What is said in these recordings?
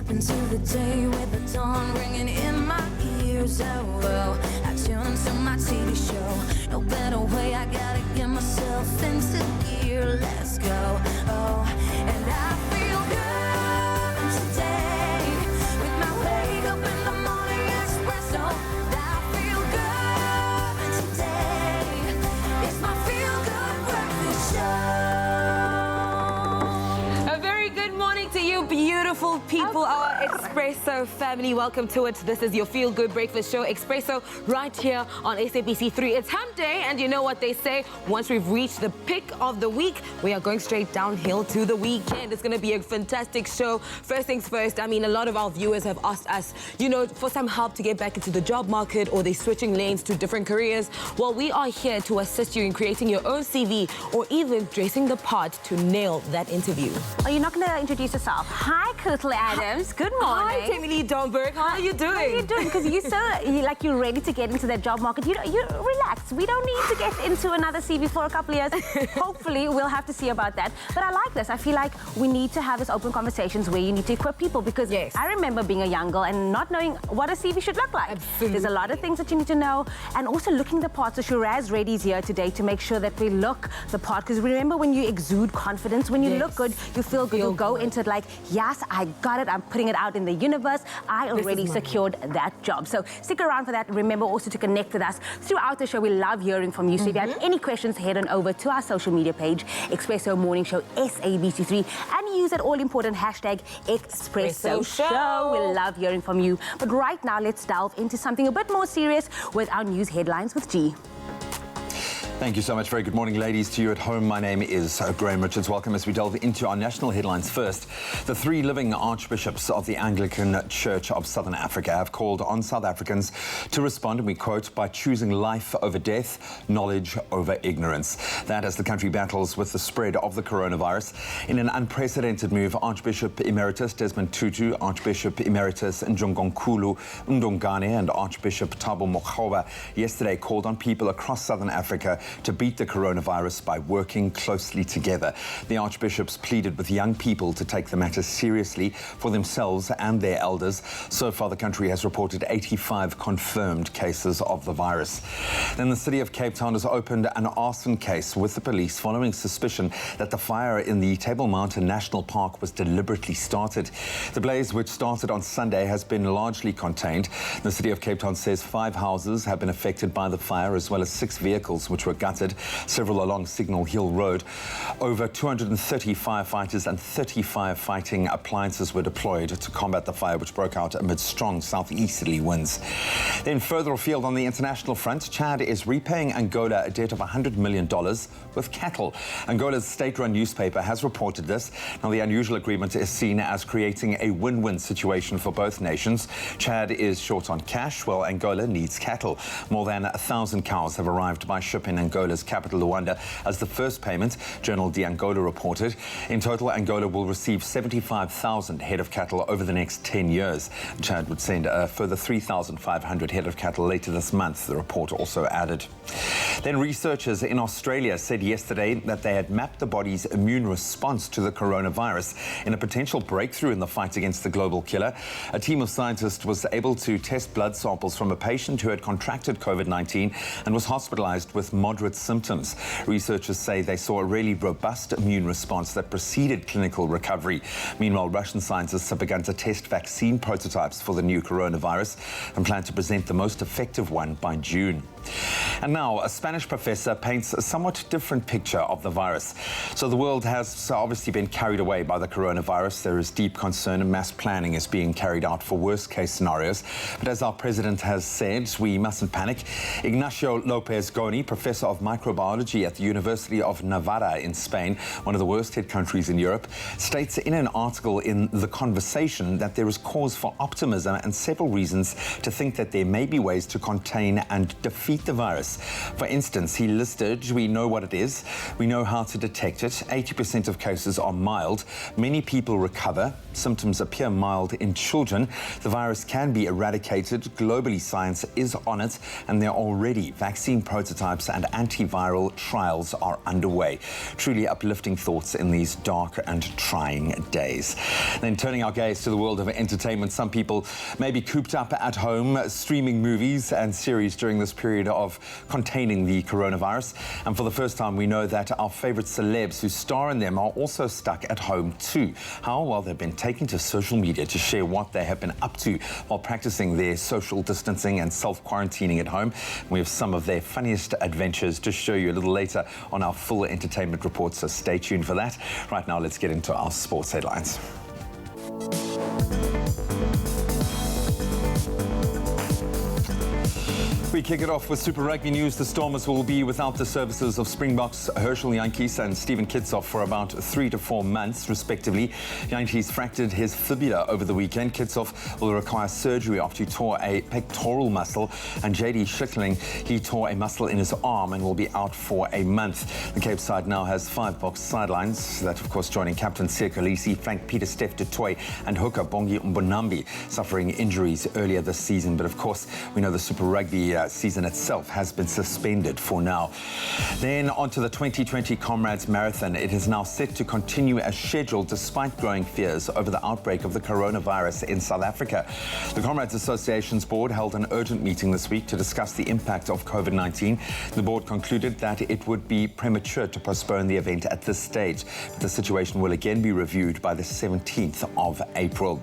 Step into the day with the dawn ringing in my ears. Oh, I tune to my TV show. No better way, I gotta get myself into gear. Let's go. Oh, and I feel good today with my wake up in the morning espresso. I feel good today. It's my feel good breakfast show. A very good morning to you, beautiful people, our Expresso family. Welcome to it. This is your Feel Good Breakfast Show, Expresso, right here on SABC3. It's hump day, and you know what they say. Once we've reached the pick of the week, we are going straight downhill to the weekend. It's going to be a fantastic show. First things first, I mean, a lot of our viewers have asked us, you know, for some help to get back into the job market, or they're switching lanes to different careers. Well, we are here to assist you in creating your own CV, or even dressing the part to nail that interview. Are you not going to introduce yourself? Hi, Kirtle Adams. Good morning. Hi, Emily Domberg. How are you doing? How are you doing? Because you're ready to get into that job market. You relax. We don't need to get into another CV for a couple of years. Hopefully, we'll have to see about that. But I like this. I feel like we need to have these open conversations where you need to equip people, because I remember being a young girl and not knowing what a CV should look like. Absolutely. There's a lot of things that you need to know, and also looking the part. So Shiraz Reddy's here today to make sure that we look the part, because remember, when you exude confidence, when you look good, you feel good. You go into it like, yes, I got it. I'm putting it out in the universe. I already secured that job. So stick around for that. Remember also to connect with us throughout the show. We love hearing from you. So if you have any questions, head on over to our social media page, Expresso Morning Show, SABC3, and use that all-important hashtag Expresso Show. We love hearing from you. But right now, let's delve into something a bit more serious with our news headlines with G. Thank you so much. Very good morning, ladies, to you at home. My name is Graham Richards. Welcome as we delve into our national headlines first. The 3 living archbishops of the Anglican Church of Southern Africa have called on South Africans to respond, and we quote, by choosing life over death, knowledge over ignorance. That as the country battles with the spread of the coronavirus. In an unprecedented move, Archbishop Emeritus Desmond Tutu, Archbishop Emeritus Njongonkulu Ndongane, and Archbishop Thabo Makgoba yesterday called on people across Southern Africa to beat the coronavirus by working closely together. The archbishops pleaded with young people to take the matter seriously for themselves and their elders. So far, the country has reported 85 confirmed cases of the virus. Then the city of Cape Town has opened an arson case with the police following suspicion that the fire in the Table Mountain National Park was deliberately started. The blaze, which started on Sunday, has been largely contained. The city of Cape Town says 5 houses have been affected by the fire, as well as 6 vehicles which were gutted, several along Signal Hill Road. Over 230 firefighters and 35 fighting appliances were deployed to combat the fire, which broke out amid strong southeasterly winds. Then further afield on the international front, Chad is repaying Angola a debt of $100 million with cattle. Angola's state-run newspaper has reported this. Now, the unusual agreement is seen as creating a win-win situation for both nations. Chad is short on cash, while Angola needs cattle. More than 1,000 cows have arrived by ship in Angola's capital, Luanda, as the first payment, Journal de Angola reported. In total, Angola will receive 75,000 head of cattle over the next 10 years. Chad would send a further 3,500 head of cattle later this month, the report also added. Then researchers in Australia said yesterday that they had mapped the body's immune response to the coronavirus in a potential breakthrough in the fight against the global killer. A team of scientists was able to test blood samples from a patient who had contracted COVID-19 and was hospitalized with moderate symptoms. Researchers say they saw a really robust immune response that preceded clinical recovery. Meanwhile, Russian scientists have begun to test vaccine prototypes for the new coronavirus and plan to present the most effective one by June. And now, a Spanish professor paints a somewhat different picture of the virus. So the world has obviously been carried away by the coronavirus. There is deep concern and mass planning is being carried out for worst-case scenarios. But as our president has said, we mustn't panic. Ignacio Lopez Goni, professor of microbiology at the University of Navarra in Spain, one of the worst-hit countries in Europe, states in an article in The Conversation that there is cause for optimism and several reasons to think that there may be ways to contain and defeat treat the virus. For instance, he listed, we know what it is, we know how to detect it, 80% of cases are mild, many people recover, symptoms appear mild in children, the virus can be eradicated, globally science is on it, and there are already vaccine prototypes and antiviral trials are underway. Truly uplifting thoughts in these dark and trying days. Then turning our gaze to the world of entertainment, some people may be cooped up at home, streaming movies and series during this period of containing the coronavirus. And for the first time, we know that our favorite celebs who star in them are also stuck at home too. How? Well, they've been taking to social media to share what they have been up to while practicing their social distancing and self-quarantining at home. We have some of their funniest adventures to show you a little later on our full entertainment report, so stay tuned for that. Right now, let's get into our sports headlines. We kick it off with Super Rugby news. The Stormers will be without the services of Springboks Herschel Jantjies and Stephen Kitsoff for about 3 to 4 months, respectively. Jantjies fractured his fibula over the weekend. Kitsoff will require surgery after he tore a pectoral muscle. And JD Schickling, he tore a muscle in his arm and will be out for a month. The Cape side now has 5 box sidelines. That, of course, joining captain Siya Kolisi, flank Peter Steph du Toit and hooker Bongi Mbonambi, suffering injuries earlier this season. But, of course, we know the Super Rugby season itself has been suspended for now. Then on to the 2020 Comrades Marathon. It is now set to continue as scheduled despite growing fears over the outbreak of the coronavirus in South Africa. The Comrades Association's board held an urgent meeting this week to discuss the impact of COVID-19. The board concluded that it would be premature to postpone the event at this stage. But the situation will again be reviewed by the 17th of April.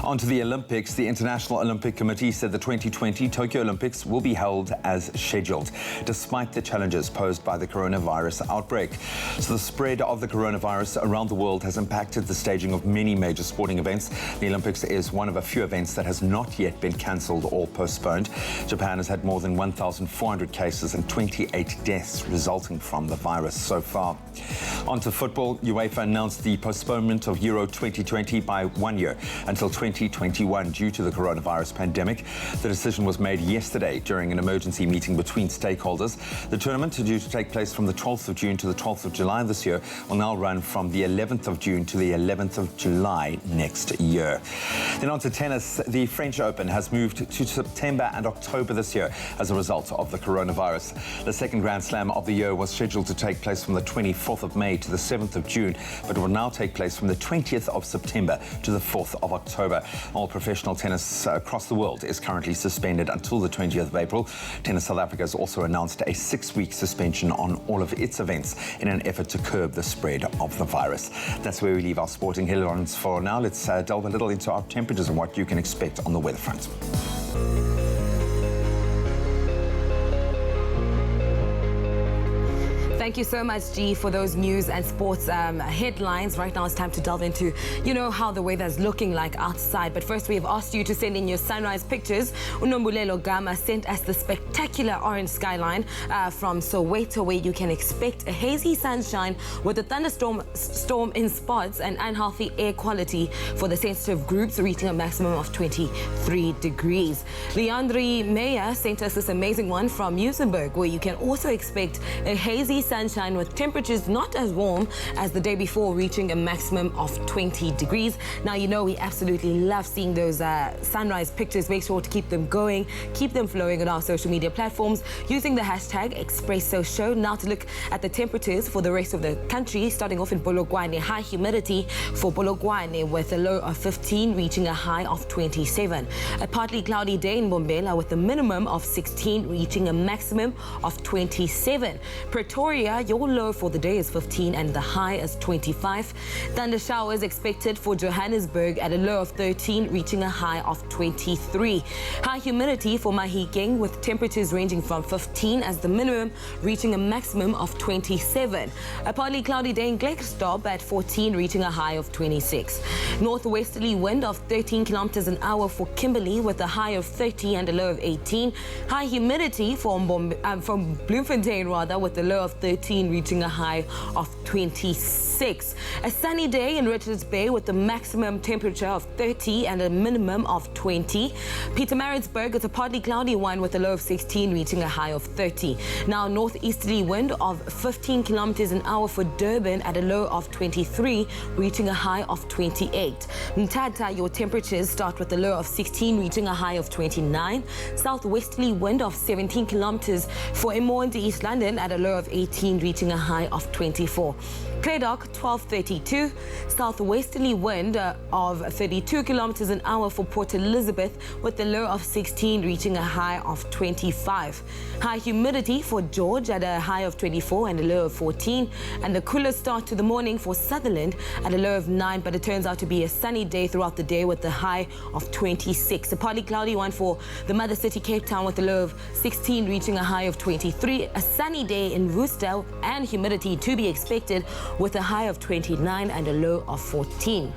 On to the Olympics. The International Olympic Committee said the 2020 Tokyo Olympics will be held as scheduled, despite the challenges posed by the coronavirus outbreak. So the spread of the coronavirus around the world has impacted the staging of many major sporting events. The Olympics is one of a few events that has not yet been cancelled or postponed. Japan has had more than 1,400 cases and 28 deaths resulting from the virus so far. On to football. UEFA announced the postponement of Euro 2020 by 1 year until 2021 due to the coronavirus pandemic. The decision was made yesterday during an emergency meeting between stakeholders. The tournament, due to take place from the 12th of June to the 12th of July this year, will now run from the 11th of June to the 11th of July next year. Then on to tennis. The French Open has moved to September and October this year as a result of the coronavirus. The second Grand Slam of the year was scheduled to take place from the 24th of May to the 7th of June, but will now take place from the 20th of September to the 4th of October. All professional tennis across the world is currently suspended until the 20th of April. Tennis South Africa has also announced a 6-week suspension on all of its events in an effort to curb the spread of the virus. That's where we leave our sporting headlines for now. Let's delve a little into our temperatures and what you can expect on the weather front. Thank you so much, G, for those news and sports headlines. Right now it's time to delve into, how the weather is looking like outside. But first, we have asked you to send in your sunrise pictures. Unombulelo Gama sent us the spectacular orange skyline from Soweto, where you can expect a hazy sunshine with a thunderstorm in spots and unhealthy air quality for the sensitive groups, reaching a maximum of 23 degrees. Leandri Meyer sent us this amazing one from Musenberg, where you can also expect a hazy sunshine with temperatures not as warm as the day before, reaching a maximum of 20 degrees. Now, we absolutely love seeing those sunrise pictures. Make sure to keep them going, keep them flowing on our social media platforms using the hashtag Expresso Show. Now to look at the temperatures for the rest of the country, starting off in Polokwane. High humidity for Polokwane with a low of 15, reaching a high of 27. A partly cloudy day in Bombela with a minimum of 16, reaching a maximum of 27. Pretoria, your low for the day is 15 and the high is 25. Thunder showers expected for Johannesburg at a low of 13, reaching a high of 23. High humidity for Mahikeng with temperatures ranging from 15 as the minimum, reaching a maximum of 27. A partly cloudy day in Klerksdorp at 14, reaching a high of 26. Northwesterly wind of 13 kilometers an hour for Kimberley with a high of 30 and a low of 18. High humidity from Bloemfontein with a low of 13 13, reaching a high of 26. A sunny day in Richards Bay with a maximum temperature of 30 and a minimum of 20. Pietermaritzburg is a partly cloudy one with a low of 16, reaching a high of 30. Now, northeasterly wind of 15 kilometers an hour for Durban at a low of 23, reaching a high of 28. Mthatha, your temperatures start with a low of 16, reaching a high of 29. Southwesterly wind of 17 kilometers for Emonde, East London at a low of 18, reaching a high of 24. Claydock, 12:32. Southwesterly wind of 32 kilometers an hour for Port Elizabeth with a low of 16, reaching a high of 25. High humidity for George at a high of 24 and a low of 14. And the coolest start to the morning for Sutherland at a low of 9, but it turns out to be a sunny day throughout the day with a high of 26. A partly cloudy one for the mother city, Cape Town, with a low of 16, reaching a high of 23. A sunny day in Worcester and humidity to be expected with a high of 29 and a low of 14.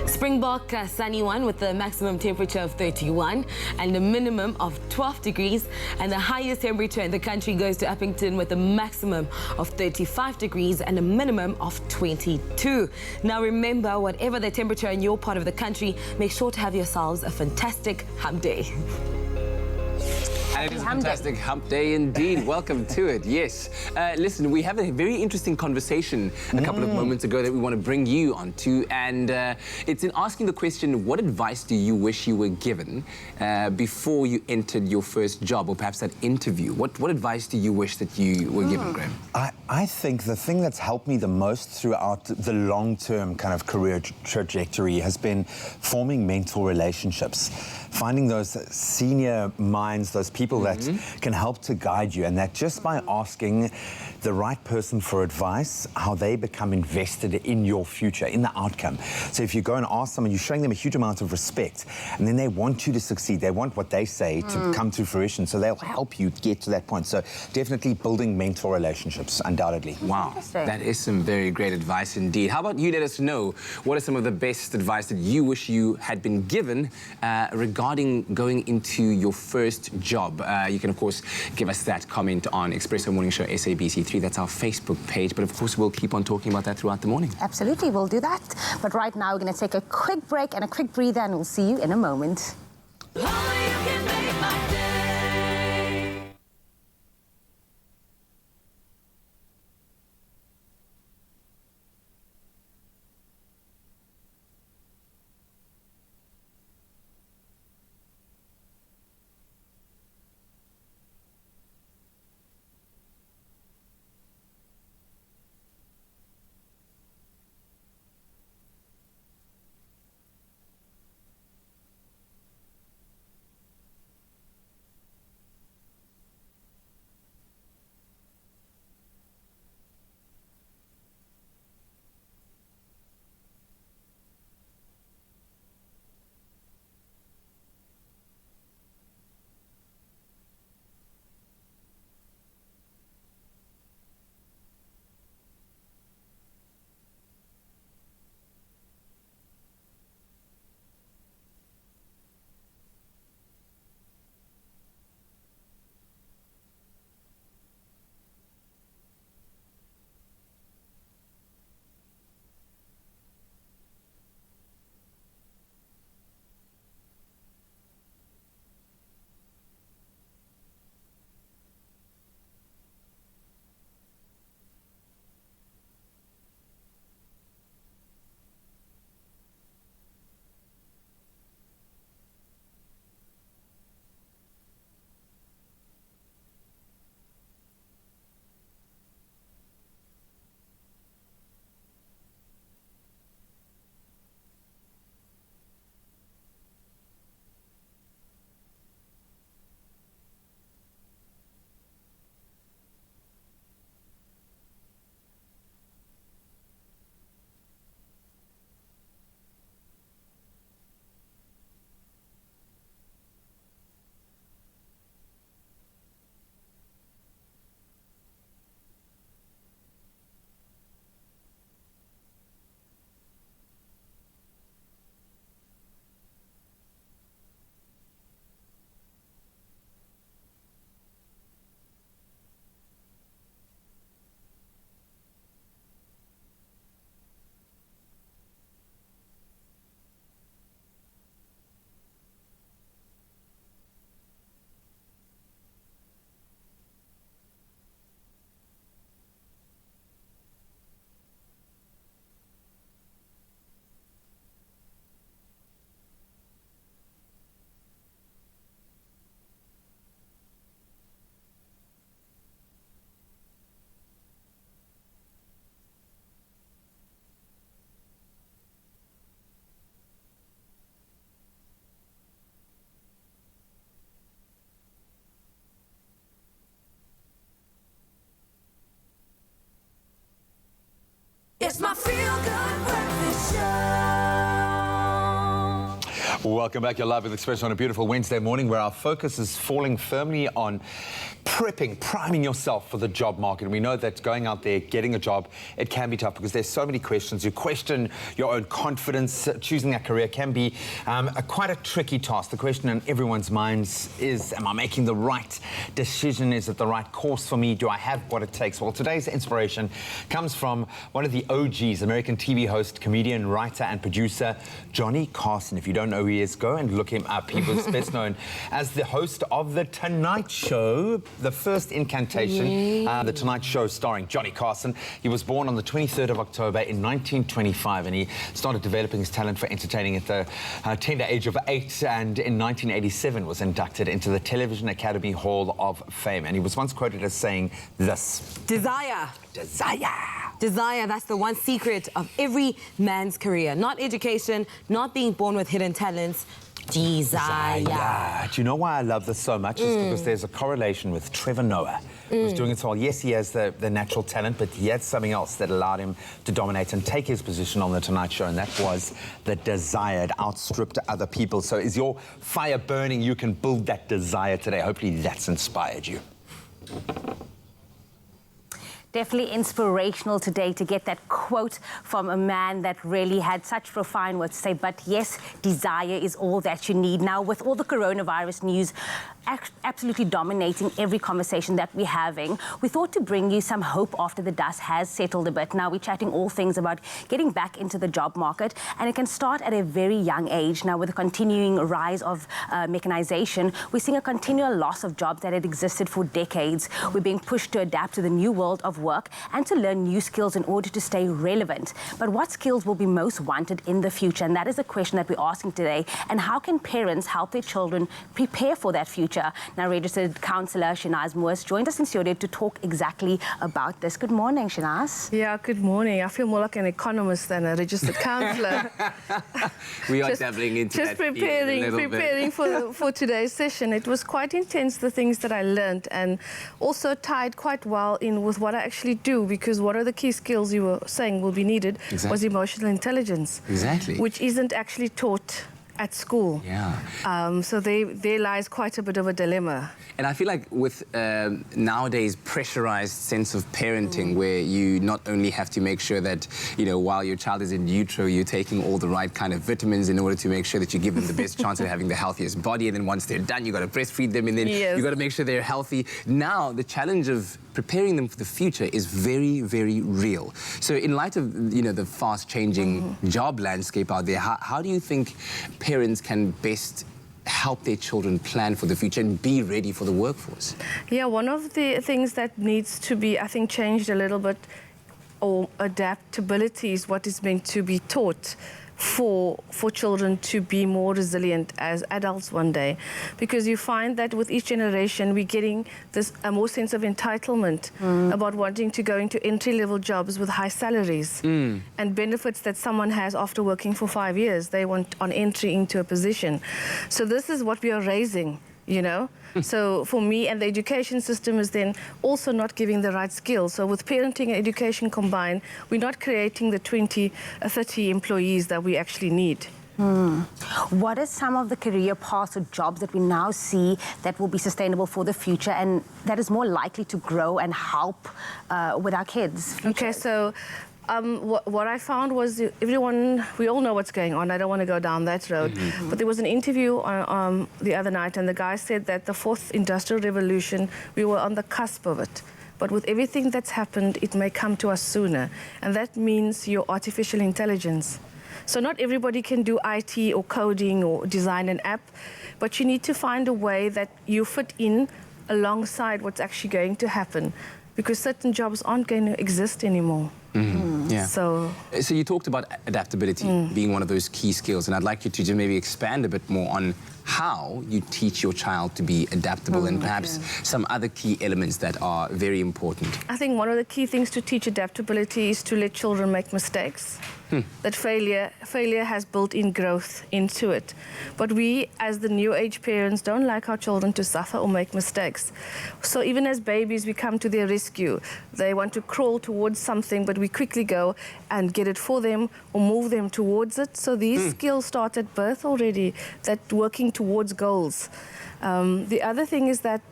Springbok, a sunny one with a maximum temperature of 31 and a minimum of 12 degrees. And the highest temperature in the country goes to Uppington with a maximum of 35 degrees and a minimum of 22. Now remember, whatever the temperature in your part of the country, make sure to have yourselves a fantastic hump day. And it is a fantastic hump day indeed. Welcome to it, yes. Listen, we have a very interesting conversation a couple of moments ago that we want to bring you onto, and it's in asking the question, what advice do you wish you were given before you entered your first job, or perhaps that interview? What advice do you wish that you were given, Graham? I think the thing that's helped me the most throughout the long-term kind of career trajectory has been forming mentor relationships, finding those senior minds, those people that can help to guide you, and that just by asking the right person for advice, how they become invested in your future, in the outcome. So if you go and ask someone, you're showing them a huge amount of respect, and then they want you to succeed. They want what they say to come to fruition, so they'll help you get to that point. So definitely building mentor relationships, undoubtedly. Wow, that is some very great advice indeed. How about you let us know, what are some of the best advice that you wish you had been given regarding going into your first job? You can, of course, give us that comment on Expresso Morning Show SABC3. That's our Facebook page. But, of course, we'll keep on talking about that throughout the morning. Absolutely, we'll do that. But right now, we're going to take a quick break and a quick breather, and we'll see you in a moment. Welcome back. You're live with Expresso on a beautiful Wednesday morning where our focus is falling firmly on priming yourself for the job market. And we know that going out there, getting a job, it can be tough because there's so many questions. You question your own confidence. Choosing a career can be quite a tricky task. The question in everyone's minds is, am I making the right decision? Is it the right course for me? Do I have what it takes? Well, today's inspiration comes from one of the OGs, American TV host, comedian, writer and producer, Johnny Carson. If you don't know who he is, go and look him up. He was best known as the host of The Tonight Show, the first incantation, The Tonight Show starring Johnny Carson. He was born on the 23rd of October in 1925 and he started developing his talent for entertaining at the tender age of 8 and in 1987 was inducted into the Television Academy Hall of Fame. And he was once quoted as saying this: Desire. Desire. Desire, that's the one secret of every man's career. Not education, not being born with hidden talents. Desire. Do you know why I love this so much? It's because there's a correlation with Trevor Noah, who's doing it so well. Yes, he has the natural talent, but he had something else that allowed him to dominate and take his position on The Tonight Show, and that was the desire. It outstripped other people. So is your fire burning? You can build that desire today. Hopefully that's inspired you. Definitely inspirational today to get that quote from a man that really had such profound words to say, but yes, desire is all that you need. Now, with all the coronavirus news absolutely dominating every conversation that we're having, we thought to bring you some hope after the dust has settled a bit. Now, we're chatting all things about getting back into the job market, and it can start at a very young age. Now, with the continuing rise of mechanization, we're seeing a continual loss of jobs that had existed for decades. We're being pushed to adapt to the new world of work and to learn new skills in order to stay relevant. But what skills will be most wanted in the future? And that is a question that we're asking today. And how can parents help their children prepare for that future? Now, registered counsellor Shanaz Moores joined us in studio to talk exactly about this. Good morning, Shanaz. Yeah, good morning. I feel more like an economist than a registered counsellor. We are dabbling into just that preparing for today's session. It was quite intense, the things that I learned, and also tied quite well in with what I actually do, because one of the key skills you were saying will be needed was emotional intelligence. Exactly. Which isn't actually taught at school. Yeah. So there lies quite a bit of a dilemma. And I feel like with nowadays pressurized sense of parenting, where you not only have to make sure that, you know, while your child is in utero, you're taking all the right kind of vitamins in order to make sure that you give them the best chance of having the healthiest body, and then once they're done, you got to breastfeed them, and then you got to make sure they're healthy. Now, the challenge of preparing them for the future is very, very real. So in light of, you know, the fast-changing job landscape out there, how do you think parents can best help their children plan for the future and be ready for the workforce? Yeah, one of the things that needs to be, I think, changed a little bit, or adaptability, is what is meant to be taught for children to be more resilient as adults one day. Because you find that with each generation, we're getting a more sense of entitlement about wanting to go into entry-level jobs with high salaries and benefits that someone has after working for 5 years. They want on entry into a position. So this is what we are raising, you know? So for me, and the education system is then also not giving the right skills. So with parenting and education combined, we're not creating the 20, 30 employees that we actually need. What are some of the career paths or jobs that we now see that will be sustainable for the future and that is more likely to grow and help with our kids' futures? Okay, so what I found was we all know what's going on. I don't want to go down that road. But there was an interview on, the other night, and the guy said that the 4th Industrial Revolution, we were on the cusp of it. But with everything that's happened, it may come to us sooner. And that means your artificial intelligence. So not everybody can do IT or coding or design an app, but you need to find a way that you fit in alongside what's actually going to happen, because certain jobs aren't going to exist anymore. Yeah. So you talked about adaptability being one of those key skills, and I'd like you to just maybe expand a bit more on how you teach your child to be adaptable and perhaps some other key elements that are very important. I think one of the key things to teach adaptability is to let children make mistakes. That failure has built-in growth into it. But we, as the new age parents, don't like our children to suffer or make mistakes. So even as babies, we come to their rescue. They want to crawl towards something, but we quickly go and get it for them or move them towards it. So these skills start at birth already, that working towards goals. The other thing is that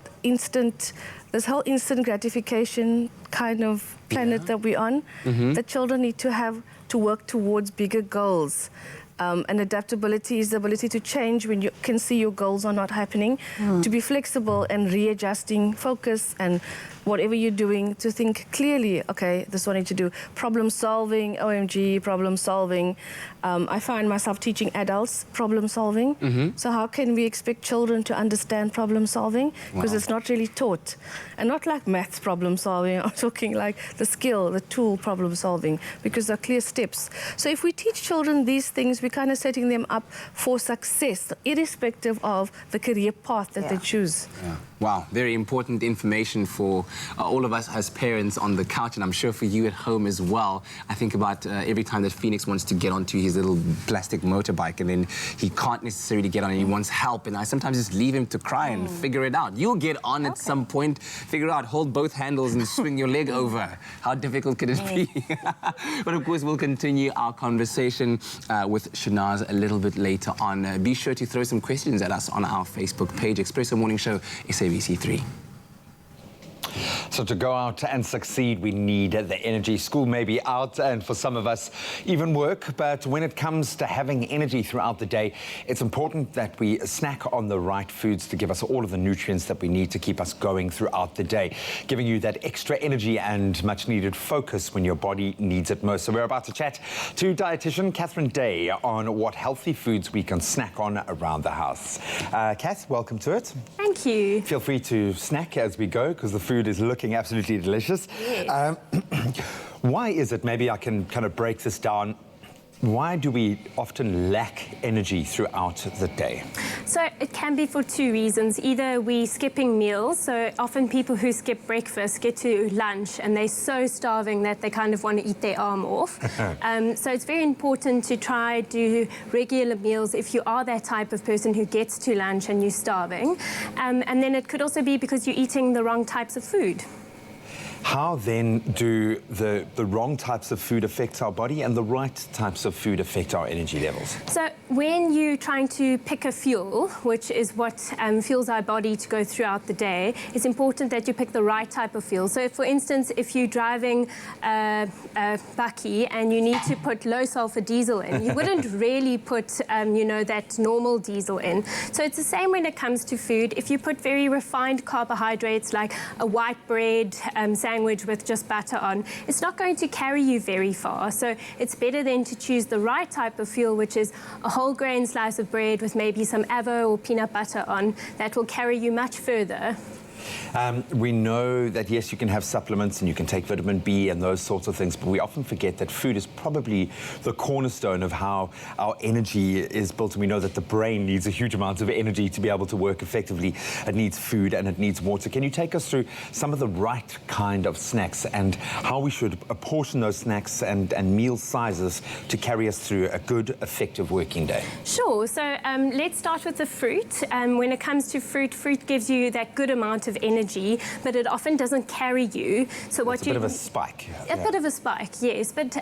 this whole instant gratification kind of planet that we're on, the children need to work towards bigger goals. And adaptability is the ability to change when you can see your goals are not happening, to be flexible and readjusting focus and whatever you're doing, to think clearly, okay, this is what I need to do. Problem solving, OMG, problem solving. I find myself teaching adults problem solving. So how can we expect children to understand problem solving? Because it's not really taught. And not like maths problem solving, I'm talking like the skill, the tool problem solving, because there are clear steps. So if we teach children these things, we're kind of setting them up for success, irrespective of the career path that they choose. Wow, very important information for all of us as parents on the couch, and I'm sure for you at home as well. I think about every time that Phoenix wants to get onto his little plastic motorbike and then he can't necessarily get on and he wants help, and I sometimes just leave him to cry and figure it out. You'll get on at some point, figure out, hold both handles and swing your leg over. How difficult could it be? But of course, we'll continue our conversation with Shanaz a little bit later on. Be sure to throw some questions at us on our Facebook page, Expresso Morning Show, SABC3. So to go out and succeed, we need the energy. School may be out, and for some of us, even work. But when it comes to having energy throughout the day, it's important that we snack on the right foods to give us all of the nutrients that we need to keep us going throughout the day, giving you that extra energy and much needed focus when your body needs it most. So we're about to chat to dietitian Catherine Day on what healthy foods we can snack on around the house. Kath, welcome to it. Thank you. Feel free to snack as we go, because the food is looking absolutely delicious. Yes. Why is it, maybe I can kind of break this down, why do we often lack energy throughout the day? So it can be for two reasons. Either we're skipping meals, so often people who skip breakfast get to lunch and they're so starving that they kind of want to eat their arm off. So it's very important to try do regular meals if you are that type of person who gets to lunch and you're starving. And then it could also be because you're eating the wrong types of food. How then do the wrong types of food affect our body and the right types of food affect our energy levels? So when you're trying to pick a fuel, which is what fuels our body to go throughout the day, it's important that you pick the right type of fuel. So for instance, if you're driving a bakkie and you need to put low sulfur diesel in, you wouldn't really put, you know, that normal diesel in. So it's the same when it comes to food. If you put very refined carbohydrates like a white bread, sandwich with just butter on, it's not going to carry you very far. So it's better then to choose the right type of fuel, which is a whole grain slice of bread with maybe some avo or peanut butter on. That will carry you much further. We know that, yes, you can have supplements and you can take vitamin B and those sorts of things, but we often forget that food is probably the cornerstone of how our energy is built. And we know that the brain needs a huge amount of energy to be able to work effectively. It needs food and it needs water. Can you take us through some of the right kind of snacks and how we should apportion those snacks and meal sizes to carry us through a good, effective working day? Sure. So let's start with the fruit. When it comes to fruit, fruit gives you that good amount of energy, but it often doesn't carry you. So what it's a bit of a spike. A bit of a spike, yes. But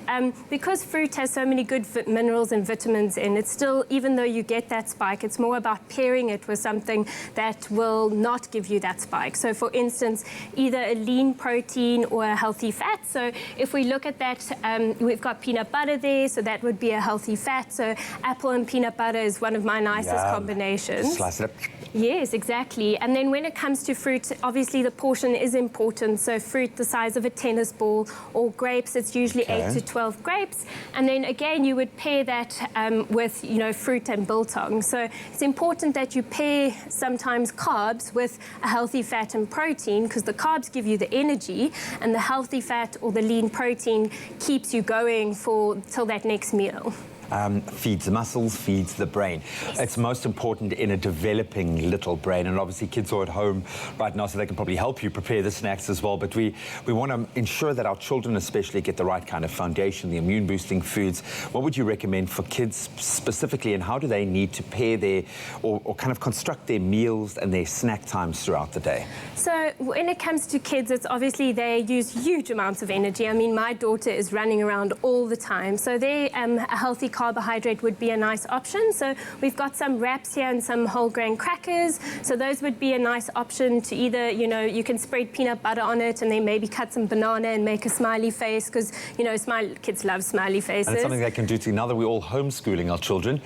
because fruit has so many good minerals and vitamins in it, still, even though you get that spike, it's more about pairing it with something that will not give you that spike. So for instance, either a lean protein or a healthy fat. So if we look at that, we've got peanut butter there, so that would be a healthy fat. So apple and peanut butter is one of my nicest combinations. Just slice it up. Yes, exactly. And then when it comes to fruit, obviously the portion is important. So fruit the size of a tennis ball, or grapes, it's usually 8 to 12 grapes. And then again, you would pair that with, you know, fruit and biltong. So it's important that you pair sometimes carbs with a healthy fat and protein, because the carbs give you the energy and the healthy fat or the lean protein keeps you going till that next meal. feeds the muscles, feeds the brain. It's most important in a developing little brain, and obviously kids are at home right now, so they can probably help you prepare the snacks as well. But we want to ensure that our children especially get the right kind of foundation, the immune boosting foods. What would you recommend for kids specifically, and how do they need to pair their or kind of construct their meals and their snack times throughout the day? So when it comes to kids, it's obviously they use huge amounts of energy. I mean, my daughter is running around all the time, so a healthy carbohydrate would be a nice option. So we've got some wraps here and some whole grain crackers. So those would be a nice option to either, you can spread peanut butter on it and then maybe cut some banana and make a smiley face, because, kids love smiley faces. And it's something they can do too. Now that we're all homeschooling our children,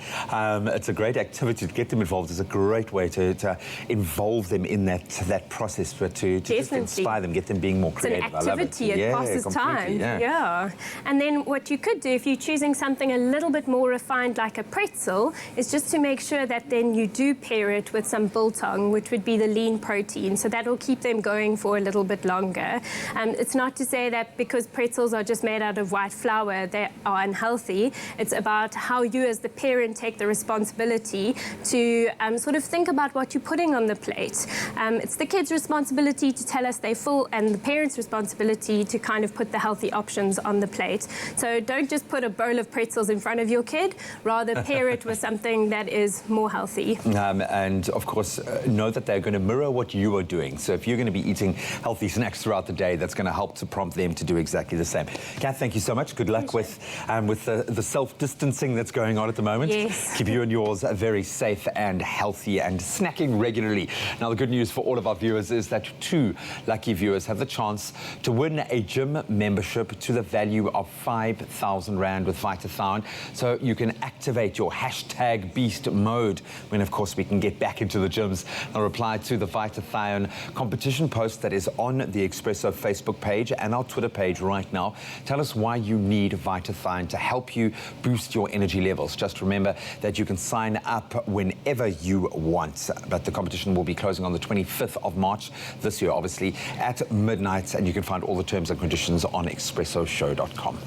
it's a great activity to get them involved. It's a great way to involve them in that process, to just inspire them, get them being more creative. It's an activity, it passes time. Yeah. And then what you could do, if you're choosing something a little bit more refined like a pretzel, is just to make sure that then you do pair it with some biltong, which would be the lean protein. So that'll keep them going for a little bit longer. It's not to say that because pretzels are just made out of white flour, they are unhealthy. It's about how you as the parent take the responsibility to sort of think about what you're putting on the plate. It's the kids' responsibility to tell us they're full, and the parents' responsibility to kind of put the healthy options on the plate. So don't just put a bowl of pretzels in front of your kid, rather pair it with something that is more healthy. And of course, know that they're going to mirror what you are doing. So if you're going to be eating healthy snacks throughout the day, that's going to help to prompt them to do exactly the same. Kath, thank you so much. Good luck with the self-distancing that's going on at the moment. Yes. Keep you and yours very safe and healthy and snacking regularly. Now, the good news for all of our viewers is that 2 lucky viewers have the chance to win a gym membership to the value of 5,000 Rand with Vitathon. So you can activate your hashtag beast mode when, of course, we can get back into the gyms. I'll reply to the Vitathon competition post that is on the Expresso Facebook page and our Twitter page right now. Tell us why you need Vitathon to help you boost your energy levels. Just remember that you can sign up whenever you want, but the competition will be closing on the 25th of March this year, obviously, at midnight, and you can find all the terms and conditions on expressoshow.com.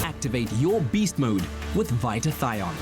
Activate your beast mode with Vitathon.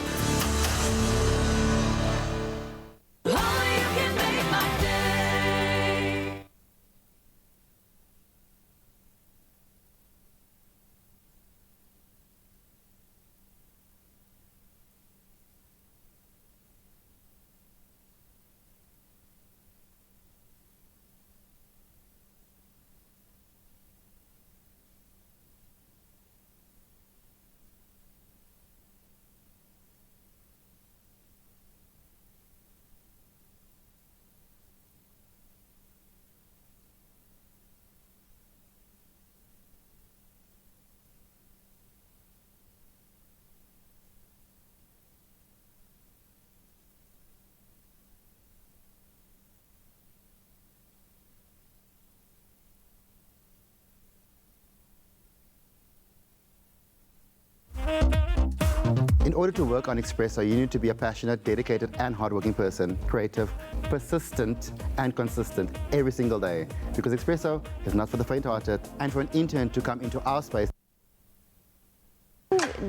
In order to work on Expresso, you need to be a passionate, dedicated and hardworking person, creative, persistent and consistent every single day. Because Expresso is not for the faint-hearted, and for an intern to come into our space.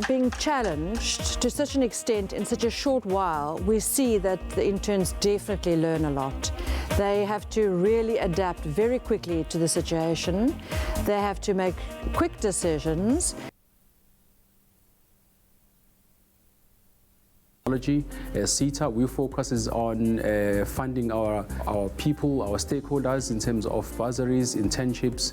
Being challenged to such an extent in such a short while, we see that the interns definitely learn a lot. They have to really adapt very quickly to the situation. They have to make quick decisions. CETA, we focuses on funding our people, our stakeholders in terms of bursaries, internships.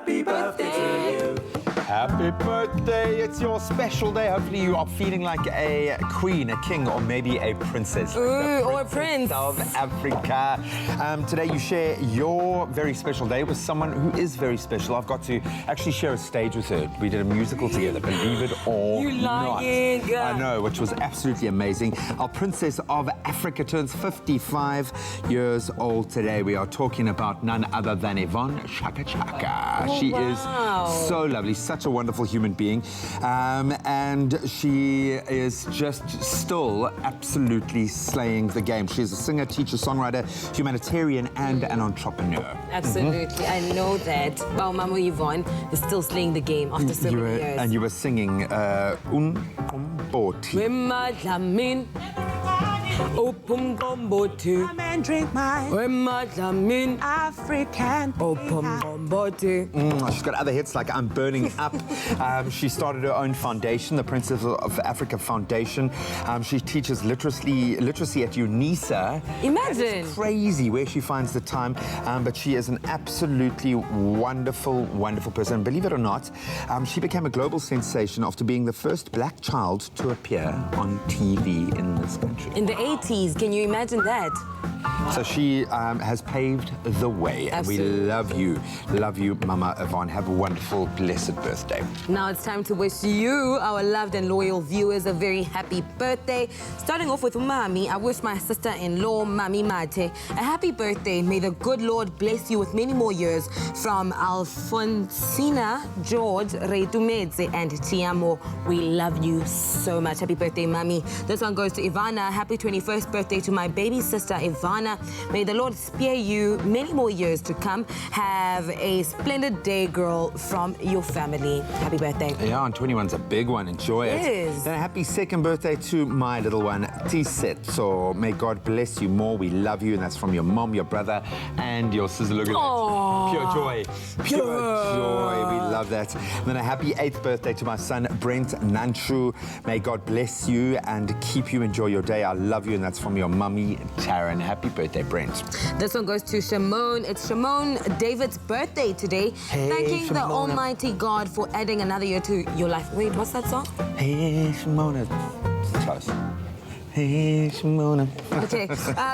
Happy birthday to you. Happy birthday. It's your special day. Hopefully you are feeling like a queen, a king, or maybe a princess. Or a prince. Of Africa. Today you share your very special day with someone who is very special. I've got to actually share a stage with her. We did a musical together, believe it or not. I know, which was absolutely amazing. Our princess of Africa turns 55 years old today. We are talking about none other than Yvonne Chaka. She is so lovely, such a wonderful human being. And she is just still absolutely slaying the game. She is a singer, teacher, songwriter, humanitarian, and an entrepreneur. Absolutely. I know that. Well, Mama Yvonne is still slaying the game after so many years. And you were singing Umboti. Opum gombo too. Come and drink my African Opum gombo too. She's got other hits like I'm Burning Up. She started her own foundation, the Princess of Africa Foundation. She teaches literacy at UNISA. Imagine. It's crazy where she finds the time, but she is an absolutely wonderful, wonderful person. Believe it or not, she became a global sensation after being the first black child to appear on TV in this country. In the 80s, can you imagine that? So she has paved the way. Absolutely. And we love you, Mama Yvonne. Have a wonderful, blessed birthday. Now it's time to wish you, our loved and loyal viewers, a very happy birthday. Starting off with Mami, I wish my sister-in-law, Mami Mate, a happy birthday. May the good Lord bless you with many more years. From Alfonsina, George, Reitumedze, and Tiamo, we love you so much. Happy birthday, Mami. This one goes to Ivana. Happy 21st birthday to my baby sister, Ivana. May the Lord spare you many more years to come. Have a splendid day, girl, from your family. Happy birthday. Yeah, and 21's a big one. Enjoy it. Yes. And a happy second birthday to my little one, Tiset. So may God bless you more. We love you. And that's from your mom, your brother, and your sister. Look at that. Pure joy. Pure joy. We love that. And then a happy 8th birthday to my son, Brent Nanchu. May God bless you and keep you. Enjoy your day. I love you. And that's from your mummy, Taryn. Happy birthday, Brent. This one goes to Shimon. It's Shimon David's birthday today. Hey, Thanking the Shimona. Almighty God for adding another year to your life. Wait, what's that song? Hey, Shimona. Close. Hey, Shimona. Okay.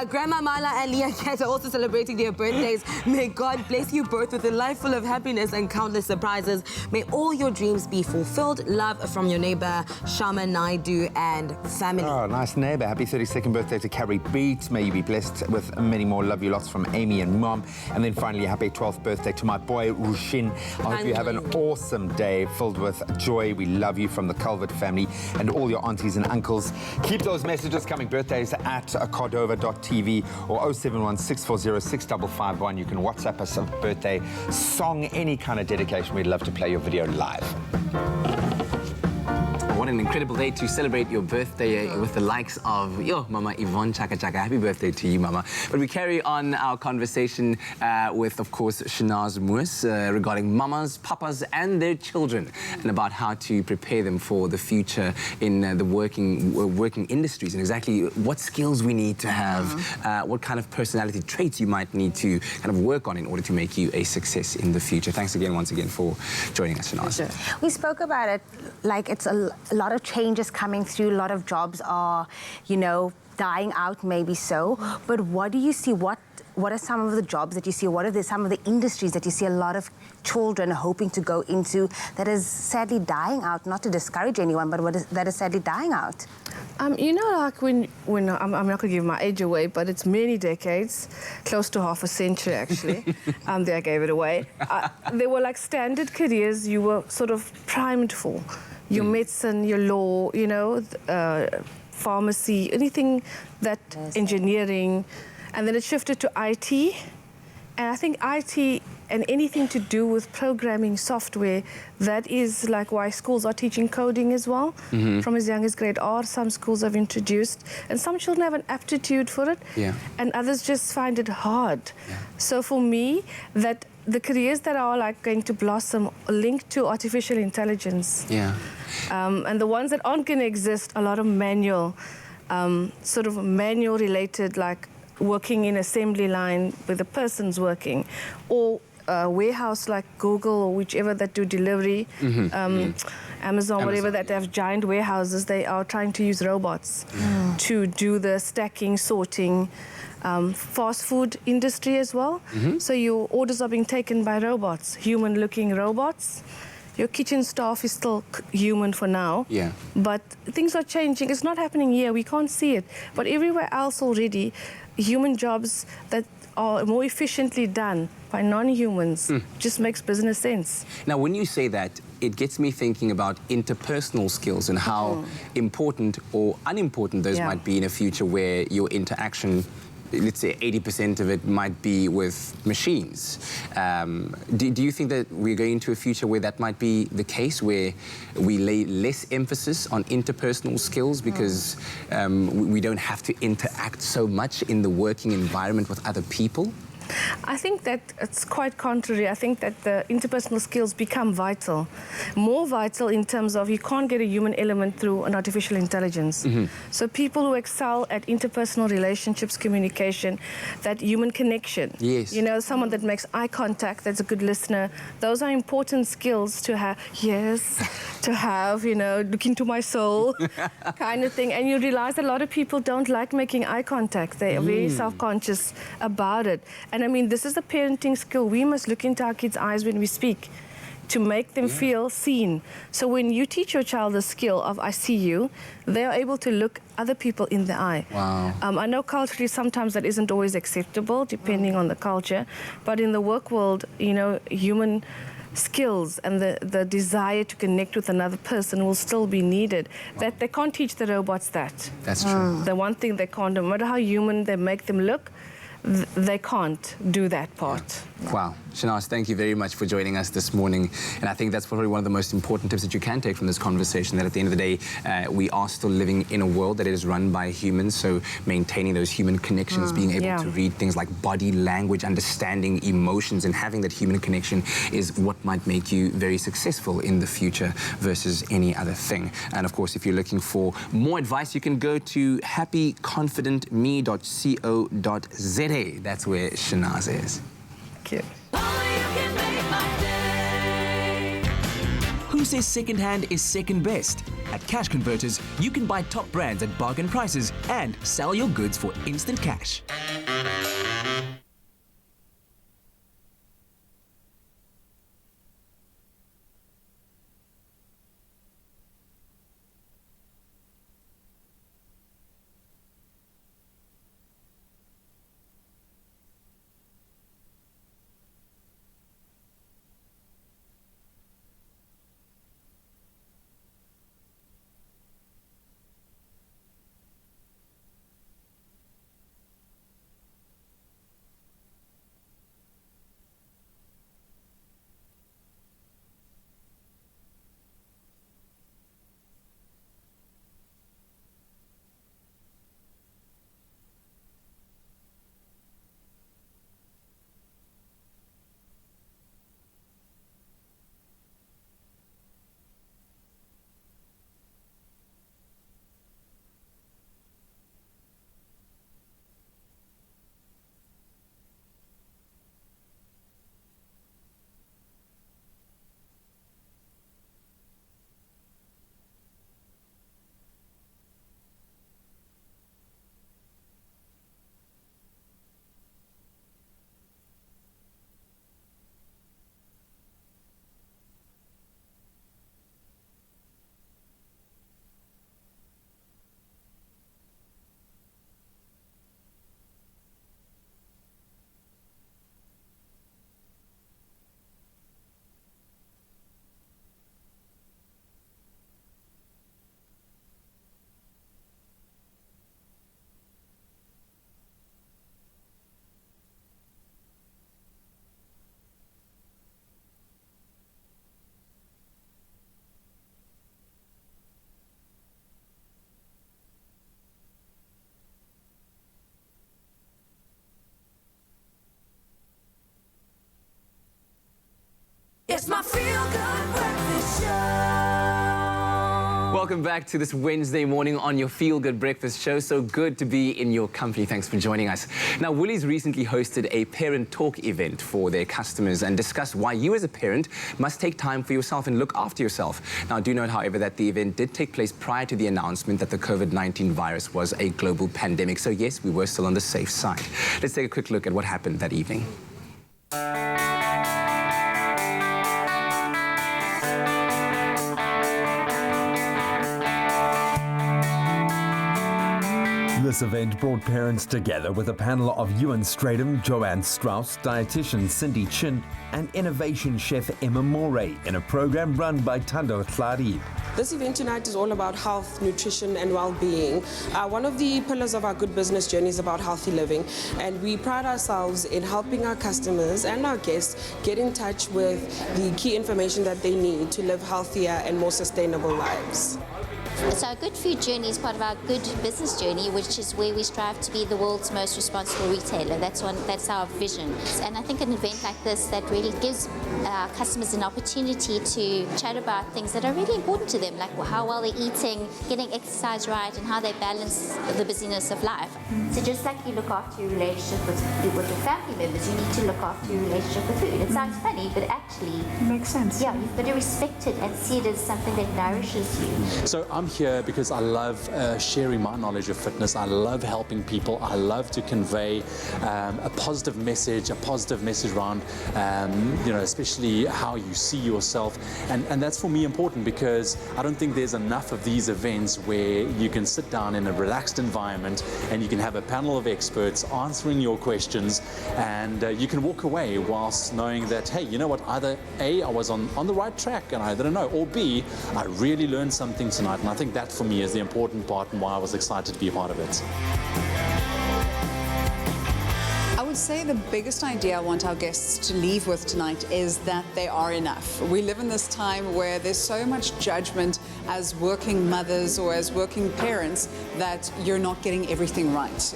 Grandma Mala and Leah Cat are also celebrating their birthdays. May God bless you both with a life full of happiness and countless surprises. May all your dreams be fulfilled. Love from your neighbor, Shama Naidu, and family. Oh, nice neighbor. Happy 32nd birthday to Carrie Beat. May you be blessed with many more. Love you lots from Amy and Mom. And then finally, a happy 12th birthday to my boy, Rushin. I hope you have an awesome day filled with joy. We love you from the Culvert family and all your aunties and uncles. Keep those messages coming. Birthdays at cordova.tv or 071-640-6551. You can WhatsApp us a birthday song, any kind of dedication. We'd love to play your video live. What an incredible day to celebrate your birthday with the likes of your Mama Yvonne Chaka. Happy birthday to you, Mama. But we carry on our conversation with, of course, Shanaz Moos regarding mamas, papas, and their children, and about how to prepare them for the future in the working industries, and exactly what skills we need to have, what kind of personality traits you might need to kind of work on in order to make you a success in the future. Thanks again, once again, for joining us, Shanaz. We spoke about it like it's a lot of changes coming through, a lot of jobs are, you know, dying out, maybe so. But what do you see? What are some of the jobs that you see? What are some of the industries that you see a lot of children hoping to go into that is sadly dying out? Not to discourage anyone, but that is sadly dying out? You know, like when I'm not going to give my age away, but it's many decades, close to half a century actually. There I gave it away. They were like standard careers you were sort of primed for. Your medicine, your law, you know, pharmacy, anything that engineering. And then it shifted to IT. And I think IT and anything to do with programming software, that is like why schools are teaching coding as well, from as young as grade R. Some schools have introduced, and some children have an aptitude for it, and others just find it hard. So for me, that the careers that are like going to blossom linked to artificial intelligence. And the ones that aren't going to exist, a lot of manual, sort of manual related, like working in assembly line where the person's working, or a warehouse like Google or whichever that do delivery, Amazon, whatever, that have giant warehouses, they are trying to use robots to do the stacking, sorting. Fast food industry as well. So your orders are being taken by robots, human-looking robots. Your kitchen staff is still human for now. Yeah. But things are changing. It's not happening here. We can't see it. But everywhere else already, human jobs that are more efficiently done by non-humans just makes business sense. Now, when you say that, it gets me thinking about interpersonal skills and how important or unimportant those might be in a future where your interaction, let's say 80% of it might be with machines. Do you think that we're going into a future where that might be the case, where we lay less emphasis on interpersonal skills because we don't have to interact so much in the working environment with other people? I think that it's quite contrary. I think that the interpersonal skills become vital, more vital in terms of you can't get a human element through an artificial intelligence. So people who excel at interpersonal relationships, communication, that human connection. Yes. You know, someone that makes eye contact, that's a good listener. Those are important skills to have. Yes, to have, you know, look into my soul kind of thing. And you realize a lot of people don't like making eye contact. They are very self-conscious about it. And I mean, this is a parenting skill. We must look into our kids' eyes when we speak to make them feel seen. So when you teach your child the skill of I see you, they are able to look other people in the eye. Wow. I know culturally sometimes that isn't always acceptable, depending on the culture. But in the work world, you know, human skills and the desire to connect with another person will still be needed. That they can't teach the robots that. That's true. The one thing they can't, no matter how human they make them look, they can't do that part. Wow. Shanaz, thank you very much for joining us this morning. And I think that's probably one of the most important tips that you can take from this conversation, that at the end of the day, we are still living in a world that is run by humans. So maintaining those human connections, being able to read things like body language, understanding emotions, and having that human connection is what might make you very successful in the future versus any other thing. And of course, if you're looking for more advice, you can go to happyconfidentme.co.za. That's where Shanaz is. Thank you. Who says second-hand is second best? At Cash Converters, you can buy top brands at bargain prices and sell your goods for instant cash. welcome back to this Wednesday morning on your Feel Good Breakfast show. So good to be in your company. Thanks for joining us. Now, Woolies recently hosted a parent talk event for their customers and discussed why you as a parent must take time for yourself and look after yourself. Now, do note, however, that the event did take place prior to the announcement that the COVID-19 virus was a global pandemic. So yes, we were still on the safe side. Let's take a quick look at what happened that evening. This event brought parents together with a panel of Ewan Stratham, Joanne Strauss, dietitian Cindy Chin, and innovation chef Emma Moray in a program run by Thando Tladi. This event tonight is all about health, nutrition and well-being. One of the pillars of our good business journey is about healthy living, and we pride ourselves in helping our customers and our guests get in touch with the key information that they need to live healthier and more sustainable lives. So our good food journey is part of our good business journey, which is where we strive to be the world's most responsible retailer. That's our vision. And I think an event like this that really gives our customers an opportunity to chat about things that are really important to them, like how well they're eating, getting exercise right, and how they balance the busyness of life. So just like you look after your relationship with your family members, you need to look after your relationship with food. It sounds funny, but actually it makes sense. Yeah, you've got to respect it and see it as something that nourishes you. So I'm here because I love sharing my knowledge of fitness. I love helping people. I love to convey a positive message around, especially how you see yourself. And that's for me important because I don't think there's enough of these events where you can sit down in a relaxed environment and you can have a panel of experts answering your questions, and you can walk away whilst knowing that, hey, you know what, either A, I was on the right track and I didn't know, or B, I really learned something tonight. And I think that for me is the important part and why I was excited to be a part of it. I would say the biggest idea I want our guests to leave with tonight is that they are enough. We live in this time where there's so much judgment as working mothers or as working parents that you're not getting everything right.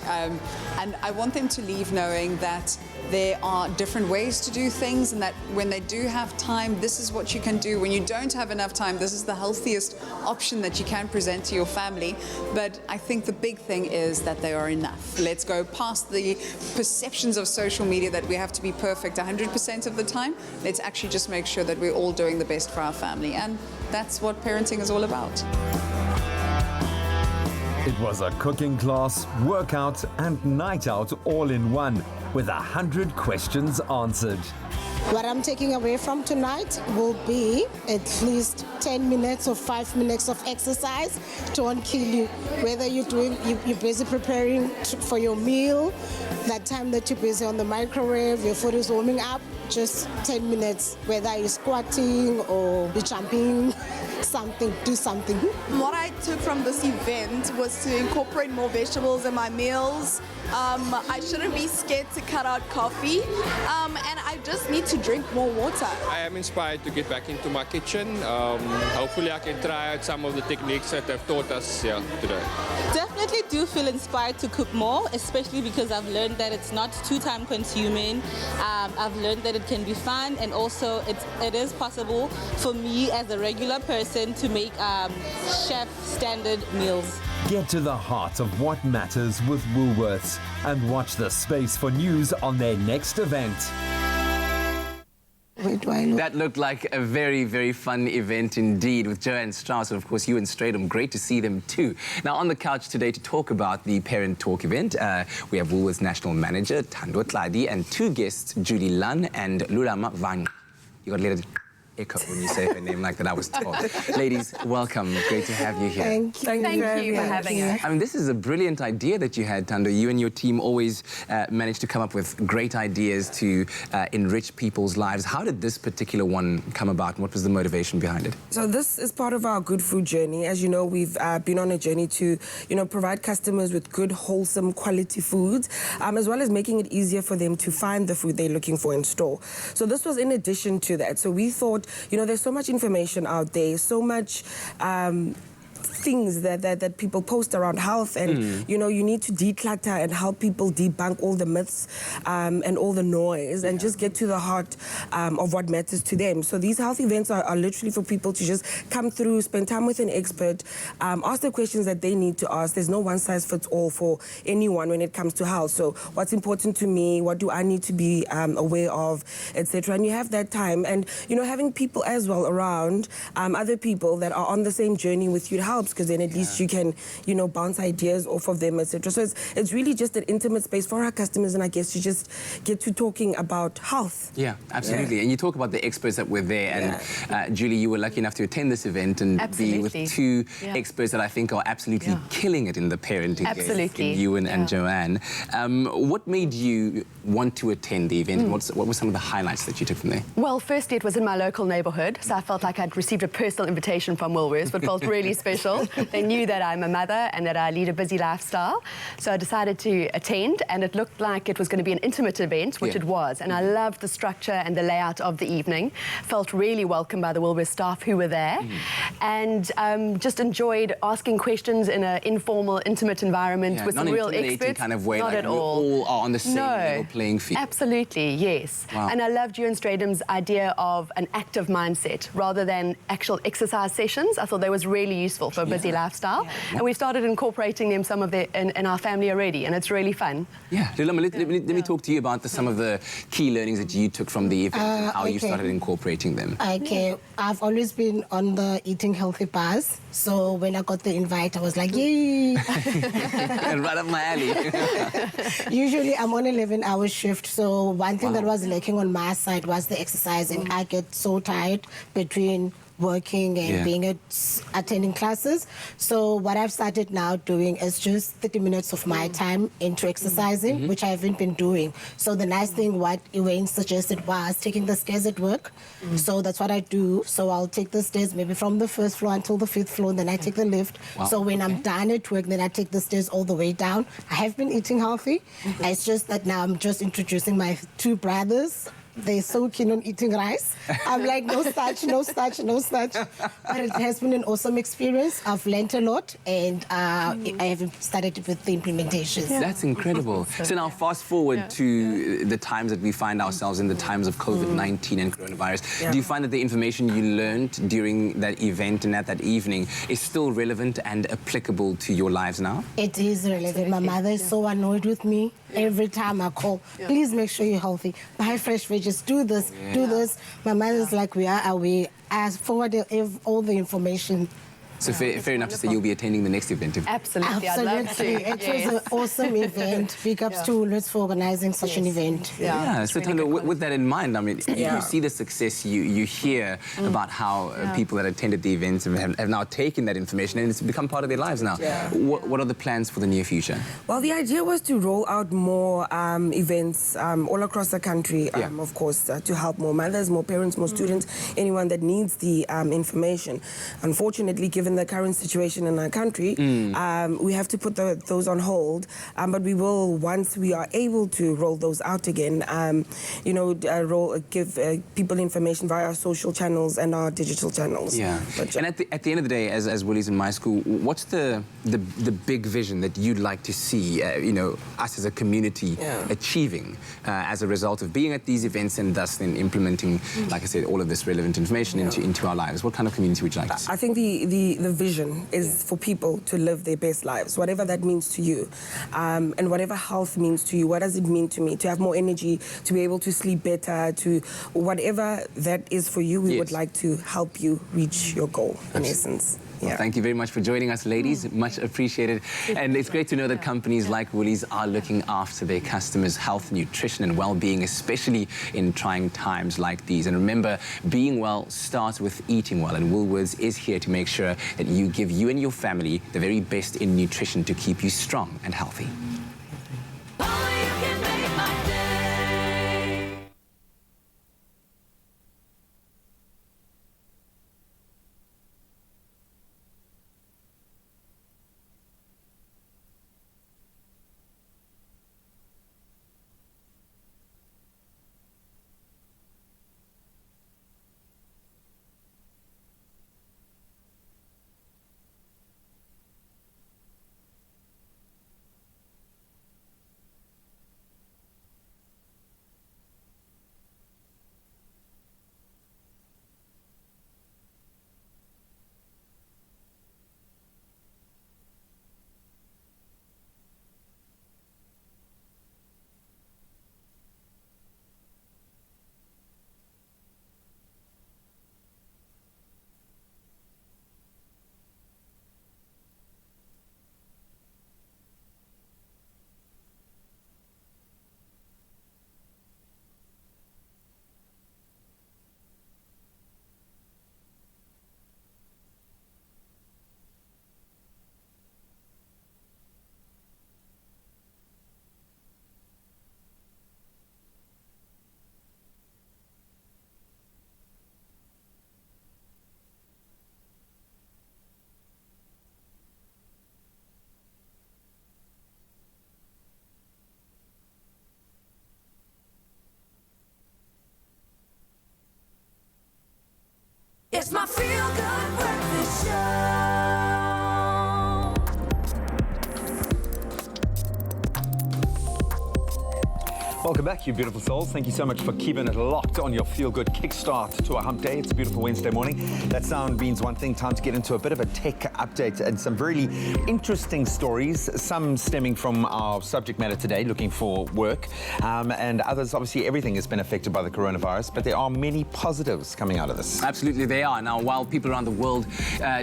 And I want them to leave knowing that there are different ways to do things, and that when they do have time, this is what you can do. When you don't have enough time, this is the healthiest option that you can present to your family. But I think the big thing is that they are enough. Let's go past the perceptions of social media that we have to be perfect 100% of the time. Let's actually just make sure that we're all doing the best for our family. And that's what parenting is all about. It was a cooking class, workout and night out all in one, with 100 questions answered. What I'm taking away from tonight will be at least 10 minutes or 5 minutes of exercise to unkill you. Whether you're busy preparing for your meal, that time that you're busy on the microwave, your food is warming up, just 10 minutes, whether you're squatting or you're jumping, do something. What I took from this event was to incorporate more vegetables in my meals. I shouldn't be scared to cut out coffee, and I just need to drink more water. I am inspired to get back into my kitchen. Hopefully I can try out some of the techniques that they've taught us here today. Definitely do feel inspired to cook more, especially because I've learned that it's not too time consuming. I've learned that it can be fun, and also it is possible for me as a regular person to make chef standard meals. Get to the heart of what matters with Woolworths and watch the space for news on their next event. That looked like a very, very fun event indeed with Joanne Strauss and, of course, Ewan Stratham. Great to see them too. Now, on the couch today to talk about the Parent Talk event, we have Woolworths National Manager Thando Tladi and two guests, Julie Lunn and Lulama Van. You got to let it echo when you say her name like that, I was told. Ladies, welcome. Great to have you here. Thank you for having us. I mean, this is a brilliant idea that you had, Thando. You and your team always manage to come up with great ideas to enrich people's lives. How did this particular one come about, and what was the motivation behind it? So this is part of our good food journey. As you know, we've been on a journey to, provide customers with good, wholesome, quality foods, as well as making it easier for them to find the food they're looking for in store. So this was in addition to that. So we thought, there's so much information out there, so much things that people post around health, and you know, you need to declutter and help people debunk all the myths and all the noise, and just get to the heart of what matters to them. So these health events are literally for people to just come through, spend time with an expert, ask the questions that they need to ask. There's no one size fits all for anyone when it comes to health. So what's important to me, what do I need to be aware of, etc. And you have that time, and you know, having people as well around, other people that are on the same journey with you helps, because then at least you can, you know, bounce ideas off of them, etc. So it's really just an intimate space for our customers, and I guess you just get to talking about health. Yeah, absolutely. And you talk about the experts that were there, and Julie, you were lucky enough to attend this event and be with two experts that I think are absolutely killing it in the parenting game, in Ewan and Joanne. What made you want to attend the event, and what were some of the highlights that you took from there? Well, firstly, it was in my local neighbourhood, so I felt like I'd received a personal invitation from Woolworths, but felt really special. They knew that I'm a mother and that I lead a busy lifestyle, so I decided to attend, and it looked like it was going to be an intimate event, which it was, and I loved the structure and the layout of the evening. Felt really welcomed by the Woolworths staff who were there, and just enjoyed asking questions in an informal, intimate environment with some real experts. Kind of way, not like at all. We all are on the same level playing field. Absolutely, yes. Wow. And I loved Ewan Stradham's idea of an active mindset rather than actual exercise sessions. I thought that was really useful for a busy lifestyle. And we've started incorporating them in our family already, and it's really fun. Yeah. Lilama, let me talk to you about some of the key learnings that you took from the event and how you started incorporating them. Okay, I've always been on the eating healthy path, so when I got the invite, I was like, yay! And right up my alley. Usually I'm on an 11-hour shift, so one thing that was lacking on my side was the exercising. I get so tired between working and attending classes. So what I've started now doing is just 30 minutes of my time into exercising, which I haven't been doing. So the nice thing what Yvonne suggested was taking the stairs at work. So that's what I do. So I'll take the stairs maybe from the 1st floor until the 5th floor, and then I take the lift. So when I'm done at work, then I take the stairs all the way down. I have been eating healthy. It's just that now I'm just introducing my two brothers. They're so keen on eating rice. I'm like, no starch, no starch, no starch. But it has been an awesome experience. I've learned a lot, and I have started with the implementation. That's incredible. So now fast forward to the times that we find ourselves in, the times of COVID-19 and coronavirus. Do you find that the information you learned during that event and at that evening is still relevant and applicable to your lives now? It is relevant. My mother is so annoyed with me every time I call. Please make sure you're healthy. Buy fresh veggies. Do this, do this. My mother's like, we are away. I forwarded all the information. So fair enough to say you'll be attending the next event. Absolutely, I'd love to. It was an awesome event. Big ups to Woolworths for organising such an event. So Tando, with that in mind, I mean, you see the success, you hear about how people that attended the events have now taken that information and it's become part of their lives now. What are the plans for the near future? Well, the idea was to roll out more events all across the country, of course, to help more mothers, more parents, more students, anyone that needs the information. Unfortunately, given the current situation in our country, we have to put those on hold, but we will, once we are able to roll those out again, you know, give people information via our social channels and our digital channels. And at the end of the day, as Woolies in my school, what's the big vision that you'd like to see, you know, us as a community achieving as a result of being at these events and thus then implementing, like I said, all of this relevant information into our lives? What kind of community would you like to see? I think the vision is for people to live their best lives, whatever that means to you, and whatever health means to you. What does it mean to me? To have more energy, to be able to sleep better, to whatever that is for you, we would like to help you reach your goal, in essence. Well, thank you very much for joining us, ladies. Much appreciated. And it's great to know that companies like Woolies are looking after their customers' health, nutrition and well-being, especially in trying times like these. And remember, being well starts with eating well, and Woolworths is here to make sure that you give you and your family the very best in nutrition to keep you strong and healthy. Welcome back, you beautiful souls. Thank you so much for keeping it locked on your feel-good kickstart to a hump day. It's a beautiful Wednesday morning. That sound means one thing, time to get into a bit of a tech update and some really interesting stories, some stemming from our subject matter today, looking for work, and others, obviously everything has been affected by the coronavirus, but there are many positives coming out of this. Absolutely, they are. Now, while people around the world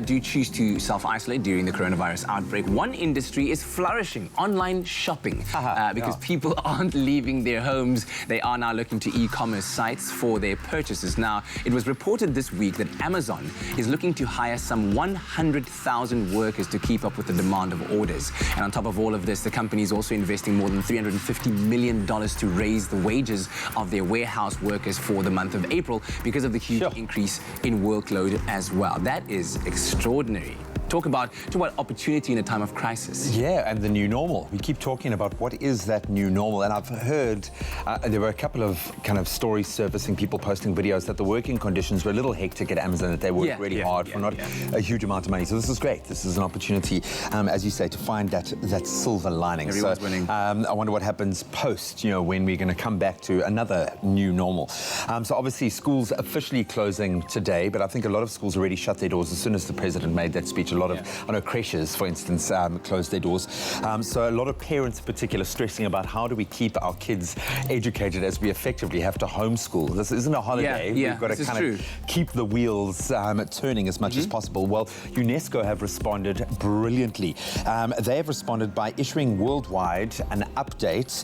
do choose to self-isolate during the coronavirus outbreak, one industry is flourishing: online shopping. Because people aren't leaving their homes, they are now looking to e-commerce sites for their purchases. Now, it was reported this week that Amazon is looking to hire some 100,000 workers to keep up with the demand of orders. And on top of all of this, the company is also investing more than $350 million to raise the wages of their warehouse workers for the month of April because of the huge increase in workload as well. That is extraordinary. Talk about opportunity in a time of crisis. Yeah, and the new normal. We keep talking about what is that new normal, and I've heard there were a couple of kind of stories surfacing, people posting videos that the working conditions were a little hectic at Amazon, that they worked really hard for not a huge amount of money. So this is great. This is an opportunity, as you say, to find that silver lining. Everyone's winning. I wonder what happens post, when we're going to come back to another new normal. So obviously schools officially closing today, but I think a lot of schools already shut their doors as soon as the president made that speech. A lot of, I know, creches, for instance, closed their doors. So a lot of parents in particular stressing about how do we keep our kids educated as we effectively have to homeschool. This isn't a holiday. We've got to kind of keep the wheels turning as much as possible. Well, UNESCO have responded brilliantly. They have responded by issuing worldwide an update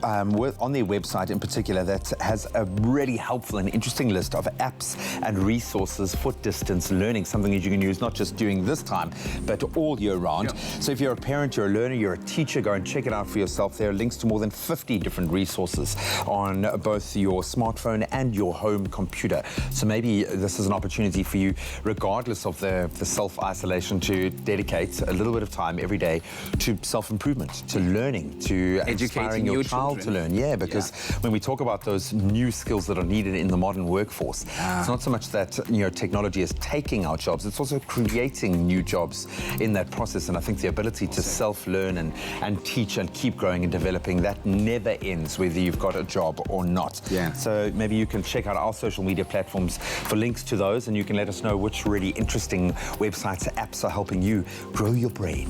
on their website in particular that has a really helpful and interesting list of apps and resources for distance learning, something that you can use not just during this time, but all year round. So if you're a parent, you're a learner, you're a teacher, go and check it out for yourself. There are links to more than 50 different resources on both your smartphone and your home computer. So maybe this is an opportunity for you, regardless of the self-isolation, to dedicate a little bit of time every day to self-improvement, to learning, to inspiring your child to learn. Yeah, because when we talk about those new skills that are needed in the modern workforce, it's not so much that technology is taking our jobs, it's also creating new jobs in that process. And I think the ability to self-learn and teach and keep growing and developing, that never ends whether you've got a job or not. So maybe you can check out our social media platforms for links to those, and you can let us know which really interesting websites, apps are helping you grow your brain.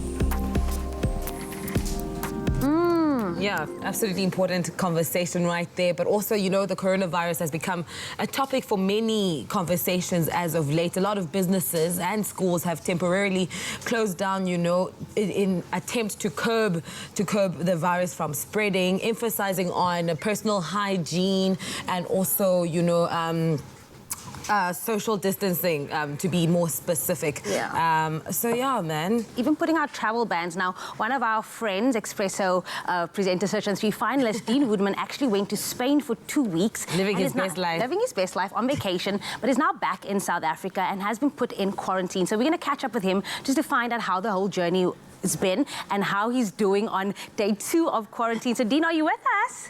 Yeah, absolutely important conversation right there. But also, the coronavirus has become a topic for many conversations as of late. A lot of businesses and schools have temporarily closed down, in attempt to curb the virus from spreading, emphasizing on personal hygiene and also, social distancing, to be more specific. So yeah, man. Even putting out travel bans. Now, one of our friends, Expresso presenter Search and 3 finalist, Dean Woodman, actually went to Spain for 2 weeks. Living his best life on vacation, but is now back in South Africa and has been put in quarantine. So we're going to catch up with him just to find out how the whole journey has been and how he's doing on day 2 of quarantine. So Dean, are you with us?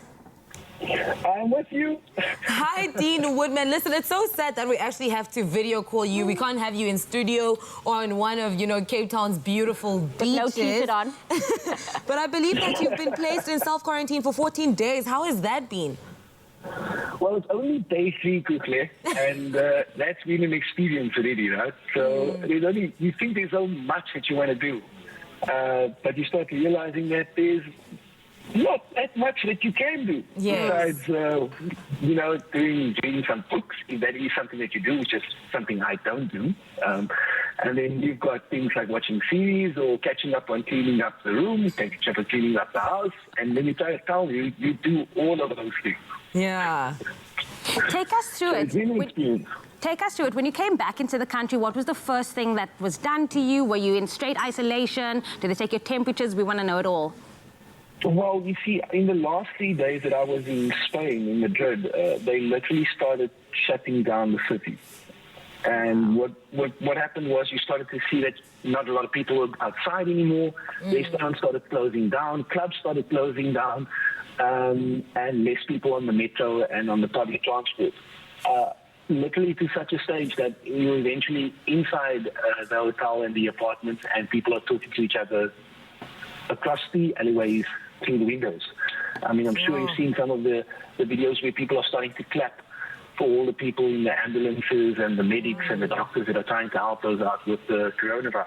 I'm with you. Hi, Dean Woodman. Listen, it's so sad that we actually have to video call you. We can't have you in studio or on one of, Cape Town's beautiful beaches. No t-shirt on. But I believe that you've been placed in self-quarantine for 14 days. How has that been? Well, it's only day 3 quickly, and that's been an experience already, right? So you think there's so much that you want to do, but you start realizing that there's not that much that you can do. Besides, doing some books, if that is something that you do, which is something I don't do. And then you've got things like watching series or catching up on cleaning up the room, catching up on cleaning up the house, and then you try to tell you do all of those things. Yeah. Take us through it. Take us through it. When you came back into the country, what was the first thing that was done to you? Were you in straight isolation? Did they take your temperatures? We want to know it all. Well, you see, in the last 3 days that I was in Spain, in Madrid, they literally started shutting down the city. And what happened was you started to see that not a lot of people were outside anymore. Restaurants started closing down. Clubs started closing down. And less people on the metro and on the public transport. Literally to such a stage that you're eventually inside the hotel and the apartments, and people are talking to each other across the alleyways through the windows. I mean, I'm sure you've seen some of the videos where people are starting to clap for all the people in the ambulances and the medics and the doctors that are trying to help those out with the coronavirus.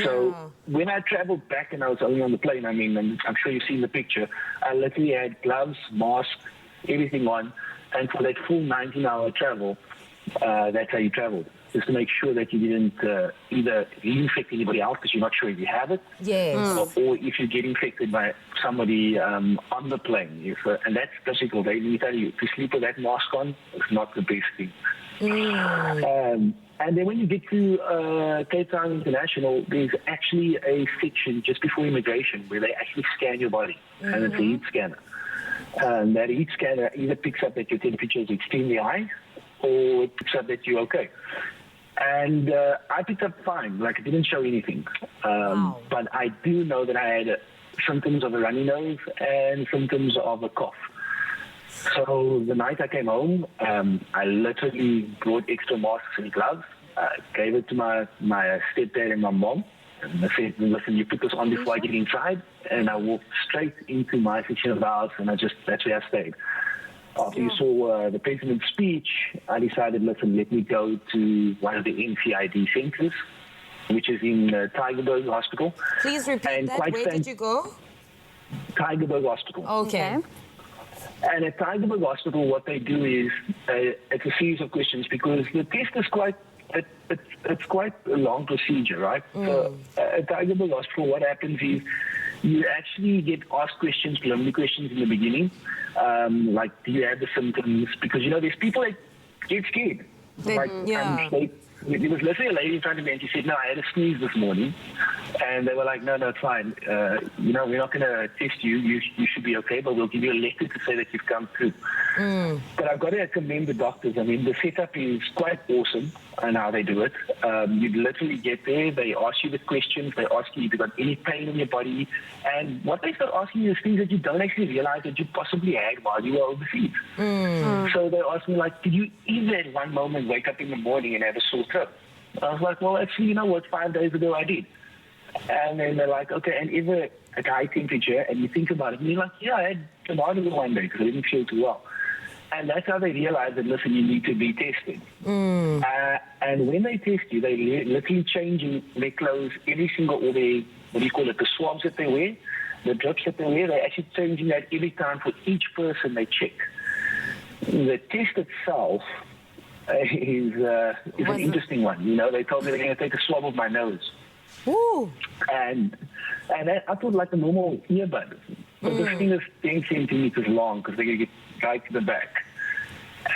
So when I traveled back and I was only on the plane, I mean, I'm sure you've seen the picture, I literally had gloves, mask, everything on, and for that full 19-hour travel, that's how you traveled. Just to make sure that you didn't either infect anybody else because you're not sure if you have it, or if you get infected by somebody on the plane. And that's difficult. Let me tell you, to sleep with that mask on is not the best thing. And then when you get to Cape Town International, there's actually a section just before immigration where they actually scan your body, and it's a heat scanner. And that heat scanner either picks up that your temperature is extremely high, or it picks up that you're okay. And I picked up fine, like it didn't show anything. But I do know that I had symptoms of a runny nose and symptoms of a cough. So the night I came home, I literally brought extra masks and gloves, gave it to my stepdad and my mom. And I said, listen, you put this on before I get inside. And I walked straight into my section of the house, and that's where I stayed. After you saw the president's speech, I decided, listen, let me go to one of the NCID centers, which is in Tygerberg Hospital. Please repeat that. Where did you go? Tygerberg Hospital. Okay. And at Tygerberg Hospital, what they do is it's a series of questions because the test is quite a long procedure, right? So at Tygerberg Hospital, what happens is you actually get asked questions, preliminary questions in the beginning, like, do you have the symptoms? Because, you know, there's people that get scared. There was literally a lady in front of me and she said, no, I had a sneeze this morning. And they were like, no, it's fine. You know, we're not going to test you. You should be okay, but we'll give you a letter to say that you've come through. But I've got to commend the doctors. I mean, the setup is quite awesome and how they do it. You literally get there, they ask you the questions, they ask you if you've got any pain in your body. And what they start asking you is things that you don't actually realize that you possibly had while you were overseas. So they asked me, like, did you ever at one moment wake up in the morning and have a sore throat? I was like, well, actually, you know what, 5 days ago I did. And then they're like, okay, and ever at high temperature, and you think about it, and you're like, yeah, I had tomato one day because I didn't feel too well. And that's how they realize that, listen, you need to be tested. And when they test you, they literally changing their clothes every single, or their, what do you call it, the swabs that they wear, the drips that they wear, they're actually changing that every time for each person they check. The test itself is an interesting one. You know, they told me they're going to take a swab of my nose. And I thought like a normal earbud. But this thing is 10 centimeters long because they're going to get right to the back.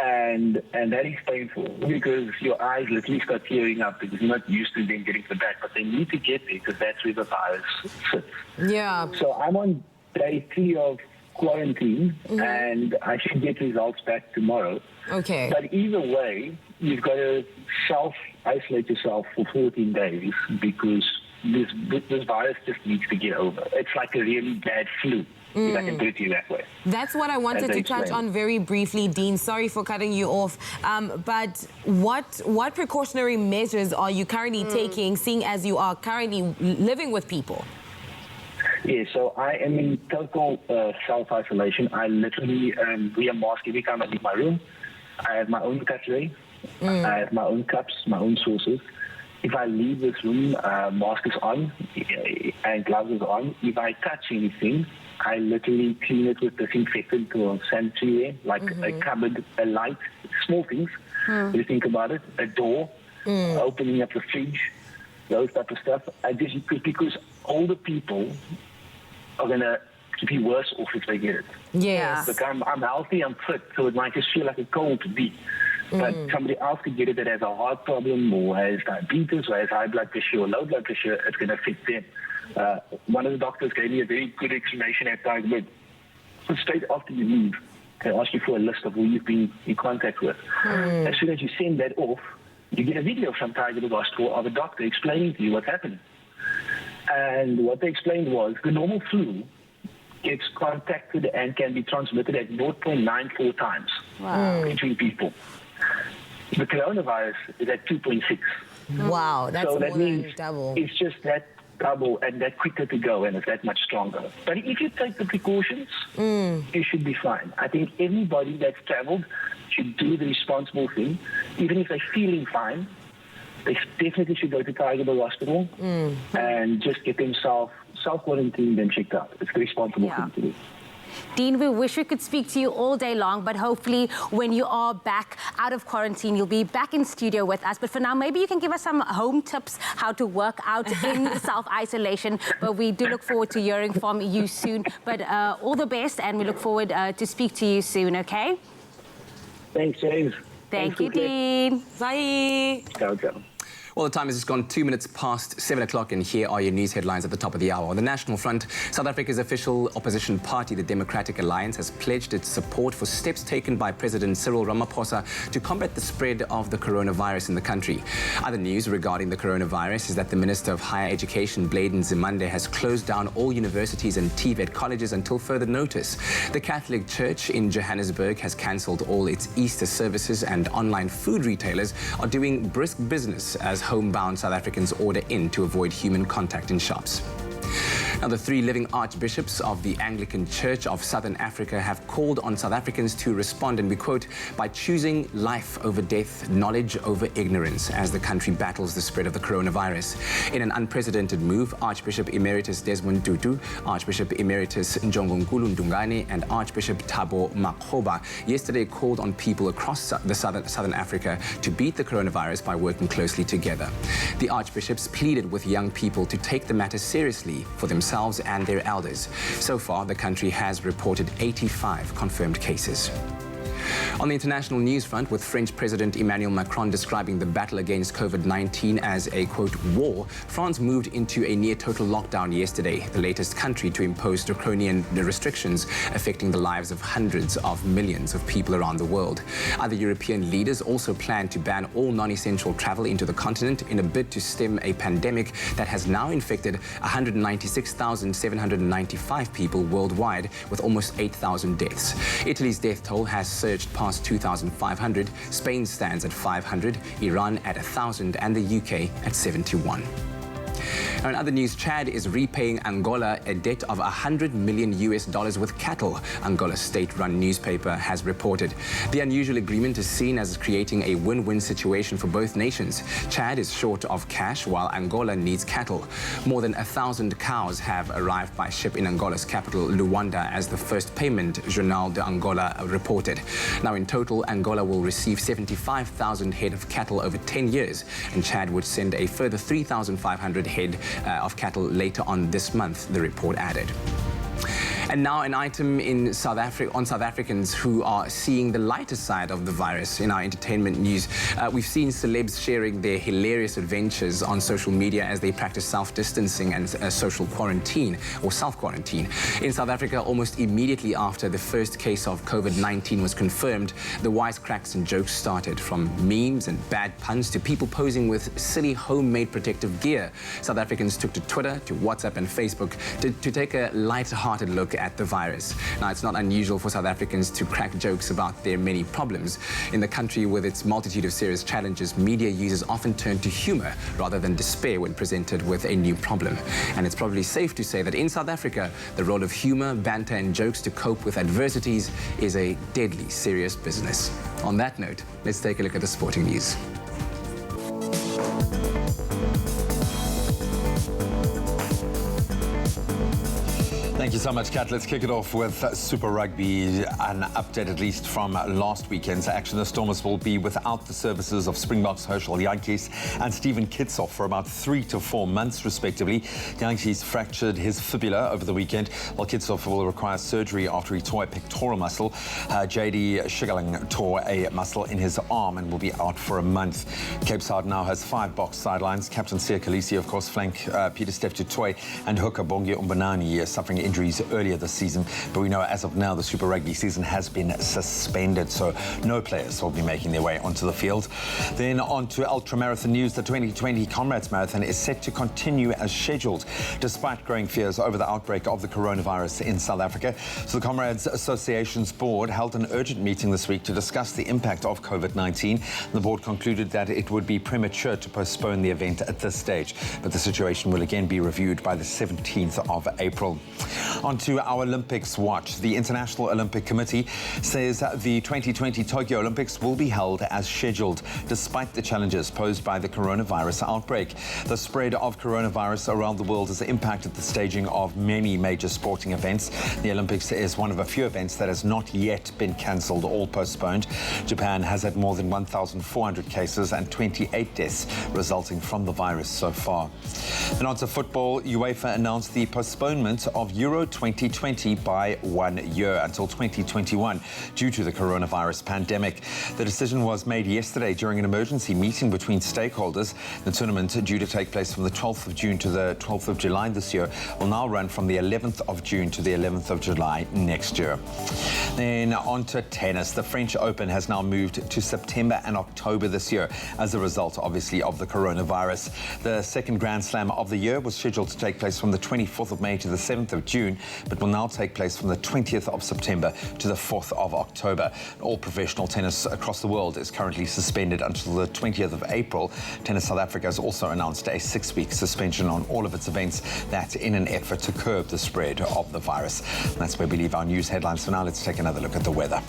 And that is painful because your eyes literally start tearing up because you're not used to them getting to the back. But they need to get there because that's where the virus sits. Yeah. So I'm on day 3 of quarantine and I should get results back tomorrow. Okay. But either way, you've got to self-isolate yourself for 14 days because this virus just needs to get over. It's like a really bad flu, if I can put it to you that way. That's what I wanted to touch on very briefly, Dean. Sorry for cutting you off. But what precautionary measures are you currently taking, seeing as you are currently living with people? Yeah, so I am in total self-isolation. I literally wear a mask every time I leave my room. I have my own cutlery. I have my own cups, my own sauces. If I leave this room, mask is on and gloves is on. If I touch anything, I literally clean it with disinfectant or sanitary, like a cupboard, a light, small things. You think about it, a door, opening up the fridge, those type of stuff. I just because older people are gonna be worse off if they get it. Yes. Look, I'm healthy, I'm fit, so it might just feel like a cold to me. But somebody else could get it that has a heart problem or has diabetes or has high blood pressure or low blood pressure. It's going to affect them. One of the doctors gave me a very good explanation at Tygerberg. So straight after you leave, they ask you for a list of who you've been in contact with. As soon as you send that off, you get a video from Tygerberg Hospital of a doctor explaining to you what's happening. And what they explained was the normal flu gets contacted and can be transmitted at 0.94 times between people. The coronavirus is at 2.6. Wow, that's so more that means than double. It's just that double and that quicker to go and it's that much stronger. But if you take the precautions, you should be fine. I think everybody that's traveled should do the responsible thing. Even if they're feeling fine, they definitely should go to Tigerberg Hospital and just get themselves self-quarantined and checked out. It's the responsible thing to do. Dean, we wish we could speak to you all day long, but hopefully when you are back out of quarantine, you'll be back in studio with us. But for now, maybe you can give us some home tips how to work out in self-isolation. But we do look forward to hearing from you soon. But all the best, and we look forward to speak to you soon, okay? Thanks, James. Thank you, Dean. Bye. Ciao, ciao. Well, the time has just gone 2 minutes past 7 o'clock, and here are your news headlines at the top of the hour. On the national front, South Africa's official opposition party, the Democratic Alliance, has pledged its support for steps taken by President Cyril Ramaphosa to combat the spread of the coronavirus in the country. Other news regarding the coronavirus is that the Minister of Higher Education, Bladen Zimande, has closed down all universities and TVET colleges until further notice. The Catholic Church in Johannesburg has cancelled all its Easter services, and online food retailers are doing brisk business as homebound South Africans order in to avoid human contact in shops. Now, the 3 living archbishops of the Anglican Church of Southern Africa have called on South Africans to respond, and we quote, by choosing life over death, knowledge over ignorance, as the country battles the spread of the coronavirus. In an unprecedented move, Archbishop Emeritus Desmond Tutu, Archbishop Emeritus Njongonkulu Ndungane, and Archbishop Thabo Makgoba yesterday called on people across the Southern Africa to beat the coronavirus by working closely together. The archbishops pleaded with young people to take the matter seriously for themselves and their elders. So far, the country has reported 85 confirmed cases. On the international news front, with French President Emmanuel Macron describing the battle against COVID-19 as a, quote, war, France moved into a near-total lockdown yesterday, the latest country to impose draconian restrictions affecting the lives of hundreds of millions of people around the world. Other European leaders also plan to ban all non-essential travel into the continent in a bid to stem a pandemic that has now infected 196,795 people worldwide, with almost 8,000 deaths. Italy's death toll has surged past 2,500, Spain stands at 500, Iran at 1,000, and the UK at 71. Now, in other news, Chad is repaying Angola a debt of $100 million with cattle, Angola's state-run newspaper has reported. The unusual agreement is seen as creating a win-win situation for both nations. Chad is short of cash while Angola needs cattle. More than 1,000 cows have arrived by ship in Angola's capital, Luanda, as the first payment, Jornal de Angola reported. Now, in total, Angola will receive 75,000 head of cattle over 10 years, and Chad would send a further 3,500 head of cattle later on this month, the report added. And now an item in South Africans who are seeing the lighter side of the virus. In our entertainment news, we've seen celebs sharing their hilarious adventures on social media as they practice self-distancing and social quarantine or self-quarantine. In South Africa, almost immediately after the first case of COVID-19 was confirmed, the wisecracks and jokes started, from memes and bad puns to people posing with silly homemade protective gear. South Africans took to Twitter, to WhatsApp and Facebook to take a light-hearted look at the virus. Now, it's not unusual for South Africans to crack jokes about their many problems. In the country with its multitude of serious challenges, media users often turn to humor rather than despair when presented with a new problem. And it's probably safe to say that in South Africa, the role of humor, banter and jokes to cope with adversities is a deadly serious business. On that note, let's take a look at the sporting news. Thank you so much, Kat. Let's kick it off with Super Rugby. An update, at least from last weekend's action. The Stormers will be without the services of Springboks Herschel Jantjies and Stephen Kitsoff for about 3 to 4 months, respectively. Jantjies fractured his fibula over the weekend, while Kitsoff will require surgery after he tore a pectoral muscle. JD Shigaling tore a muscle in his arm and will be out for a month. Cape Town now has 5 box sidelines. Captain Sia Khaleesi, of course, flank Peter Steph Tutoy and hooker Bongi Umbanani suffering injuries injuries earlier this season. But we know as of now the Super Rugby season has been suspended, so no players will be making their way onto the field. Then on to Ultramarathon news. The 2020 Comrades Marathon is set to continue as scheduled, despite growing fears over the outbreak of the coronavirus in South Africa. So the Comrades Association's board held an urgent meeting this week to discuss the impact of COVID-19. The board concluded that it would be premature to postpone the event at this stage, but the situation will again be reviewed by the 17th of April. On to our Olympics watch. The International Olympic Committee says that the 2020 Tokyo Olympics will be held as scheduled, despite the challenges posed by the coronavirus outbreak. The spread of coronavirus around the world has impacted the staging of many major sporting events. The Olympics is one of a few events that has not yet been cancelled or postponed. Japan has had more than 1,400 cases and 28 deaths resulting from the virus so far. And on to football. UEFA announced the postponement of Euro 2020 by 1 year until 2021 due to the coronavirus pandemic. The decision was made yesterday during an emergency meeting between stakeholders. The tournament, due to take place from the 12th of June to the 12th of July this year, will now run from the 11th of June to the 11th of July next year. Then on to tennis. The French Open has now moved to September and October this year as a result, obviously, of the coronavirus. The second Grand Slam of the year was scheduled to take place from the 24th of May to the 7th of June, but will now take place from the 20th of September to the 4th of October. All professional tennis across the world is currently suspended until the 20th of April. Tennis South Africa has also announced a 6-week suspension on all of its events, that in an effort to curb the spread of the virus. And that's where we leave our news headlines for now. Let's take another look at the weather.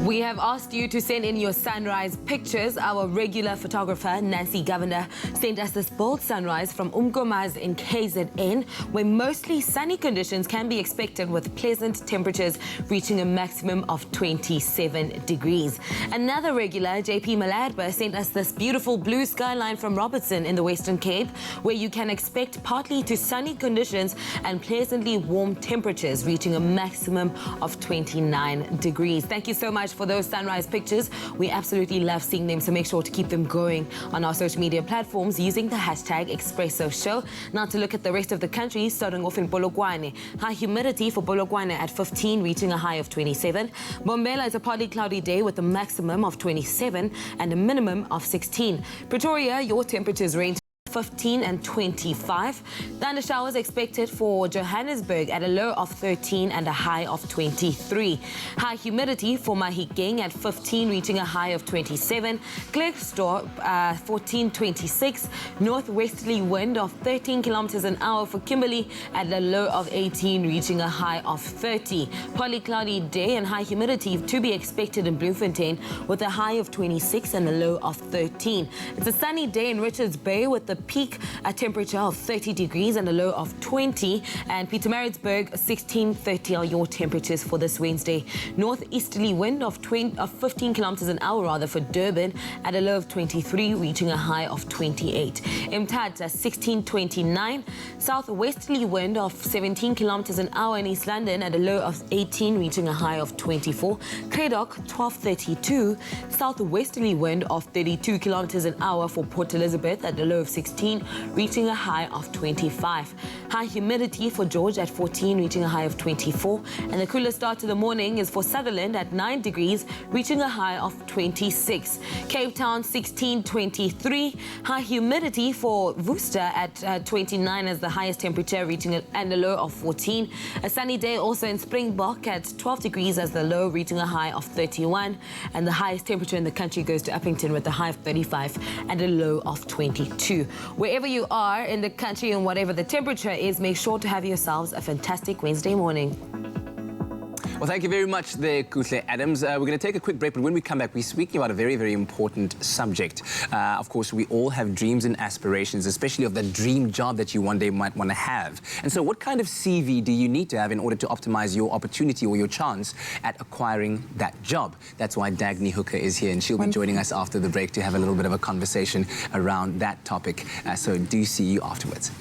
We have asked you to send in your sunrise pictures. Our regular photographer, Nancy Governor, sent us this bold sunrise from Umkomaz in KZN, where mostly sunny conditions can be expected with pleasant temperatures reaching a maximum of 27 degrees. Another regular, JP Maladba, sent us this beautiful blue skyline from Robertson in the Western Cape, where you can expect partly to sunny conditions and pleasantly warm temperatures reaching a maximum of 29 degrees. Thank you so much for those sunrise pictures. We absolutely love seeing them, so make sure to keep them going on our social media platforms using the hashtag Expresso Show. Now to look at the rest of the country, starting off in Polokwane. High humidity for Polokwane at 15, reaching a high of 27. Bombela is a partly cloudy day with a maximum of 27 and a minimum of 16. Pretoria, your temperatures range 15 and 25. Thunder showers expected for Johannesburg at a low of 13 and a high of 23. High humidity for Mahikeng at 15, reaching a high of 27. Klerksdorp 14, 26. Northwesterly wind of 13 kilometers an hour for Kimberley at a low of 18, reaching a high of 30. Partly cloudy day and high humidity to be expected in Bloemfontein with a high of 26 and a low of 13. It's a sunny day in Richards Bay with the peak a temperature of 30 degrees and a low of 20, and Pietermaritzburg 16-30 are your temperatures for this Wednesday. Northeasterly wind of 15 kilometers an hour for Durban at a low of 23, reaching a high of 28. Mthatha 16-29, southwesterly wind of 17 kilometers an hour in East London at a low of 18, reaching a high of 24. Kredok 12-32, southwesterly wind of 32 kilometers an hour for Port Elizabeth at a low of 16, reaching a high of 25. High humidity for George at 14, reaching a high of 24. And the coolest start to the morning is for Sutherland at 9 degrees, reaching a high of 26. Cape Town 16-23. High humidity for Worcester at 29 as the highest temperature, reaching a low of 14. A sunny day also in Springbok at 12 degrees as the low, reaching a high of 31. And the highest temperature in the country goes to Uppington with a high of 35 and a low of 22. Wherever you are in the country and whatever the temperature is, make sure to have yourselves a fantastic Wednesday morning. Well, thank you very much there, Kuhle Adams. We're going to take a quick break, but when we come back, we're speaking about a very, very important subject. Of course, we all have dreams and aspirations, especially of the dream job that you one day might want to have. And so what kind of CV do you need to have in order to optimize your opportunity or your chance at acquiring that job? That's why Dagny Hooker is here, and she'll be joining us after the break to have a little bit of a conversation around that topic. So do see you afterwards.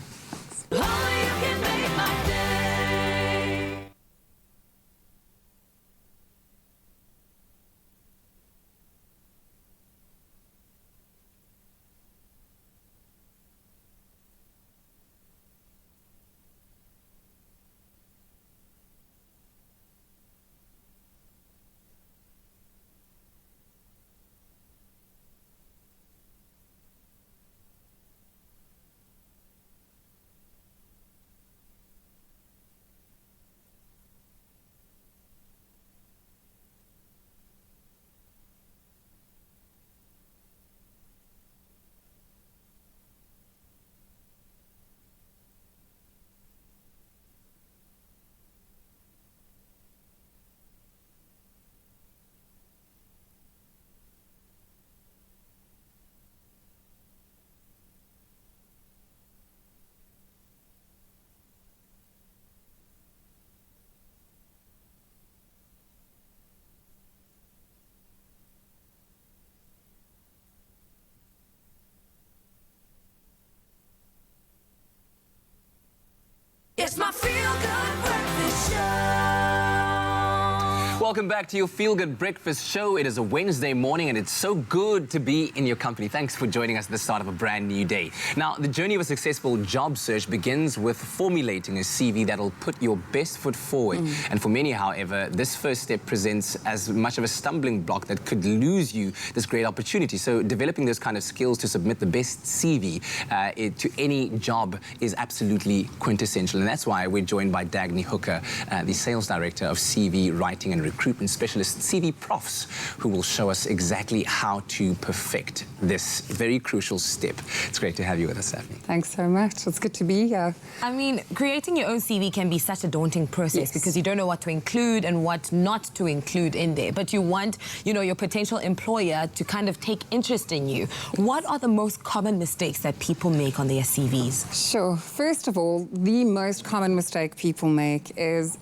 welcome back to your Feel Good Breakfast Show. It is a Wednesday morning and it's so good to be in your company. Thanks for joining us at the start of a brand new day. Now, the journey of a successful job search begins with formulating a CV that'll put your best foot forward. And for many, however, this first step presents as much of a stumbling block that could lose you this great opportunity. So developing those kind of skills to submit the best CV to any job is absolutely quintessential. And that's why we're joined by Dagny Hooker, the Sales Director of CV Writing and Recruitment Specialist, CV Profs, who will show us exactly how to perfect this very crucial step. It's great to have you with us, Daphne. Thanks so much. It's good to be here. I mean, creating your own CV can be such a daunting process because you don't know what to include and what not to include in there. But you want, you know, your potential employer to kind of take interest in you. What are the most common mistakes that people make on their CVs? Sure. First of all, the most common mistake people make is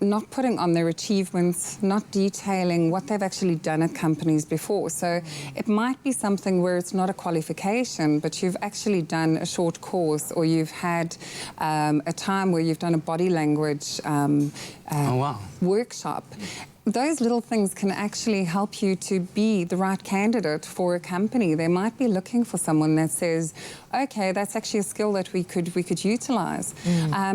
not putting on their achievements, not detailing what they've actually done at companies before. So it might be something where it's not a qualification, but you've actually done a short course, or you've had a time where you've done a body language workshop. Those little things can actually help you to be the right candidate for a company. They might be looking for someone that says, okay, that's actually a skill that we could utilize.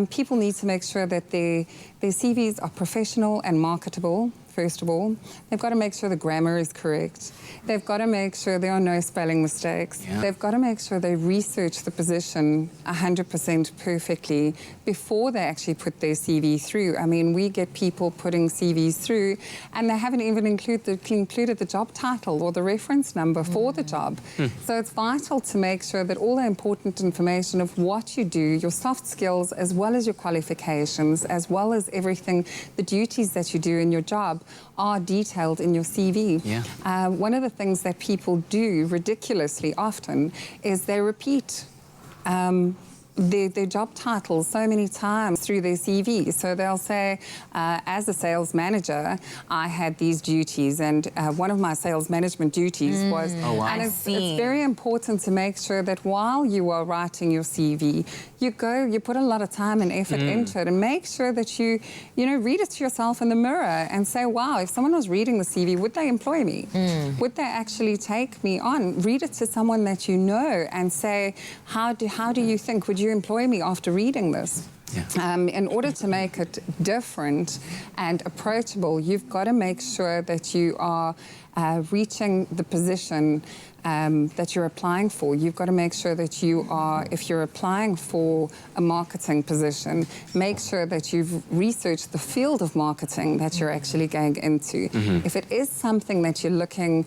People need to make sure that their CVs are professional and marketable. First of all, they've got to make sure the grammar is correct. They've got to make sure there are no spelling mistakes. They've got to make sure they research the position 100% perfectly before they actually put their CV through. I mean, we get people putting CVs through and they haven't even included the job title or the reference number for the job. So it's vital to make sure that all the important information of what you do, your soft skills, as well as your qualifications, as well as everything, the duties that you do in your job, are detailed in your CV. One of the things that people do ridiculously often is they repeat their job titles so many times through their CV. So they'll say, as a sales manager, I had these duties, and one of my sales management duties was... And it's very important to make sure that while you are writing your CV, you put a lot of time and effort into it, and make sure that you read it to yourself in the mirror and say, wow, if someone was reading the CV, would they employ me? Would they actually take me on? Read it to someone that you know and say, how do you think? Would you employ me after reading this? In order to make it different and approachable, you've got to make sure that you are reaching the position that you're applying for. You've got to make sure that you are, if you're applying for a marketing position, make sure that you've researched the field of marketing that you're actually going into. If it is something that you're looking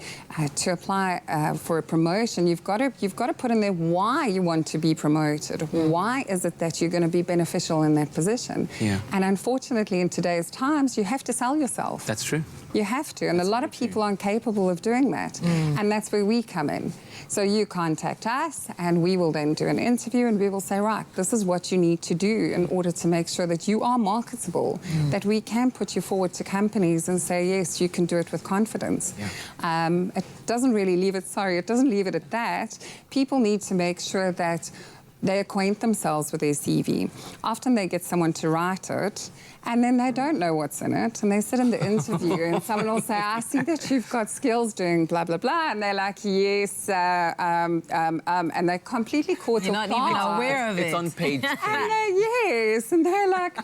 to apply for a promotion, you've got to put in there why you want to be promoted. Why is it that you're going to be beneficial in that position? And unfortunately, in today's times, you have to sell yourself. That's true. You have to, and a lot of people aren't capable of doing that. And that's where we come in. So you contact us, and we will then do an interview, and we will say, right, this is what you need to do in order to make sure that you are marketable, that we can put you forward to companies and say, yes, you can do it with confidence. It doesn't really leave it, it doesn't leave it at that. People need to make sure that they acquaint themselves with their CV. Often they get someone to write it, and then they don't know what's in it, and they sit in the interview, and someone will say, I see that you've got skills doing blah, blah, blah, and they're like, yes, and they're completely caught off guard. You're not even aware of it. It's on page 3. Yes, and they're like,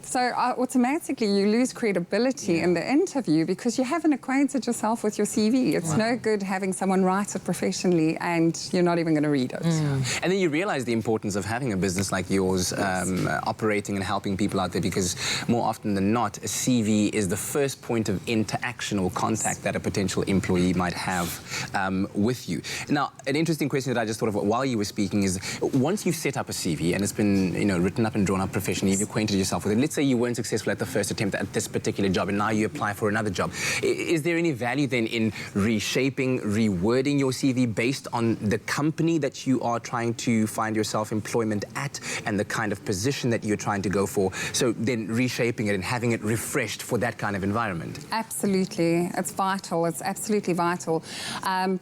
so automatically you lose credibility in the interview because you haven't acquainted yourself with your CV. It's no good having someone write it professionally and you're not even going to read it. And then you realize the importance of having a business like yours operating and helping people out there, because more often than not, a CV is the first point of interaction or contact that a potential employee might have with you. Now, an interesting question that I just thought of while you were speaking is, once you've set up a CV and it's been written up and drawn up professionally, you've acquainted yourself with it, let's say you weren't successful at the first attempt at this particular job and now you apply for another job. Is there any value then in reshaping, rewording your CV based on the company that you are trying to find yourself employment at and the kind of position that you're trying to go for, So then reshaping it and having it refreshed for that kind of environment. Absolutely. It's vital. It's absolutely vital.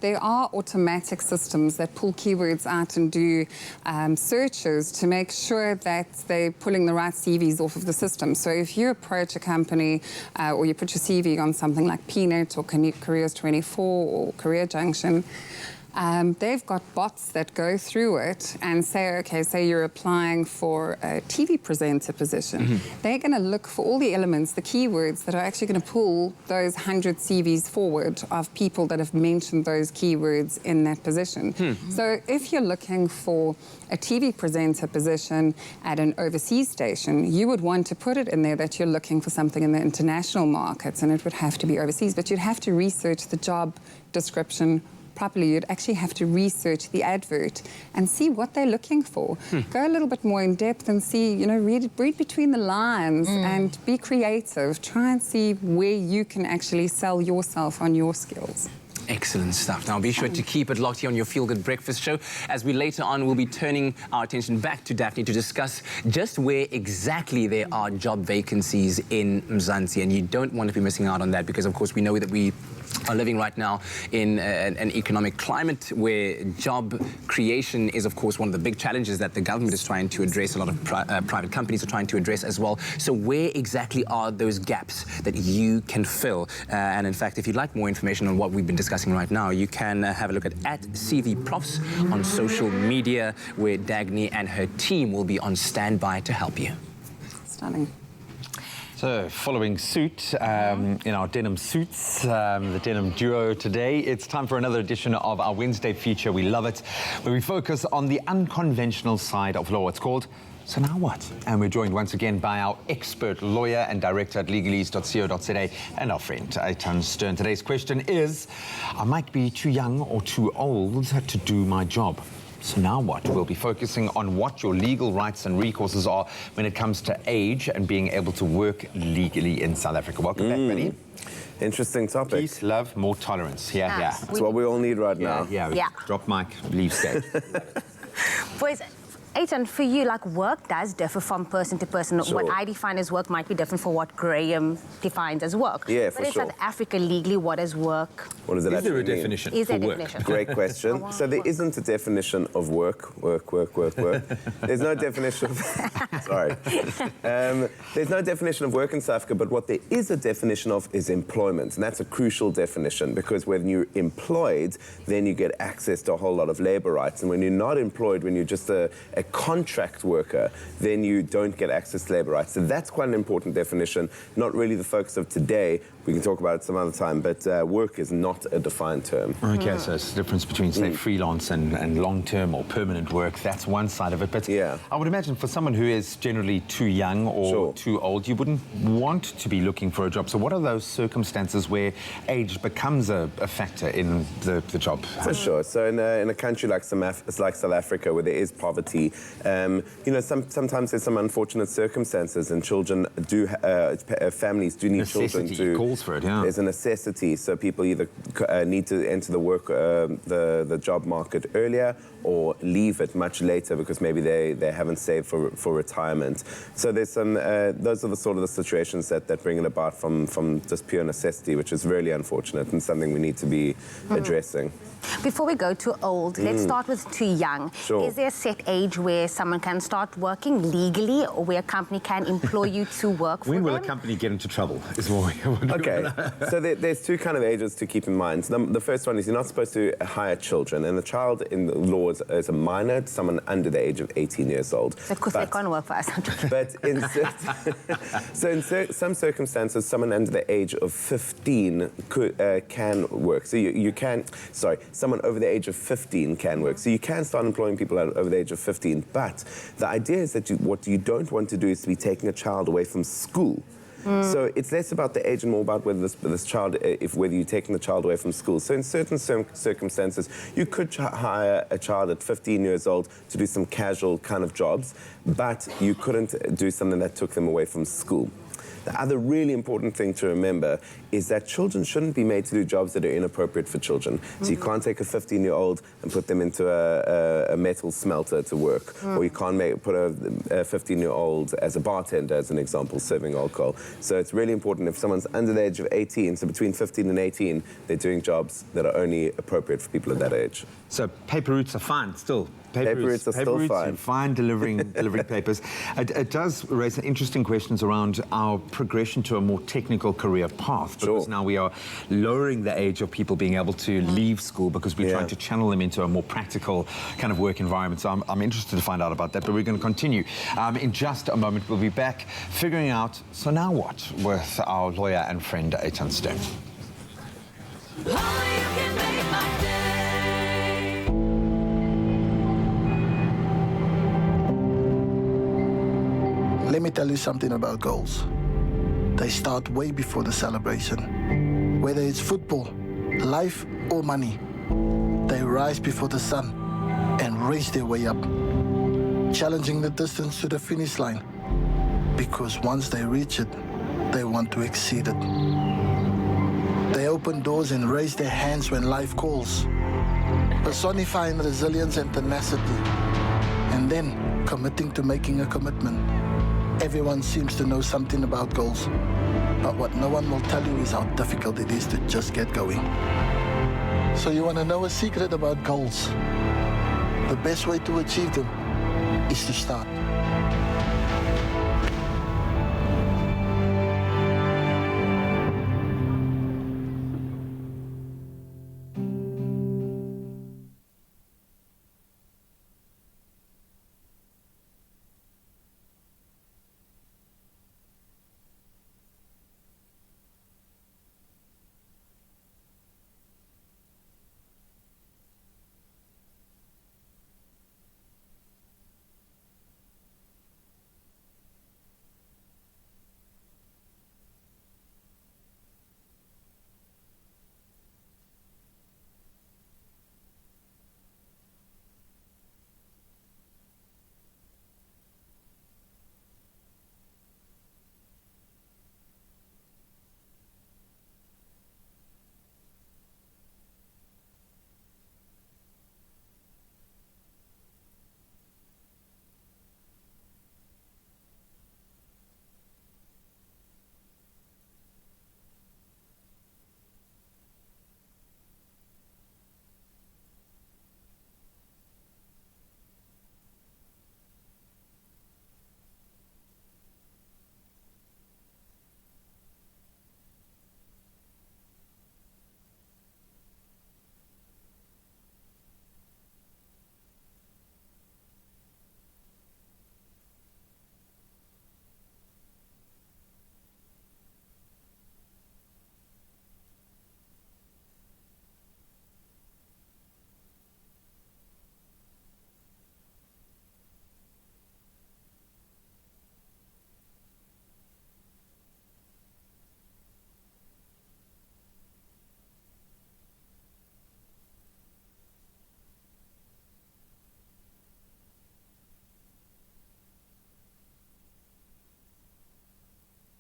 There are automatic systems that pull keywords out and do searches to make sure that they're pulling the right CVs off of the system. So if you approach a company or you put your CV on something like Peanut or Careers 24 or Career Junction, they've got bots that go through it and say, okay, say you're applying for a TV presenter position. They're going to look for all the elements, the keywords that are actually going to pull those 100 CVs forward of people that have mentioned those keywords in that position. So if you're looking for a TV presenter position at an overseas station, you would want to put it in there that you're looking for something in the international markets, and it would have to be overseas, but you'd have to research the job description properly. You'd actually have to research the advert and see what they're looking for. Go a little bit more in depth and see, you know, read between the lines and be creative. Try and see where you can actually sell yourself on your skills. Excellent stuff. Now, be sure to keep it locked here on your Feel Good Breakfast show, as we later on will be turning our attention back to Daphne to discuss just where exactly there are job vacancies in Mzansi. And you don't want to be missing out on that, because, of course, we know that we are living right now in an economic climate where job creation is, of course, one of the big challenges that the government is trying to address. A lot of private companies are trying to address as well. So where exactly are those gaps that you can fill? And in fact, if you'd like more information on what we've been discussing right now, you can have a look at CV Profs on social media, where Dagny and her team will be on standby to help you. Stunning. So, following suit in our denim suits, the denim duo today, it's time for another edition of our Wednesday feature. We love it, where we focus on the unconventional side of law. It's called So Now What? And we're joined once again by our expert lawyer and director at legalese.co.za and our friend Eitan Stern. Today's question is, I might be too young or too old to do my job. So now what? We'll be focusing on what your legal rights and recourses are when it comes to age and being able to work legally in South Africa. Welcome back, buddy. Interesting topic. Peace, love, more tolerance. Here. That's what we all need right now. Yeah. Drop mic, leave stage. Boys, Eitan, for you, like, work does differ from person to person. Sure. What I define as work might be different from what Graham defines as work. Yeah, but for in sure. South Africa, legally, what is work? What does it Is there a actually mean? definition Is there for a work? definition? Great question. So there isn't a definition of work. There's no definition of... Sorry. There's no definition of work in South Africa, but what there is a definition of is employment. And that's a crucial definition, because when you're employed, then you get access to a whole lot of labor rights. And when you're not employed, when you're just a contract worker, then you don't get access to labor rights. So that's quite an important definition, not really the focus of today. We can talk about it some other time, but work is not a defined term. Okay, so it's the difference between, say, freelance and long-term or permanent work. That's one side of it. But I would imagine for someone who is generally too young or too old, you wouldn't want to be looking for a job. So what are those circumstances where age becomes a factor in the job? For sure. So in a country like South Africa, where there is poverty, you know, sometimes there's some unfortunate circumstances, and children do, families do need children to... calls for it, yeah. There's a necessity, so people either need to enter the job market earlier or leave it much later because maybe they haven't saved for retirement. So there's some, those are the sort of the situations that bring it about from just pure necessity, which is really unfortunate and something we need to be addressing. Before we go to old, let's start with too young. Sure. Is there a set age where someone can start working legally, or where a company can employ you to work for When will them? a company get into trouble is what we Okay, so there's two kind of ages to keep in mind. The first one is you're not supposed to hire children, and the child in the law is a minor, someone under the age of 18 years old. So, of course, they can't work for us. But in some circumstances, someone under the age of 15 can work. So you can, someone over the age of 15 can work. So you can start employing people over the age of 15. But the idea is that what you don't want to do is to be taking a child away from school. So it's less about the age and more about whether this child, whether you're taking the child away from school. So in certain circumstances, you could hire a child at 15 years old to do some casual kind of jobs, but you couldn't do something that took them away from school. The other really important thing to remember is that children shouldn't be made to do jobs that are inappropriate for children. So you can't take a 15-year-old and put them into a metal smelter to work, or you can't put a 15-year-old as a bartender, as an example, serving alcohol. So it's really important if someone's under the age of 18, so between 15 and 18, they're doing jobs that are only appropriate for people at that age. So paper routes are fine still. Paper routes are still fine. Fine delivering papers. It does raise interesting questions around our progression to a more technical career path, because now we are lowering the age of people being able to leave school because we're trying to channel them into a more practical kind of work environment. So I'm interested to find out about that, but we're going to continue. In just a moment, we'll be back figuring out, so now what, with our lawyer and friend, Eitan Stern. Let me tell you something about goals. They start way before the celebration. Whether it's football, life, or money, they rise before the sun and race their way up, challenging the distance to the finish line, because once they reach it, they want to exceed it. They open doors and raise their hands when life calls, personifying resilience and tenacity, and then committing to making a commitment. Everyone seems to know something about goals, but what no one will tell you is how difficult it is to just get going. So you want to know a secret about goals? The best way to achieve them is to start.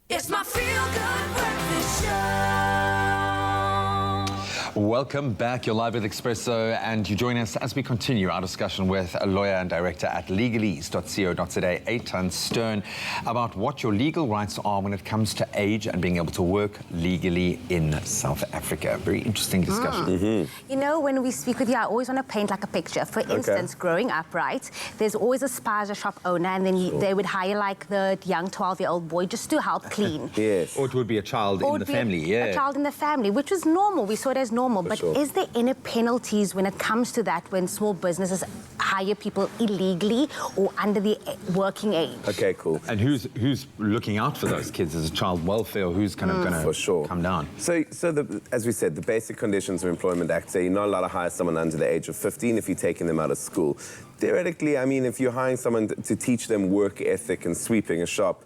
It's my feel-good breakfast show. Welcome back. You're live with Expresso, and you join us as we continue our discussion with a lawyer and director at legalese.co.za, Eitan Stern, about what your legal rights are when it comes to age and being able to work legally in South Africa. Very interesting discussion. You know, when we speak with you, I always want to paint like a picture. For instance, growing up, right, there's always a spaza shop owner, and then they would hire like the young 12-year-old boy just to help clean. Yes. Or it would be a child in the family, a child in the family, which was normal. We saw it as normal. But is there any penalties when it comes to that, when small businesses hire people illegally or under the working age? Okay, cool. And who's looking out for those kids? Is it child welfare, or who's kind of going to come down? So as we said, the Basic Conditions of Employment Act say you're not allowed to hire someone under the age of 15 if you're taking them out of school. Theoretically, I mean, if you're hiring someone to teach them work ethic and sweeping a shop,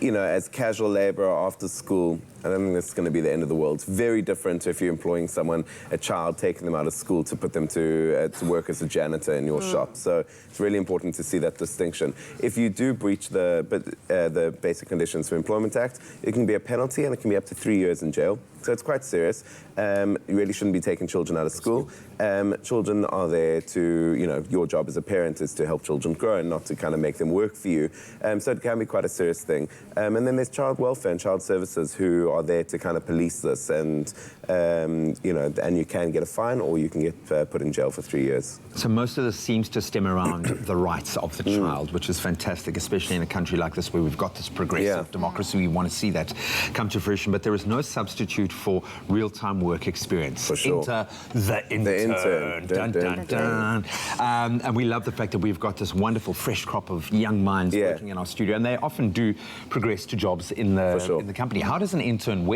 you know, as casual labor after school, I don't think this is going to be the end of the world. It's very different if you're employing someone, a child, taking them out of school to put them to work as a janitor in your shop. So it's really important to see that distinction. If you do breach the Basic Conditions for Employment Act, it can be a penalty and it can be up to 3 years in jail. So it's quite serious. You really shouldn't be taking children out of school. Children are there to, your job as a parent is to help children grow and not to kind of make them work for you. So it can be quite a serious thing. And then there's child welfare and child services who are there to kind of police this, and you can get a fine or you can get put in jail for 3 years. So most of this seems to stem around the rights of the child, which is fantastic, especially in a country like this where we've got this progressive democracy. We want to see that come to fruition, but there is no substitute for real-time work experience. For sure. Enter the intern. Dun, dun, dun. And we love the fact that we've got this wonderful fresh crop of young minds working in our studio, and they often do progress to jobs in the company. Where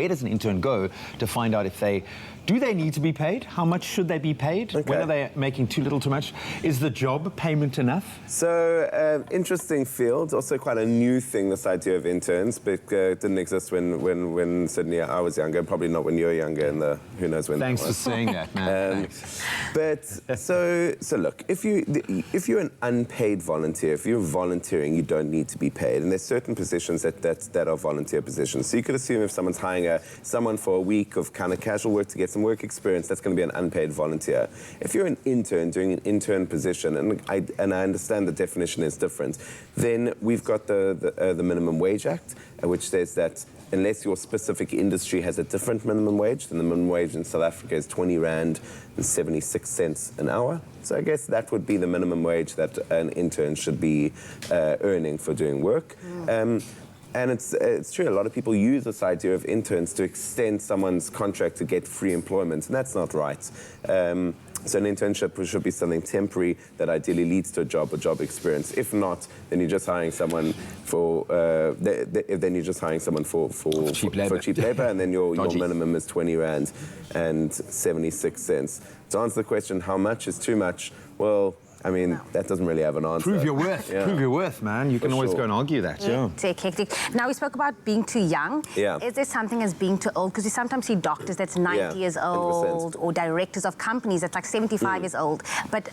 does an intern go to find out if they need to be paid? How much should they be paid? When are they making too little, too much? Is the job payment enough? So, interesting field. Also quite a new thing, this idea of interns, but it didn't exist when Sydney, I was younger, probably not when you were younger, and who knows when. Thanks for saying that, man. But so look, if you're an unpaid volunteer, if you're volunteering, you don't need to be paid, and there's certain positions that are volunteer positions. So you could assume if someone's hiring someone for a week of kind of casual work to get some work experience, that's going to be an unpaid volunteer. If you're an intern doing an intern position, and I understand the definition is different, then we've got the Minimum Wage Act, which says that unless your specific industry has a different minimum wage, then the minimum wage in South Africa is 20 Rand and 76 cents an hour. So I guess that would be the minimum wage that an intern should be earning for doing work. And it's true, a lot of people use this idea of interns to extend someone's contract to get free employment, and that's not right. So an internship should be something temporary that ideally leads to a job or job experience. If not, then you're just hiring someone for cheap labor, and then your minimum is 20 Rand and 76 cents. To answer the question, how much is too much? Well, I mean, that doesn't really have an answer. Prove your worth. Yeah. Prove your worth, man. You can always go and argue that. Take hectic. Now, we spoke about being too young. Yeah. Is there something as being too old? Because you sometimes see doctors that's 90 years old, 100%. Or directors of companies that's like 75 years old. But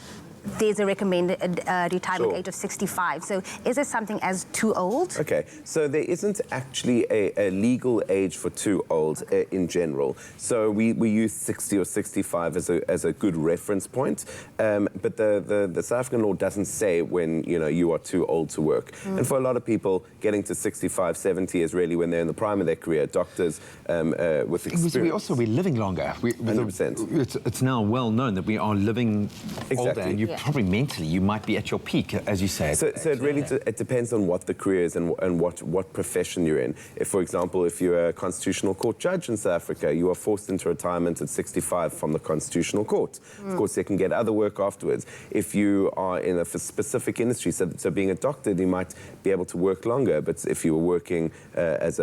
there's a recommended retirement age of 65. So is there something as too old? Okay, so there isn't actually a legal age for too old in general. So we use 60 or 65 as a good reference point. But the South African law doesn't say when you are too old to work. And for a lot of people, getting to 65, 70 is really when they're in the prime of their career. Doctors with experience. We're living longer. 100%. It's now well known that we are living older, and probably mentally you might be at your peak, as you say. So it really it depends on what the career is and what profession you're in. If, for example, if you're a constitutional court judge in South Africa, you are forced into retirement at 65 from the constitutional court. Of course, you can get other work afterwards. If you are in a specific industry, so being a doctor, you might be able to work longer. But if you were working as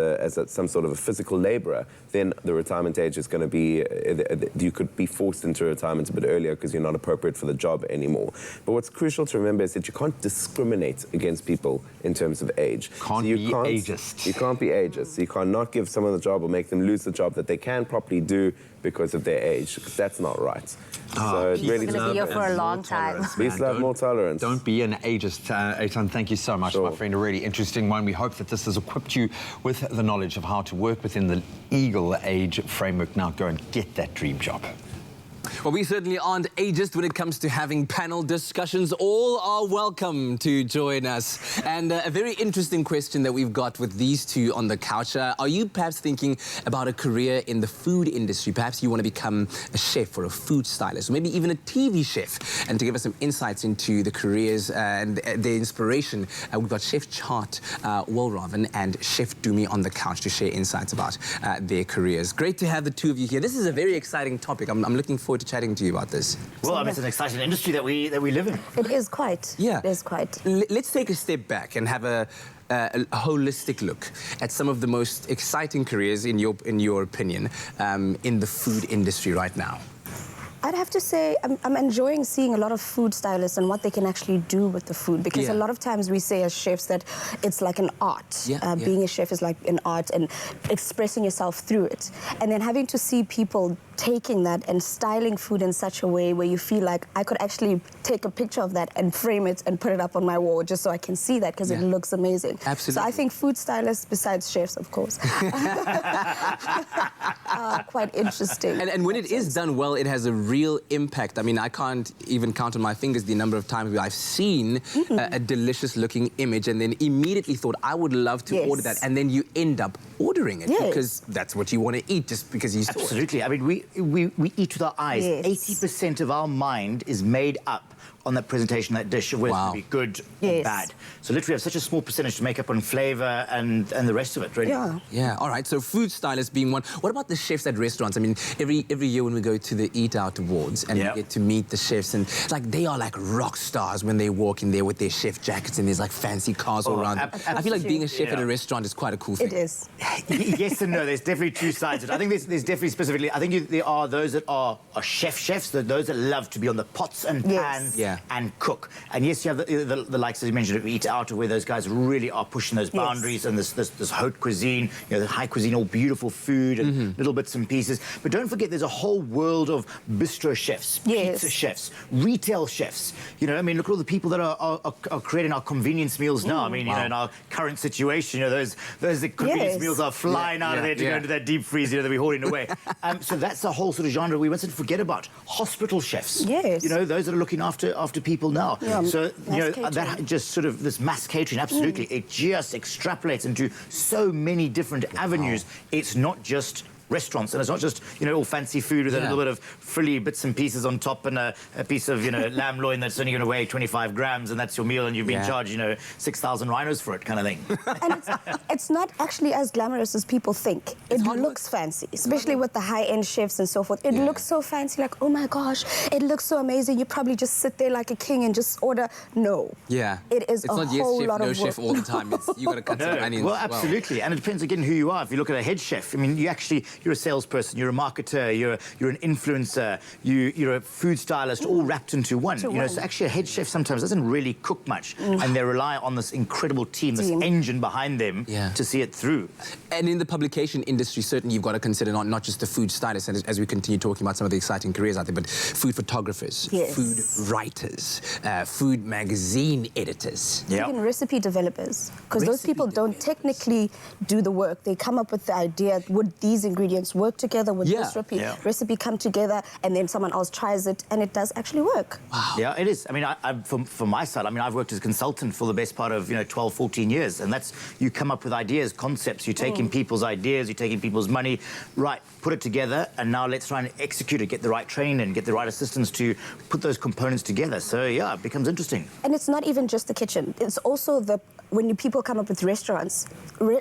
some sort of a physical labourer, then the retirement age is going to be, you could be forced into retirement a bit earlier because you're not appropriate for the job anymore. But what's crucial to remember is that you can't discriminate against people in terms of age. You can't be ageist. You can't be ageist. So you cannot give someone the job or make them lose the job that they can properly do because of their age, because that's not right. So it really going to be here for a long time. Please have more tolerance. Don't be an ageist. Eitan, thank you so much, my friend. A really interesting one. We hope that this has equipped you with the knowledge of how to work within the Eagle Age framework. Now go and get that dream job. Well, we certainly aren't ageist when it comes to having panel discussions. All are welcome to join us. And a very interesting question that we've got with these two on the couch. Are you perhaps thinking about a career in the food industry? Perhaps you want to become a chef or a food stylist, or maybe even a TV chef. And to give us some insights into the careers and the inspiration, we've got Chef Chart Walraven and Chef Dumi on the couch to share insights about their careers. Great to have the two of you here. This is a very exciting topic. I'm looking forward to chatting to you about this. Well, I mean, it's an exciting industry that we live in. It is quite. Yeah. It is quite. Let's take a step back and have a holistic look at some of the most exciting careers, in your opinion, in the food industry right now. I'd have to say I'm enjoying seeing a lot of food stylists and what they can actually do with the food, because a lot of times we say as chefs that it's like an art. Being a chef is like an art and expressing yourself through it. And then having to see people taking that and styling food in such a way where you feel like I could actually take a picture of that and frame it and put it up on my wall just so I can see that, because it looks amazing. Absolutely. So I think food stylists, besides chefs, of course, are quite interesting. And when it is done well, it has a real impact. I mean, I can't even count on my fingers the number of times where I've seen a delicious-looking image and then immediately thought, I would love to order that. And then you end up ordering it because that's what you want to eat, just because you saw it. Absolutely. I mean, we eat with our eyes. 80% of our mind is made up on that presentation, that dish, of whether it's going to be good or bad. So literally we have such a small percentage to make up on flavour and the rest of it, really. Yeah, all right, so food stylists being one. What about the chefs at restaurants? I mean, every year when we go to the Eat Out Awards and we get to meet the chefs, and like they are like rock stars when they walk in there with their chef jackets and there's like fancy cars all around them. I feel like being a chef at a restaurant is quite a cool thing. It is. Yes and no, there's definitely two sides of it. I think there's definitely specifically, I think there are those that are chefs, those that love to be on the pots and pans and cook. And yes, you have the likes, as you mentioned, of Eat Out, where those guys really are pushing those boundaries and this haute cuisine, you know, the high cuisine, all beautiful food and little bits and pieces. But don't forget, there's a whole world of bistro chefs, pizza chefs, retail chefs. You know, I mean, look at all the people that are creating our convenience meals now. I mean, you know, in our current situation, you know, those convenience meals are flying out of there to go into that deep freeze, you know, that we're hoarding away. So that's the whole sort of genre we mustn't forget about. Hospital chefs. You know, those that are looking after people now. So, you know, that just sort of this mass catering, absolutely, it just extrapolates into so many different avenues. It's not just restaurants, and it's not just, you know, all fancy food with a little bit of frilly bits and pieces on top and a piece of, you know, lamb loin that's only going to weigh 25 grams and that's your meal and you've been charged, you know, 6,000 rhinos for it, kind of thing. And it's not actually as glamorous as people think. It looks fancy, especially with the high-end chefs and so forth. It looks so fancy, like, oh my gosh, it looks so amazing. You probably just sit there like a king and just order. No. It is a whole lot of work. It's not yes chef, no chef all the time. You got to cut some onions. Well, absolutely. And it depends, again, who you are. If you look at a head chef, I mean, you're a salesperson, you're a marketer, you're an influencer, you're a food stylist, all wrapped into one. You know, so actually a head chef sometimes doesn't really cook much, and they rely on this incredible team, this engine behind them to see it through. And in the publication industry, certainly you've got to consider not just the food stylists, and as we continue talking about some of the exciting careers out there, but food photographers, food writers, food magazine editors. Even recipe developers, because those people don't technically do the work. They come up with the idea, would these ingredients work together with this recipe come together, and then someone else tries it and it does actually work. Yeah, it is. I mean, from my side, I mean, I've worked as a consultant for the best part of, you know, 12, 14 years, and that's, you come up with ideas, concepts, you take in people's ideas, you take in people's money, right, put it together, and now let's try and execute it, get the right training, get the right assistants to put those components together. So, yeah, it becomes interesting. And it's not even just the kitchen. It's also when people come up with restaurants,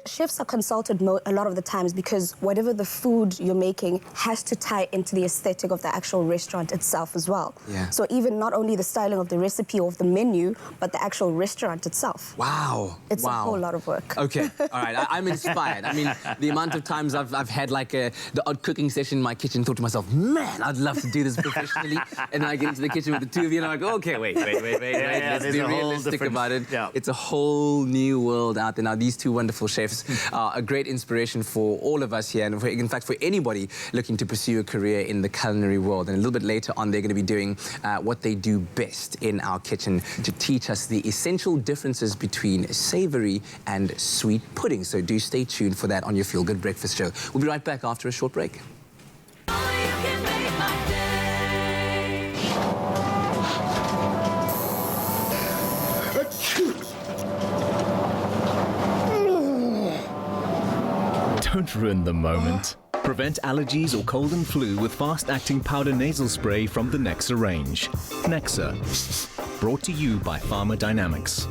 chefs are consulted a lot of the times, because whatever the food you're making has to tie into the aesthetic of the actual restaurant itself as well. So even not only the styling of the recipe or of the menu, but the actual restaurant itself. Wow. It's a whole lot of work. Okay, all right, I'm inspired. I mean, the amount of times I've had like the odd cooking session in my kitchen, thought to myself, man, I'd love to do this professionally. And then I get into the kitchen with the two of you and I'm like, okay, wait, let's be realistic about it. It's a whole new world out there. Now, these two wonderful chefs are a great inspiration for all of us here, and in fact, for anybody looking to pursue a career in the culinary world. And a little bit later on, they're going to be doing what they do best in our kitchen to teach us the essential differences between savoury and sweet pudding. So do stay tuned for that on your Feel Good Breakfast Show. We'll be right back after a short break. Don't ruin the moment. Prevent allergies or cold and flu with fast-acting powder nasal spray from the Nexa range. Nexa. Brought to you by Pharmacodynamics.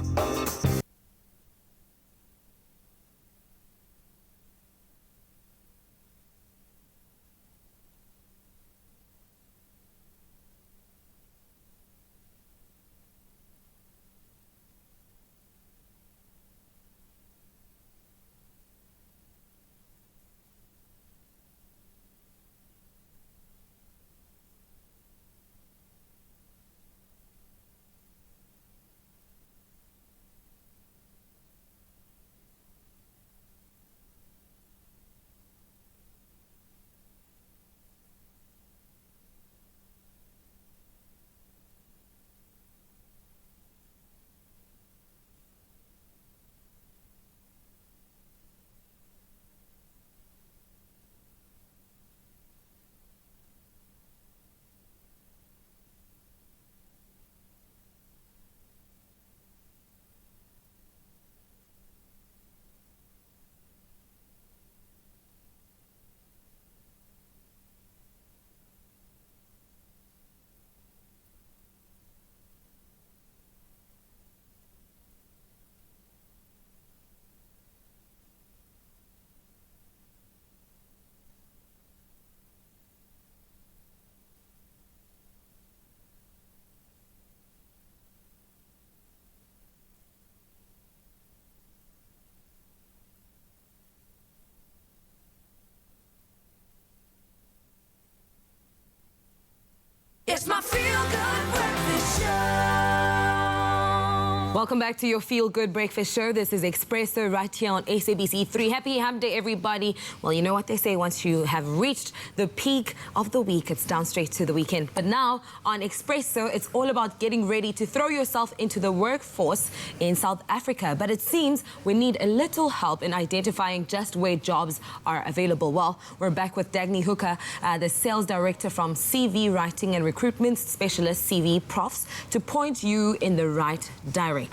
Welcome back to your Feel Good Breakfast Show. This is Expresso right here on SABC3. Happy Hump Day, everybody. Well, you know what they say, once you have reached the peak of the week, it's down straight to the weekend. But now on Expresso, it's all about getting ready to throw yourself into the workforce in South Africa. But it seems we need a little help in identifying just where jobs are available. Well, we're back with Dagny Hooker, the sales director from CV Writing and Recruitment Specialist, CV Profs, to point you in the right direction.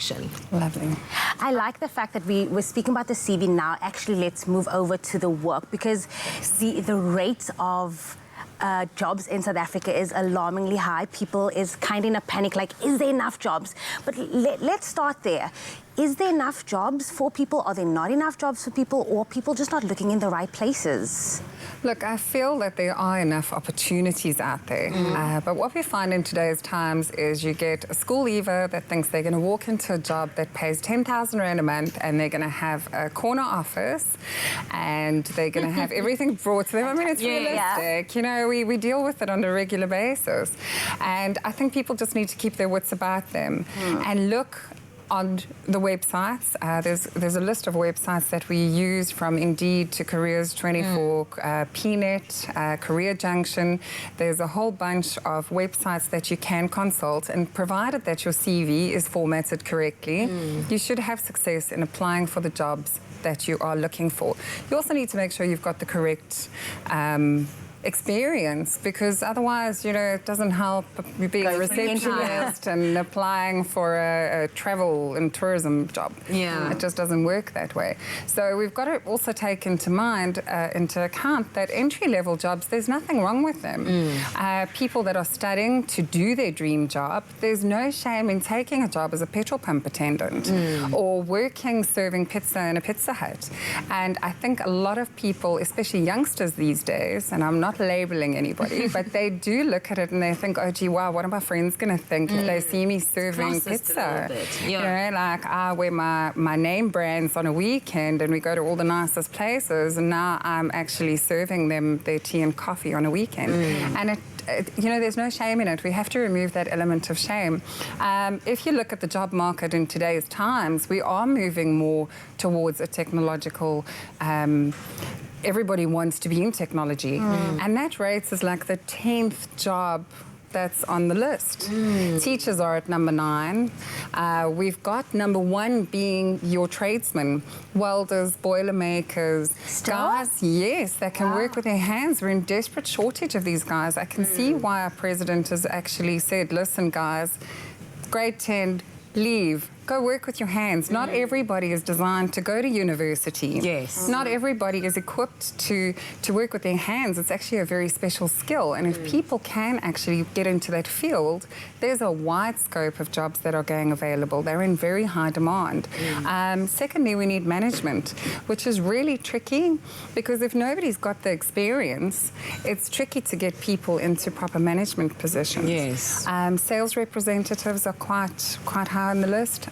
Lovely. I like the fact that we're speaking about the CV now. Actually, let's move over to the work, because the rate of jobs in South Africa is alarmingly high. People is kind of in a panic, like, is there enough jobs? But let's start there. Is there enough jobs for people? Are there not enough jobs for people? Or are people just not looking in the right places? Look, I feel that there are enough opportunities out there. But what we find in today's times is you get a school leaver that thinks they're going to walk into a job that pays 10,000 Rand a month, and they're going to have a corner office, and they're going to have everything brought to them. I mean, it's realistic. You know, we deal with it on a regular basis. And I think people just need to keep their wits about them and look on the websites. There's a list of websites that we use, from Indeed to Careers 24, PNet, Career Junction. There's a whole bunch of websites that you can consult, and provided that your CV is formatted correctly, you should have success in applying for the jobs that you are looking for. You also need to make sure you've got the correct experience, because otherwise, you know, it doesn't help being a receptionist and applying for a travel and tourism job. It just doesn't work that way. So we've got to also take into account that entry-level jobs, there's nothing wrong with them. People that are studying to do their dream job, there's no shame in taking a job as a petrol pump attendant or working serving pizza in a Pizza Hut. And I think a lot of people, especially youngsters these days, and I'm not labeling anybody, but they do look at it and they think, oh gee, wow, what are my friends going to think if they see me serving pizza? You know, like, I wear my name brands on a weekend and we go to all the nicest places, and now I'm actually serving them their tea and coffee on a weekend. And you know, there's no shame in it. We have to remove that element of shame. If you look at the job market in today's times, we are moving more towards a technological everybody wants to be in technology. And that rates is like the 10th job that's on the list. Teachers are at number 9. We've got number 1 being your tradesmen, welders, boilermakers, guys, yes, that can work with their hands. We're in desperate shortage of these guys. I can see why our president has actually said, listen, guys, grade 10, leave. Go work with your hands. Not everybody is designed to go to university. Not everybody is equipped to work with their hands. It's actually a very special skill. And if people can actually get into that field, there's a wide scope of jobs that are going available. They're in very high demand. Secondly, we need management, which is really tricky, because if nobody's got the experience, it's tricky to get people into proper management positions. Sales representatives are quite high on the list.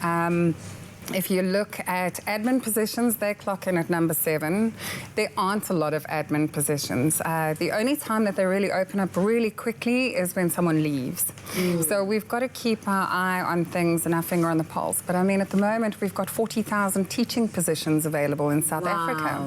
If you look at admin positions, they clock in at number 7. There aren't a lot of admin positions. The only time that they really open up really quickly is when someone leaves. So we've got to keep our eye on things and our finger on the pulse. But I mean, at the moment, we've got 40,000 teaching positions available in South Africa.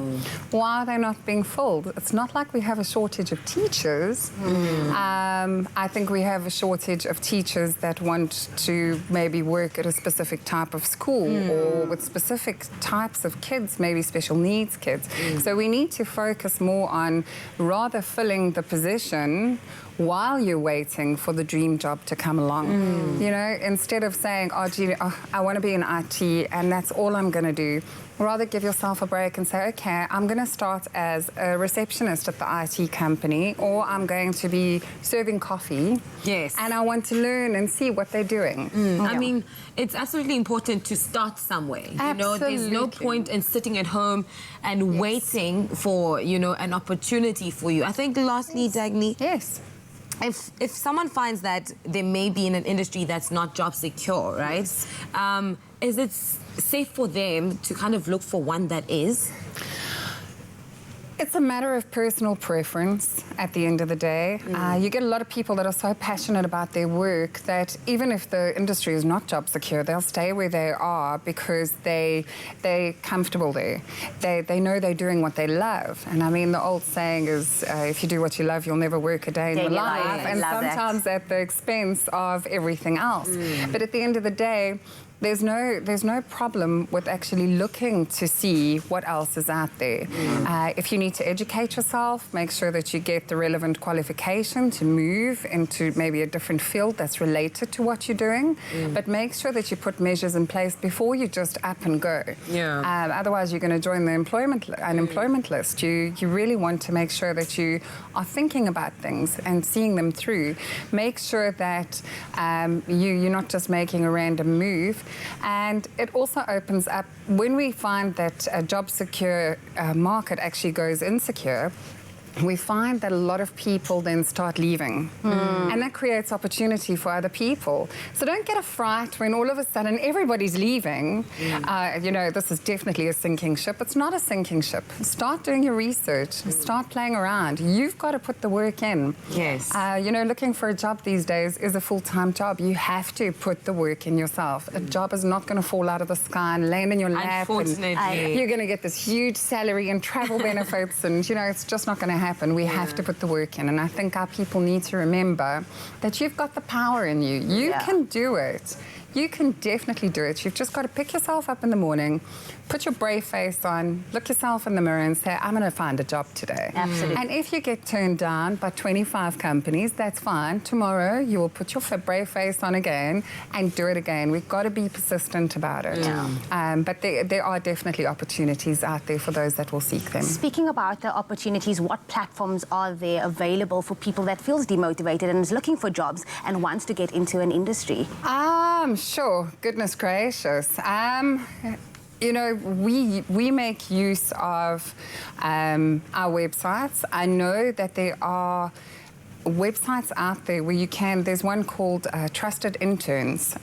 Why are they not being filled? It's not like we have a shortage of teachers. I think we have a shortage of teachers that want to maybe work at a specific type of school, or with specific types of kids, maybe special needs kids. So we need to focus more on rather filling the position while you're waiting for the dream job to come along. You know, instead of saying, oh, gee, I want to be in IT and that's all I'm going to do. Rather give yourself a break and say, okay, I'm going to start as a receptionist at the IT company, or I'm going to be serving coffee. And I want to learn and see what they're doing. I mean, it's absolutely important to start somewhere. You know, there's no point in sitting at home and waiting for, you know, an opportunity for you. I think lastly, Dagny, if someone finds that they may be in an industry that's not job secure, right? Is it safe for them to kind of look for one that is? It's a matter of personal preference at the end of the day. You get a lot of people that are so passionate about their work that even if the industry is not job secure, they'll stay where they are because they're comfortable there. They know they're doing what they love. And I mean, the old saying is, if you do what you love, you'll never work a day in your life. And sometimes at the expense of everything else. But at the end of the day, there's no problem with actually looking to see what else is out there. If you need to educate yourself, make sure that you get the relevant qualification to move into maybe a different field that's related to what you're doing. But make sure that you put measures in place before you just up and go. Otherwise, you're going to join the unemployment list. You really want to make sure that you are thinking about things and seeing them through. Make sure that you're not just making a random move. And it also opens up, when we find that a job secure market actually goes insecure, we find that a lot of people then start leaving. And that creates opportunity for other people. So don't get a fright when all of a sudden everybody's leaving. You know, this is definitely a sinking ship. It's not a sinking ship. Start doing your research. Start playing around. You've got to put the work in. Yes. You know, looking for a job these days is a full-time job. You have to put the work in yourself. A job is not going to fall out of the sky and land in your lap. Unfortunately. You're going to get this huge salary and travel benefits and, you know, it's just not going to happen. We have to put the work in, and I think our people need to remember that you've got the power in you. You can do it. You can definitely do it. You've just got to pick yourself up in the morning, put your brave face on, look yourself in the mirror and say, I'm going to find a job today. Absolutely. And if you get turned down by 25 companies, that's fine. Tomorrow, you will put your brave face on again and do it again. We've got to be persistent about it. But there are definitely opportunities out there for those that will seek them. Speaking about the opportunities, what platforms are there available for people that feels demotivated and is looking for jobs and wants to get into an industry? Sure. Goodness gracious. You know, we make use of our websites. I know that there are websites out there where you can, there's one called Trusted Interns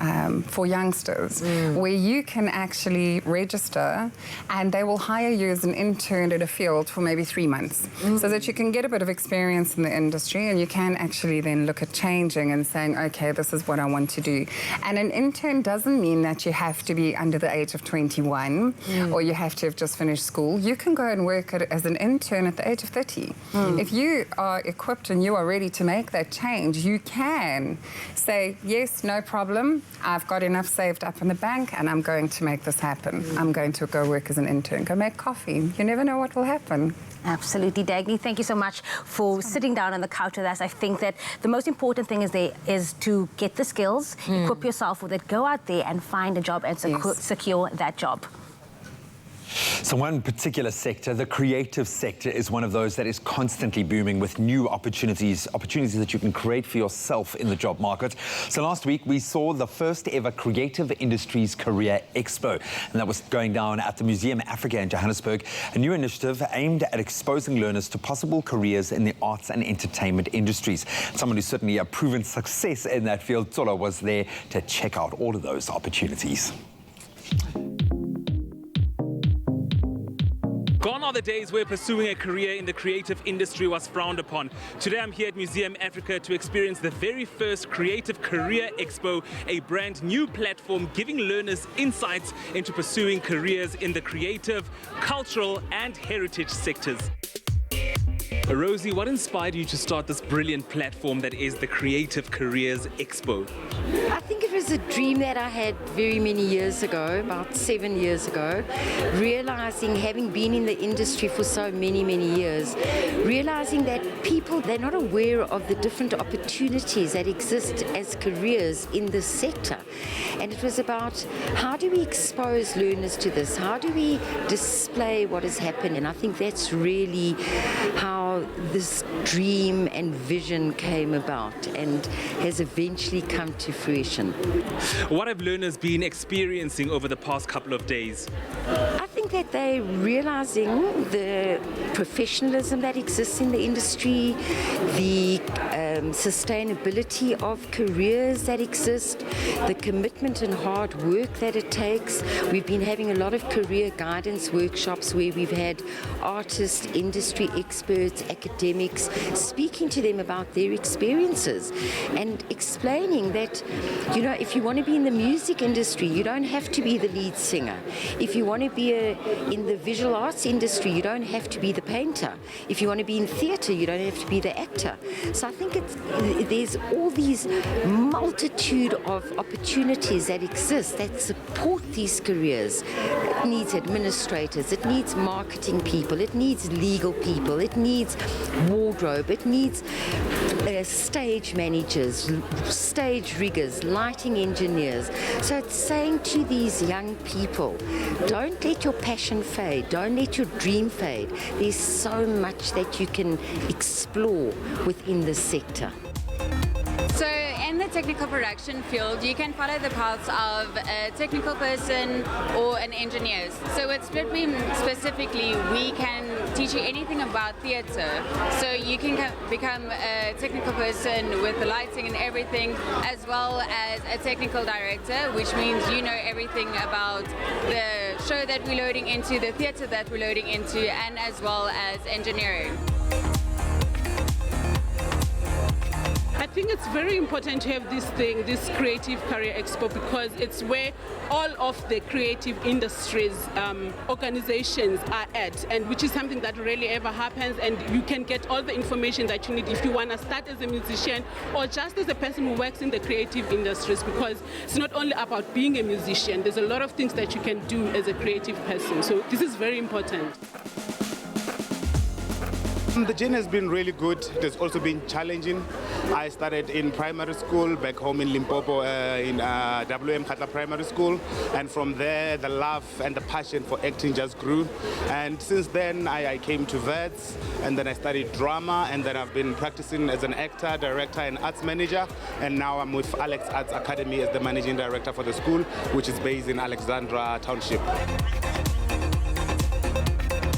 for youngsters, where you can actually register and they will hire you as an intern at a field for maybe 3 months so that you can get a bit of experience in the industry and you can actually then look at changing and saying, okay, this is what I want to do. And an intern doesn't mean that you have to be under the age of 21 or you have to have just finished school. You can go and work as an intern at the age of 30. If you are equipped and you are ready to make that change, you can say, yes, no problem, I've got enough saved up in the bank and I'm going to make this happen. I'm going to go work as an intern, go make coffee. You never know what will happen. Absolutely, Dagny. Thank you so much for sitting down on the couch with us. I think that the most important thing is to get the skills, equip yourself with it, go out there and find a job and secure that job. So one particular sector, the creative sector, is one of those that is constantly booming with new opportunities that you can create for yourself in the job market. So last week we saw the first ever Creative Industries Career Expo, and that was going down at the Museum Africa in Johannesburg, a new initiative aimed at exposing learners to possible careers in the arts and entertainment industries. Someone who's certainly a proven success in that field, Tsolo, was there to check out all of those opportunities. Gone are the days where pursuing a career in the creative industry was frowned upon. Today I'm here at Museum Africa to experience the very first Creative Career Expo, a brand new platform giving learners insights into pursuing careers in the creative, cultural and heritage sectors. Rosie, what inspired you to start this brilliant platform that is the Creative Careers Expo? I think it was a dream that I had very many years ago, about 7 years ago, realizing, having been in the industry for so many years, realizing that people, they're not aware of the different opportunities that exist as careers in this sector. And it was about, how do we expose learners to this? How do we display what has happened? And I think that's really how this dream and vision came about and has eventually come to fruition. What have learners been experiencing over the past couple of days? I think that they're realizing the professionalism that exists in the industry, the sustainability of careers that exist, the commitment and hard work that it takes. We've been having a lot of career guidance workshops where we've had artists, industry experts, academics speaking to them about their experiences and explaining that, you know, if you want to be in the music industry, you don't have to be the lead singer. If you want to be in the visual arts industry, you don't have to be the painter. If you want to be in theatre, you don't have to be the actor. So I think there's all these multitude of opportunities that exist that support these careers. It needs administrators, it needs marketing people, it needs legal people, it needs wardrobe, it needs stage managers, stage riggers, lighting engineers. So it's saying to these young people, don't let your passion fade, don't let your dream fade. There's so much that you can explore within this sector. So in the technical production field, you can follow the paths of a technical person or an engineer. So with Split Beam specifically, we can teach you anything about theatre. So you can become a technical person with the lighting and everything, as well as a technical director, which means you know everything about the show that we're loading into, the theatre that we're loading into, and as well as engineering. I think it's very important to have this Creative Career Expo, because it's where all of the creative industries organizations are at, and which is something that rarely ever happens, and you can get all the information that you need if you want to start as a musician or just as a person who works in the creative industries, because it's not only about being a musician, there's a lot of things that you can do as a creative person. So this is very important. The journey has been really good. It has also been challenging. I started in primary school back home in Limpopo in WM Khatla Primary School, and from there the love and the passion for acting just grew. And since then I came to VETS, and then I studied drama, and then I've been practicing as an actor, director and arts manager, and now I'm with Alex Arts Academy as the managing director for the school, which is based in Alexandra Township.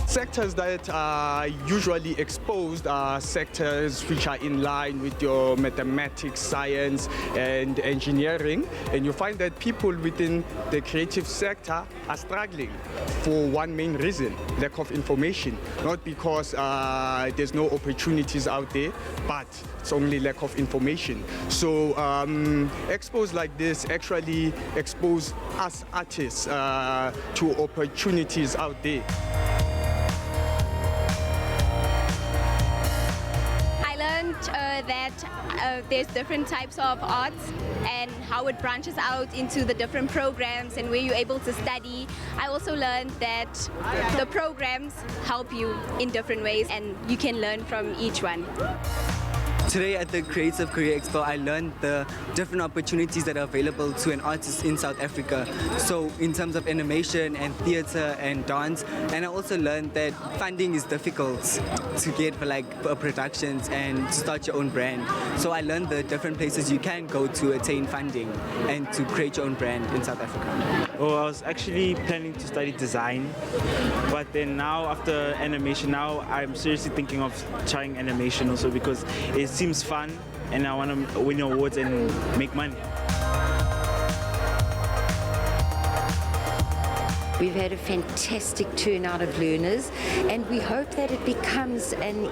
Sectors that are usually exposed are sectors which are in line with your mathematics, science and engineering, and you find that people within the creative sector are struggling for one main reason: lack of information. Not because there's no opportunities out there, but it's only lack of information. So expos like this actually expose us artists to opportunities out there. That there's different types of arts and how it branches out into the different programs and where you're able to study. I also learned that the programs help you in different ways and you can learn from each one. Today at the Creative Career Expo, I learned the different opportunities that are available to an artist in South Africa. So in terms of animation and theatre and dance, and I also learned that funding is difficult to get for productions and to start your own brand. So I learned the different places you can go to attain funding and to create your own brand in South Africa. Oh, I was actually planning to study design, but then now after animation, now I'm seriously thinking of trying animation also, because it seems fun and I want to win awards and make money. We've had a fantastic turnout of learners, and we hope that it becomes an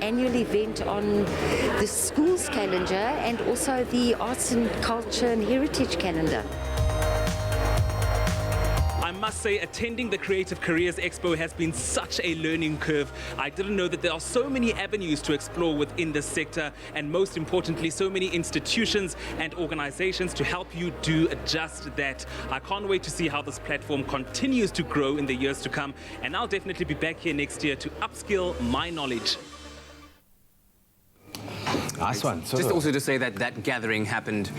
annual event on the school's calendar and also the arts and culture and heritage calendar. I must say, attending the Creative Careers Expo has been such a learning curve. I didn't know that there are so many avenues to explore within this sector, and most importantly, so many institutions and organizations to help you do just that. I can't wait to see how this platform continues to grow in the years to come, and I'll definitely be back here next year to upskill my knowledge. Nice one. Just also to say that that gathering happened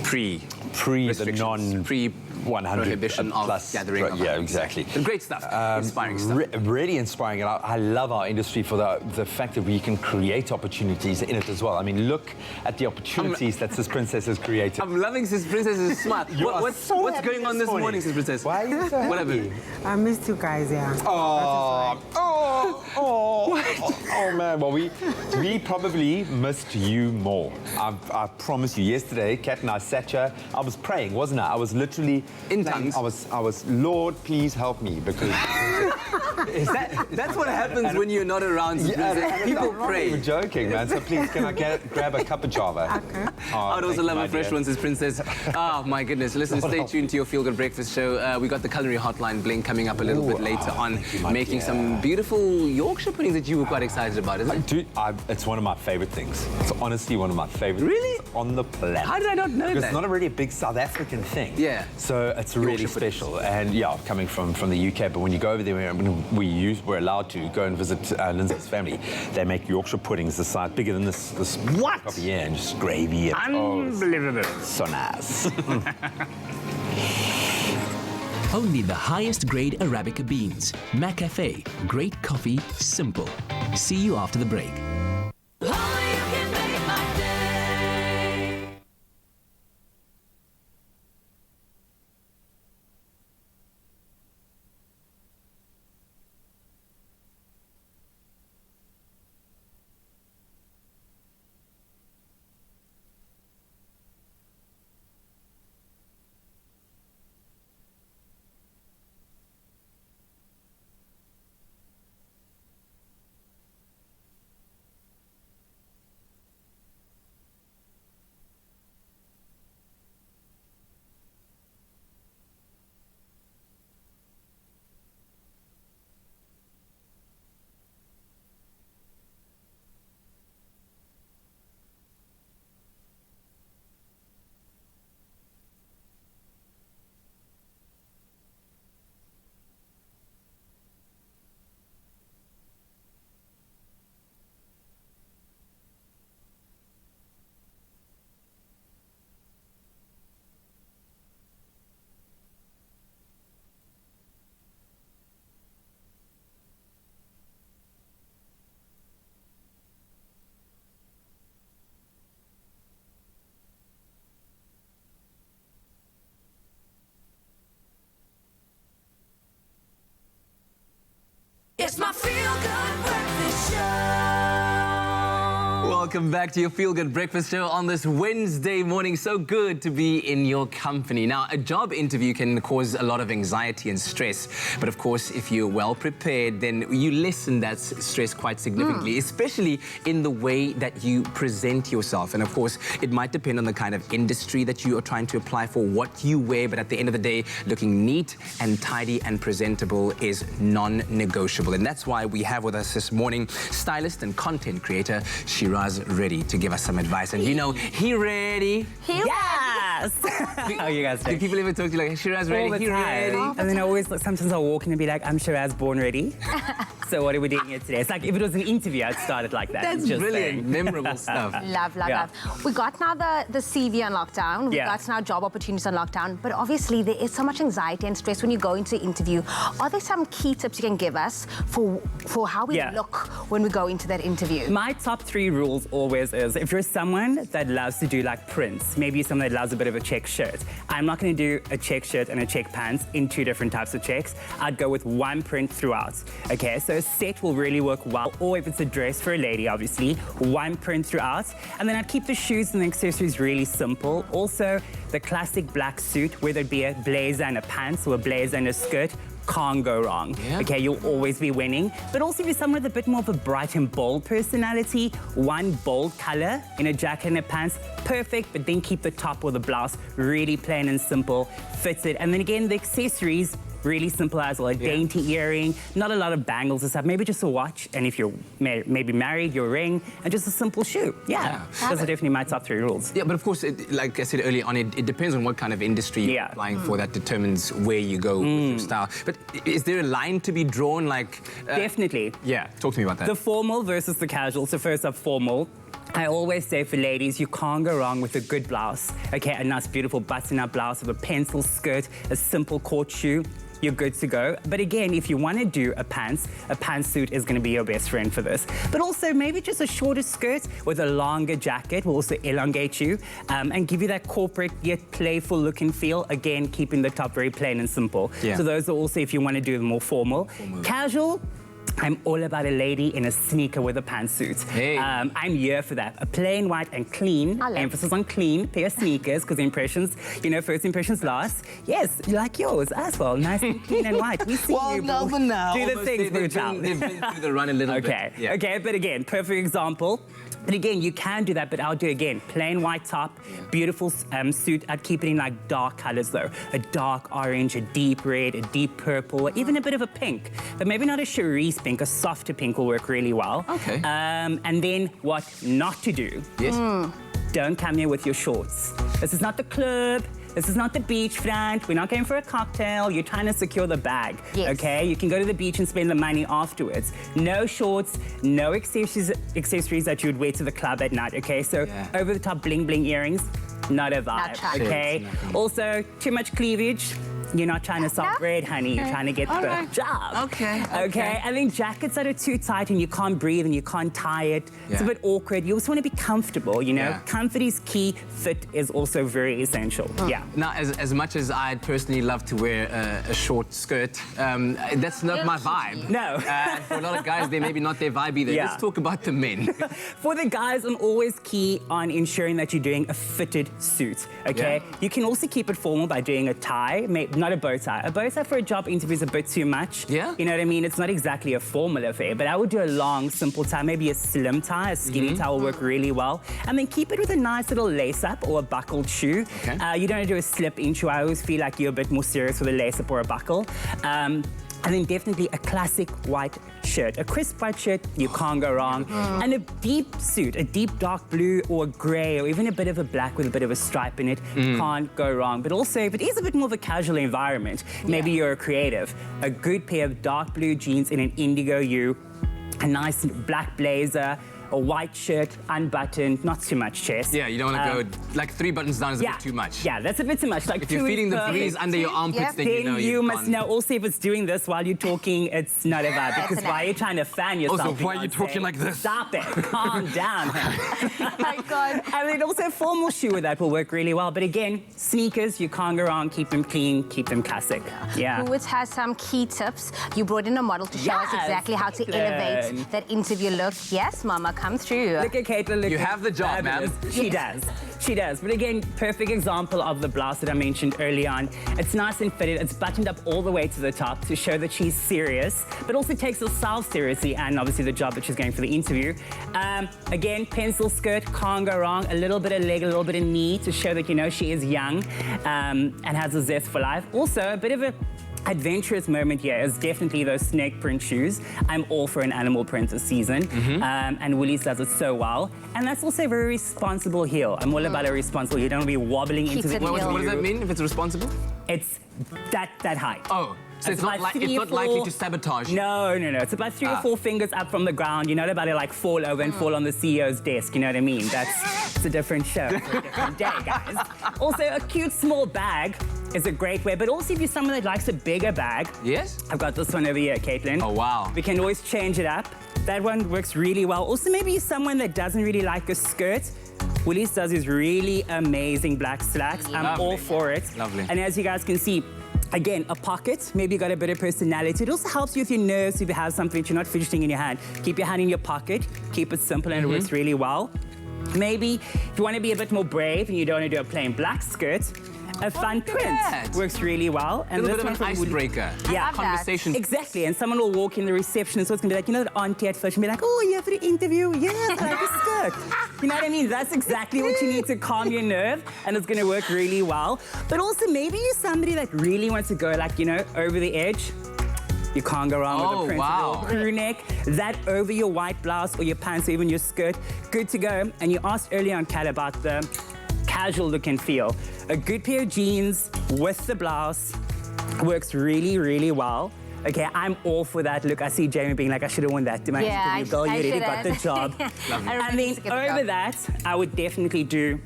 pre the 100 prohibition plus of gathering. Yeah, exactly. But great stuff, inspiring stuff. Really inspiring, and I love our industry for the fact that we can create opportunities in it as well. I mean, look at the opportunities that Sis Princess has created. I'm loving Sis Princess's smile. What's going on this morning, Sis Princess? Why are you so happy? What happened? I missed you guys, yeah. Oh man, well we probably missed you more. I promise you. Yesterday, Kat and I sat here. I was praying, wasn't I? I was literally in tongues. I was, Lord, please help me, because that's what happens when you're not around. People pray. You're joking, man. So please, can I grab a cup of Java? Okay. I'd also love a fresh one, Sis Princess. Oh my goodness! Listen, stay tuned to your Feel Good Breakfast show. We got the culinary hotline bling coming up a little bit later on, making some beautiful Yorkshire puddings that you were quite excited about, isn't it? Dude, it's one of my favorite things. It's honestly one of my favorite things on the planet. How did I not know that? It's not a really big South African thing. Yeah. So it's really special. And yeah, coming from the UK, but when you go over there, we're allowed to go and visit Lindsay's family. They make Yorkshire puddings the size bigger than this what? Cup, yeah, and just gravy. And, unbelievable. So nice. Only the highest grade Arabica beans. McCafe. Great coffee, simple. See you after the break. It's my Feel Good Breakfast Show. Welcome back to your Feel Good Breakfast Show on this Wednesday morning. So good to be in your company. Now, a job interview can cause a lot of anxiety and stress. But of course, if you're well prepared, then you lessen that stress quite significantly, especially in the way that you present yourself. And of course, it might depend on the kind of industry that you are trying to apply for, what you wear. But at the end of the day, looking neat and tidy and presentable is non-negotiable. And that's why we have with us this morning stylist and content creator Shiraz ready to give us some advice. And you know, he ready. Yes! How are you guys doing? Do people ever talk to you like, Shiraz ready, he ready? And then I always, sometimes I'll walk in and be like, I'm Shiraz, born ready. So what are we doing here today? It's like if it was an interview, I'd start it like that. That's just brilliant, memorable stuff. Love. We got now the CV on lockdown. We got now job opportunities on lockdown. But obviously there is so much anxiety and stress when you go into the interview. Are there some key tips you can give us for how we look when we go into that interview? My top 3 rules always is, if you're someone that loves to do like prints, maybe you're someone that loves a bit of a check shirt, I'm not going to do a check shirt and a check pants in 2 different types of checks. I'd go with 1 print throughout. Okay, so a set will really work well, or if it's a dress for a lady, obviously, 1 print throughout. And then I'd keep the shoes and the accessories really simple. Also, the classic black suit, whether it be a blazer and a pants or a blazer and a skirt, can't go wrong. Okay, you'll always be winning. But also if you're someone with a bit more of a bright and bold personality, 1 bold color in a jacket and a pants, perfect, but then keep the top or the blouse really plain and simple, fits it. And then again, the accessories, really simple as well. A dainty earring, not a lot of bangles and stuff, maybe just a watch, and if you're maybe married, your ring, and just a simple shoe. Those are definitely my top 3 rules. Yeah, but of course, like I said earlier on, it depends on what kind of industry you're applying for. That determines where you go with your style. But is there a line to be drawn, like... Definitely. Yeah, talk to me about that. The formal versus the casual. So first up, formal. I always say for ladies, you can't go wrong with a good blouse. Okay, a nice beautiful button-up blouse with a pencil skirt, a simple court shoe. You're good to go. But again, if you want to do a pantsuit is going to be your best friend for this. But also maybe just a shorter skirt with a longer jacket will also elongate you and give you that corporate yet playful look and feel. Again, keeping the top very plain and simple. Yeah. So those are also if you want to do the more formal. Casual, I'm all about a lady in a sneaker with a pantsuit. Hey. I'm here for that. A plain white and clean, emphasis on clean, pair of sneakers, because impressions, you know, first impressions last. Yes, like yours as well, nice and clean and white. We see you now for now. do the things for a child. They've been through the run a little Okay, bit. Yeah. okay, but again, perfect example. But again, you can do that, but I'll do it again. Plain white top, beautiful suit. I'd keep it in like dark colors though. A dark orange, a deep red, a deep purple, even a bit of a pink. But maybe not a cerise pink, a softer pink will work really well. Okay. And then what not to do. Yes. Don't come here with your shorts. This is not the club. This is not the beachfront. We're not going for a cocktail. You're trying to secure the bag, okay? You can go to the beach and spend the money afterwards. No shorts, no accessories that you would wear to the club at night, okay? So over-the-top bling-bling earrings, not a vibe, okay? Also, too much cleavage. You're not trying to sell bread, honey. You're trying to get the job. Okay. And then jackets that are too tight and you can't breathe and you can't tie it. It's a bit awkward. You also want to be comfortable, you know? Comfort is key. Fit is also very essential. Yeah. Now, as much as I'd personally love to wear a short skirt, that's not my vibe. No. For a lot of guys, they maybe not their vibe either. Let's talk about the men. For the guys, I'm always key on ensuring that you're doing a fitted suit, okay? You can also keep it formal by doing a tie, not a bow tie. A bow tie for a job interview is a bit too much. Yeah. You know what I mean? It's not exactly a formal affair, but I would do a long, simple tie, maybe a slim tie, a skinny tie will work really well. And then keep it with a nice little lace-up or a buckled shoe. Okay. You don't want to do a slip-in shoe. I always feel like you're a bit more serious with a lace-up or a buckle. And then definitely a classic white shirt. A crisp white shirt, you can't go wrong. And a deep suit, a deep dark blue or grey or even a bit of a black with a bit of a stripe in it, can't go wrong. But also, if it is a bit more of a casual environment, maybe you're a creative, a good pair of dark blue jeans in an indigo hue, a nice black blazer, a white shirt, unbuttoned, not too much chest. Yeah, you don't want to go, like 3 buttons down is a bit too much. Yeah, that's a bit too much. Like if you're feeling the breeze under your armpits, then you know you must know. Also, if it's doing this while you're talking, it's not a vibe. Because why are you trying to fan yourself? Also, why are you talking like this? Stop it. Calm down. My God. And then also a formal shoe with that will work really well. But again, sneakers, you can't go wrong. Keep them clean, keep them classic. Yeah. Who has some key tips? You brought in a model to show us exactly how to elevate that interview look. Yes, Mama, come through. Look at Caitlin. You have the job, ma'am. She does. She does. But again, perfect example of the blouse that I mentioned early on. It's nice and fitted. It's buttoned up all the way to the top to show that she's serious, but also takes herself seriously and obviously the job that she's going for the interview. Again, pencil skirt, can't go wrong. A little bit of leg, a little bit of knee to show that, you know, she is young and has a zest for life. Also, a bit of a adventurous moment here is definitely those snake print shoes. I'm all for an animal print this season, and Woolies does it so well. And that's also a very responsible heel. I'm all about a responsible heel. You don't want to be wobbling into the heel. What does that mean if it's responsible? It's that height. Oh. So it's not likely to sabotage. No. It's about 3 or 4 fingers up from the ground. You're not about to like fall over and fall on the CEO's desk. You know what I mean? It's a different show for a different day, guys. Also, a cute small bag is a great way. But also, if you're someone that likes a bigger bag. Yes. I've got this one over here, Caitlin. Oh, wow. We can always change it up. That one works really well. Also, maybe you're someone that doesn't really like a skirt. Woolies does his really amazing black slacks. I'm all for it. Lovely. And as you guys can see, again, a pocket, maybe you got a bit of personality. It also helps you with your nerves if you have something that you're not fidgeting in your hand. Keep your hand in your pocket, keep it simple and it works really well. Maybe if you want to be a bit more brave and you don't want to do a plain black skirt, a fun print works really well. And a little bit of an icebreaker. Yeah, conversation. Exactly. And someone will walk in the reception, so it's going to be like, you know, that auntie at first and be like, oh, you're for the interview? Yes, I like a skirt. You know what I mean? That's exactly what you need to calm your nerve, and it's going to work really well. But also, maybe you're somebody that really wants to go, like, you know, over the edge. You can't go wrong with a print crew neck. That over your white blouse or your pants or even your skirt, good to go. And you asked earlier on, Kat, about the casual look and feel. A good pair of jeans with the blouse works really, really well. Okay, I'm all for that. Look, I see Jamie being like, I should have worn that to my interview. Girl, you already got the job. And then over that, I would definitely do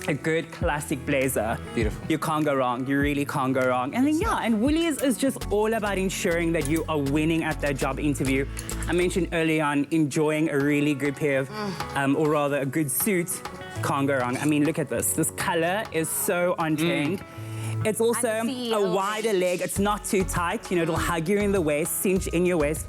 a good classic blazer. Beautiful. You can't go wrong. You really can't go wrong. And then, yeah, and Woolies is just all about ensuring that you are winning at that job interview. I mentioned early on enjoying a really good pair of, or rather a good suit. Can't go wrong. I mean, look at this. This color is so on trend. It's also a wider leg. It's not too tight. You know, it'll hug you in the waist, cinch in your waist.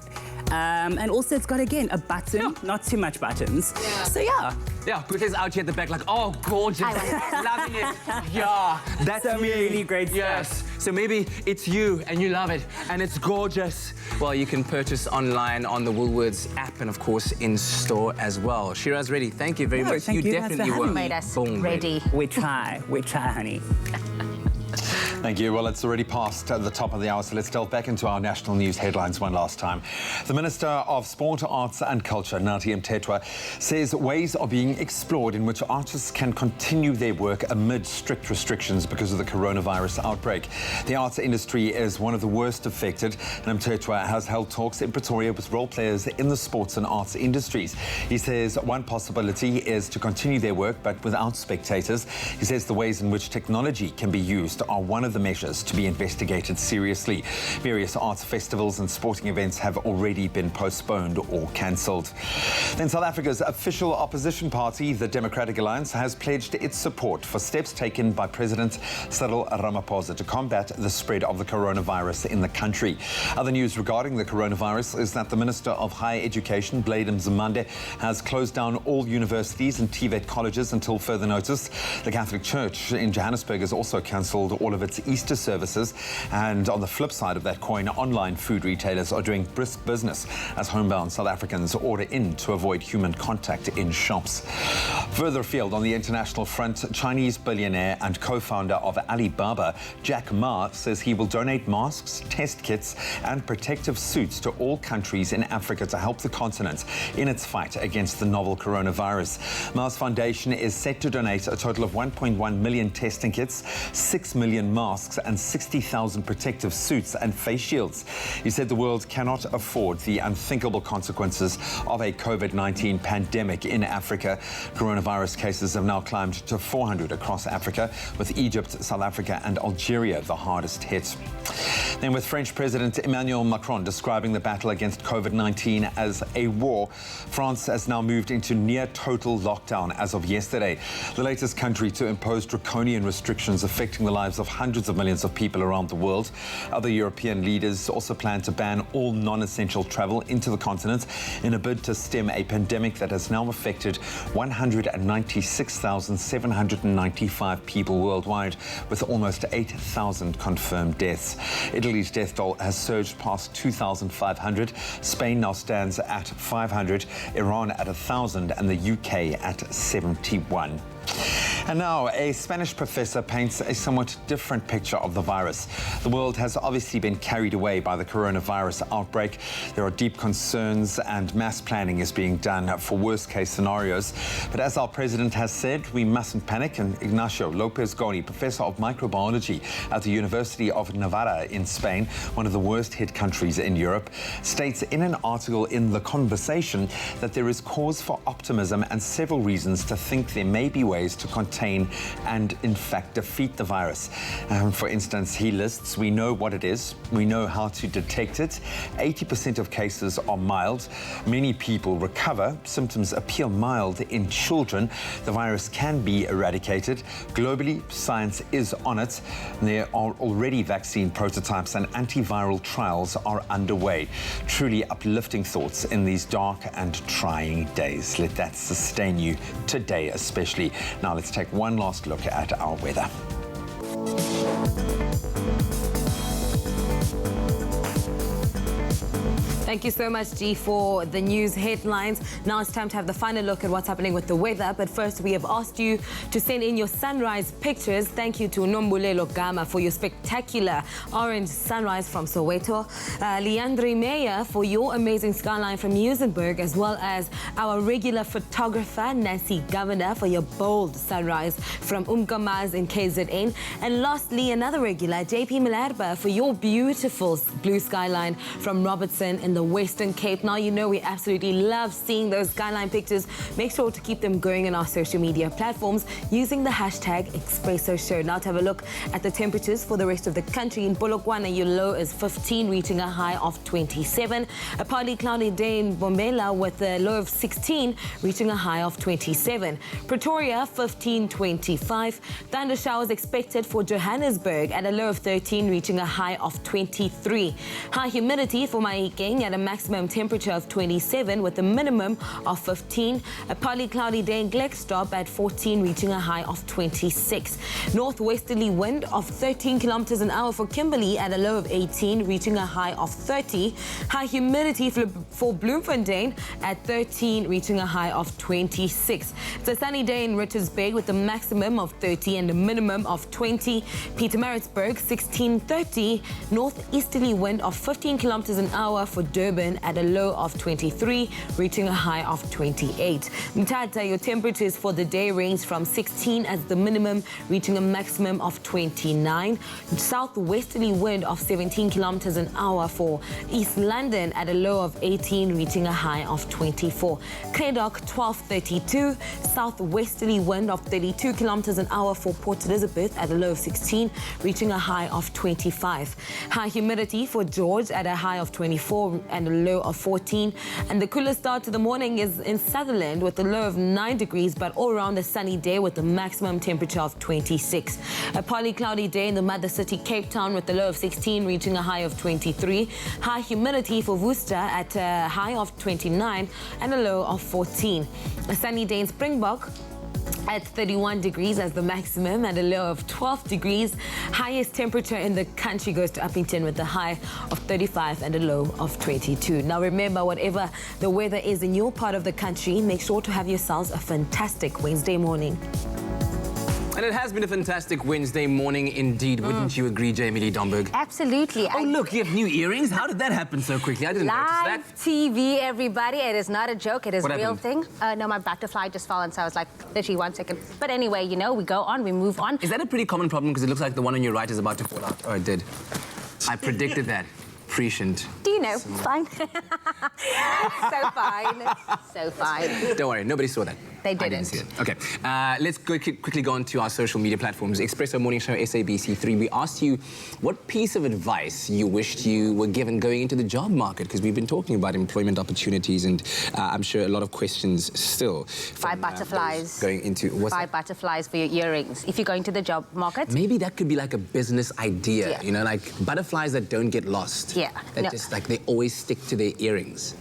And also it's got, again, a button, not too much buttons. Yeah. So, yeah. Yeah, Puta's out here at the back like, oh, gorgeous, loving it. Yeah, that's some really great yes. stuff. So maybe it's you and you love it and it's gorgeous. Well, you can purchase online on the Woolworths app and, of course, in store as well. Shira's ready. Thank you very much. Thank you definitely were made us born ready. We try, honey. Thank you. Well, it's already past the top of the hour, so let's delve back into our national news headlines one last time. The Minister of Sport, Arts and Culture, Nathi Mthethwa, says ways are being explored in which artists can continue their work amid strict restrictions because of the coronavirus outbreak. The arts industry is one of the worst affected, and Mthethwa has held talks in Pretoria with role players in the sports and arts industries. He says one possibility is to continue their work, but without spectators. He says the ways in which technology can be used are one of the measures to be investigated seriously. Various arts festivals and sporting events have already been postponed or cancelled. Then South Africa's official opposition party, the Democratic Alliance, has pledged its support for steps taken by President Cyril Ramaphosa to combat the spread of the coronavirus in the country. Other news regarding the coronavirus is that the Minister of Higher Education, Blade Mzimande, has closed down all universities and TVET colleges until further notice. The Catholic Church in Johannesburg has also cancelled all of its Easter services, and on the flip side of that coin, online food retailers are doing brisk business as homebound South Africans order in to avoid human contact in shops. Further afield on the international front, Chinese billionaire and co-founder of Alibaba, Jack Ma, says he will donate masks, test kits and protective suits to all countries in Africa to help the continent in its fight against the novel coronavirus. Ma's foundation is set to donate a total of 1.1 million testing kits, 6 million masks and 60,000 protective suits and face shields. He said the world cannot afford the unthinkable consequences of a COVID-19 pandemic in Africa. Coronavirus cases have now climbed to 400 across Africa, with Egypt, South Africa and Algeria the hardest hit. Then, with French President Emmanuel Macron describing the battle against COVID-19 as a war, France has now moved into near total lockdown as of yesterday, the latest country to impose draconian restrictions affecting the lives of hundreds of millions of people around the world. Other European leaders also plan to ban all non-essential travel into the continent in a bid to stem a pandemic that has now affected 196,795 people worldwide, with almost 8,000 confirmed deaths. Italy's death toll has surged past 2,500. Spain now stands at 500, Iran at 1,000 and the UK at 71. And now, a Spanish professor paints a somewhat different picture of the virus. The world has obviously been carried away by the coronavirus outbreak. There are deep concerns and mass planning is being done for worst-case scenarios. But as our president has said, we mustn't panic. And Ignacio Lopez-Goni, professor of microbiology at the University of Navarra in Spain, one of the worst-hit countries in Europe, states in an article in The Conversation that there is cause for optimism and several reasons to think there may be ways to contain and, in fact, defeat the virus. For instance, he lists, we know what it is, we know how to detect it. 80% of cases are mild. Many people recover. Symptoms appear mild in children. The virus can be eradicated. Globally, science is on it. There are already vaccine prototypes and antiviral trials are underway. Truly uplifting thoughts in these dark and trying days. Let that sustain you today, especially. Now let's take one last look at our weather. Thank you so much, G, for the news headlines. Now it's time to have the final look at what's happening with the weather. But first, we have asked you to send in your sunrise pictures. Thank you to Nombulelo Gama for your spectacular orange sunrise from Soweto. Leandre Meyer for your amazing skyline from Muizenberg, as well as our regular photographer, Nancy Governor, for your bold sunrise from Umkamaz in KZN. And lastly, another regular, JP Malarba, for your beautiful blue skyline from Robertson in the Western Cape. Now you know we absolutely love seeing those skyline pictures. Make sure to keep them going on our social media platforms using the hashtag Expresso Show. Now to have a look at the temperatures for the rest of the country. In Polokwane, your low is 15, reaching a high of 27. A partly cloudy day in Bombela with a low of 16, reaching a high of 27. Pretoria, 15, 25. Thunder showers expected for Johannesburg at a low of 13, reaching a high of 23. High humidity for Mahikeng at a maximum temperature of 27 with a minimum of 15. A partly cloudy day in Gleckstop at 14, reaching a high of 26. Northwesterly wind of 13 kilometers an hour for Kimberley at a low of 18, reaching a high of 30. High humidity for Bloemfontein at 13, reaching a high of 26. It's a sunny day in Richards Bay with a maximum of 30 and a minimum of 20. Pietermaritzburg, 16:30. Northeasterly wind of 15 kilometers an hour for Durban at a low of 23, reaching a high of 28. Mthatha, your temperatures for the day range from 16 as the minimum, reaching a maximum of 29. Southwesterly wind of 17 kilometers an hour for East London at a low of 18, reaching a high of 24. Kredok, 12:32. Southwesterly wind of 32 kilometers an hour for Port Elizabeth at a low of 16, reaching a high of 25. High humidity for George at a high of 24 and a low of 14. And the coolest start to the morning is in Sutherland with a low of 9 degrees, but all around a sunny day with a maximum temperature of 26. A partly cloudy day in the mother city, Cape Town, with a low of 16, reaching a high of 23. High humidity for Worcester at a high of 29 and a low of 14. A sunny day in Springbok at 31 degrees as the maximum and a low of 12 degrees. Highest temperature in the country goes to Uppington with a high of 35 and a low of 22. Now remember, whatever the weather is in your part of the country, make sure to have yourselves a fantastic Wednesday morning. And it has been a fantastic Wednesday morning indeed, wouldn't you agree, Jamie Lee Domberg? Absolutely. Oh, look, you have new earrings? How did that happen so quickly? I didn't notice that. Live TV, everybody. It is not a joke. It is a real thing. No, my butterfly just fell, and so I was like, literally 1 second. But anyway, you know, we go on, we move on. Is that a pretty common problem? Because it looks like the one on your right is about to fall out. Oh, it did. I predicted that. Prescient. Do you know? It's fine. So fine. So fine. Don't worry, nobody saw that. They didn't. I didn't see it. Okay, let's quickly go on to our social media platforms. Expresso Morning Show, SABC3. We asked you what piece of advice you wished you were given going into the job market, because we've been talking about employment opportunities, and I'm sure a lot of questions still. Buy butterflies. Going into what's Buy butterflies for your earrings. If you're going to the job market. Maybe that could be like a business idea, you know, like butterflies that don't get lost. Yeah. That just like they always stick to their earrings.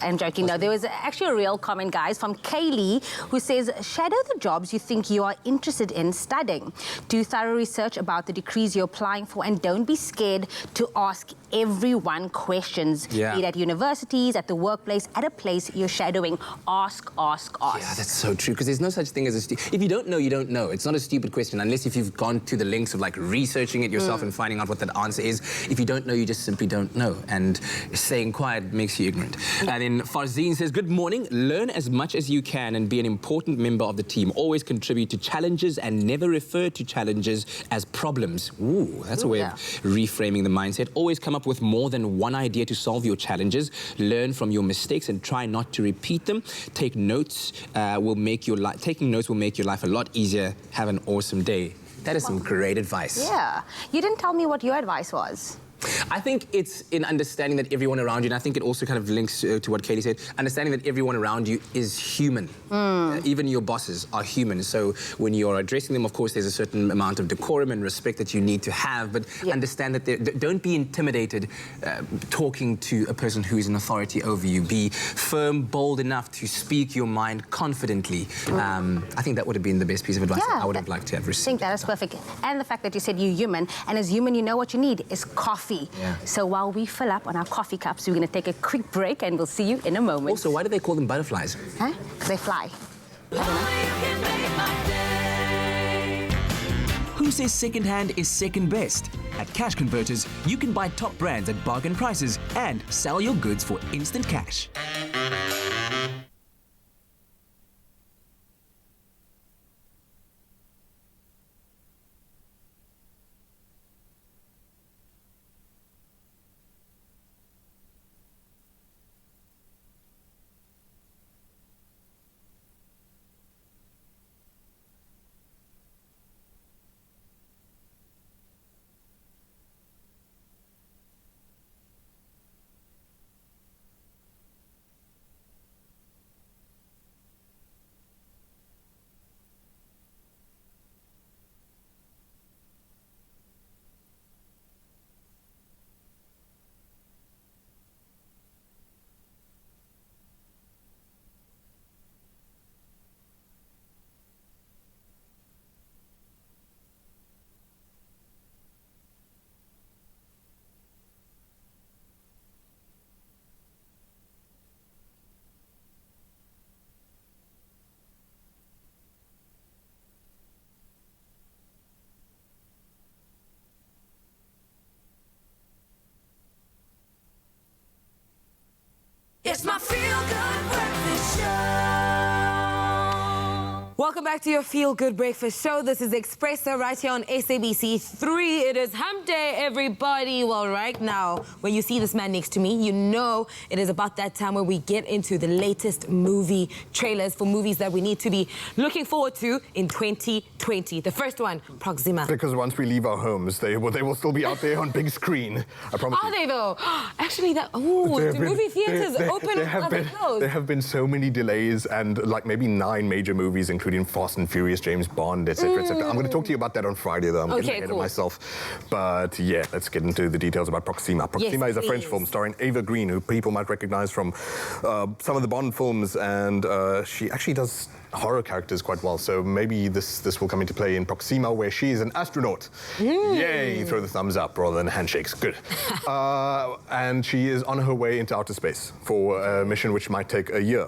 I'm joking. No, there was actually a real comment, guys, from Kaylee, who says, shadow the jobs you think you are interested in studying. Do thorough research about the degrees you're applying for, and don't be scared to ask everyone questions. Yeah. Be it at universities, at the workplace, at a place you're shadowing. Ask, ask, ask. Yeah, that's so true, because there's no such thing as a if you don't know, you don't know. It's not a stupid question, unless if you've gone to the links of like researching it yourself and finding out what that answer is. If you don't know, you just simply don't know. And staying quiet makes you ignorant. And then Farzine says, good morning. Learn as much as you can and be an important member of the team. Always contribute to challenges and never refer to challenges as problems. Ooh, that's a way of reframing the mindset. Always come up with more than one idea to solve your challenges. Learn from your mistakes and try not to repeat them. Take notes. Taking notes will make your life a lot easier. Have an awesome day. That is some great advice. Yeah. You didn't tell me what your advice was. I think it's in understanding that everyone around you, and I think it also kind of links to what Katie said, understanding that everyone around you is human. Even your bosses are human. So when you're addressing them, of course, there's a certain amount of decorum and respect that you need to have, but understand that don't be intimidated talking to a person who is an authority over you. Be firm, bold enough to speak your mind confidently. I think that would have been the best piece of advice that I would have liked to have received. I think that is perfect. And the fact that you said you're human, and as human, you know what you need is coffee. coffee. So while we fill up on our coffee cups, we're going to take a quick break and we'll see you in a moment. Also, why do they call them butterflies? Huh? Because they fly. Who says second-hand is second best? At Cash Converters, you can buy top brands at bargain prices and sell your goods for instant cash. It's my feel-good breakfast show. Welcome back to your Feel Good Breakfast Show. This is Expresso right here on SABC 3. It is hump day, everybody. Well, right now, when you see this man next to me, you know it is about that time where we get into the latest movie trailers for movies that we need to be looking forward to in 2020. The first one, Proxima. Because once we leave our homes, they will still be out there on big screen. I promise. Are they, though? Actually, do movie theaters open or are they closed? There have been so many delays and like maybe 9 major movies, including Fast and Furious, James Bond, etc., etc. I'm going to talk to you about that on Friday, though. I'm getting ahead of myself. But yeah, let's get into the details about Proxima. Proxima is a French film starring Eva Green, who people might recognize from some of the Bond films, and she actually does horror characters quite well. So maybe this will come into play in Proxima, where she is an astronaut. Yay! Throw the thumbs up rather than handshakes. Good. And she is on her way into outer space for a mission which might take a year.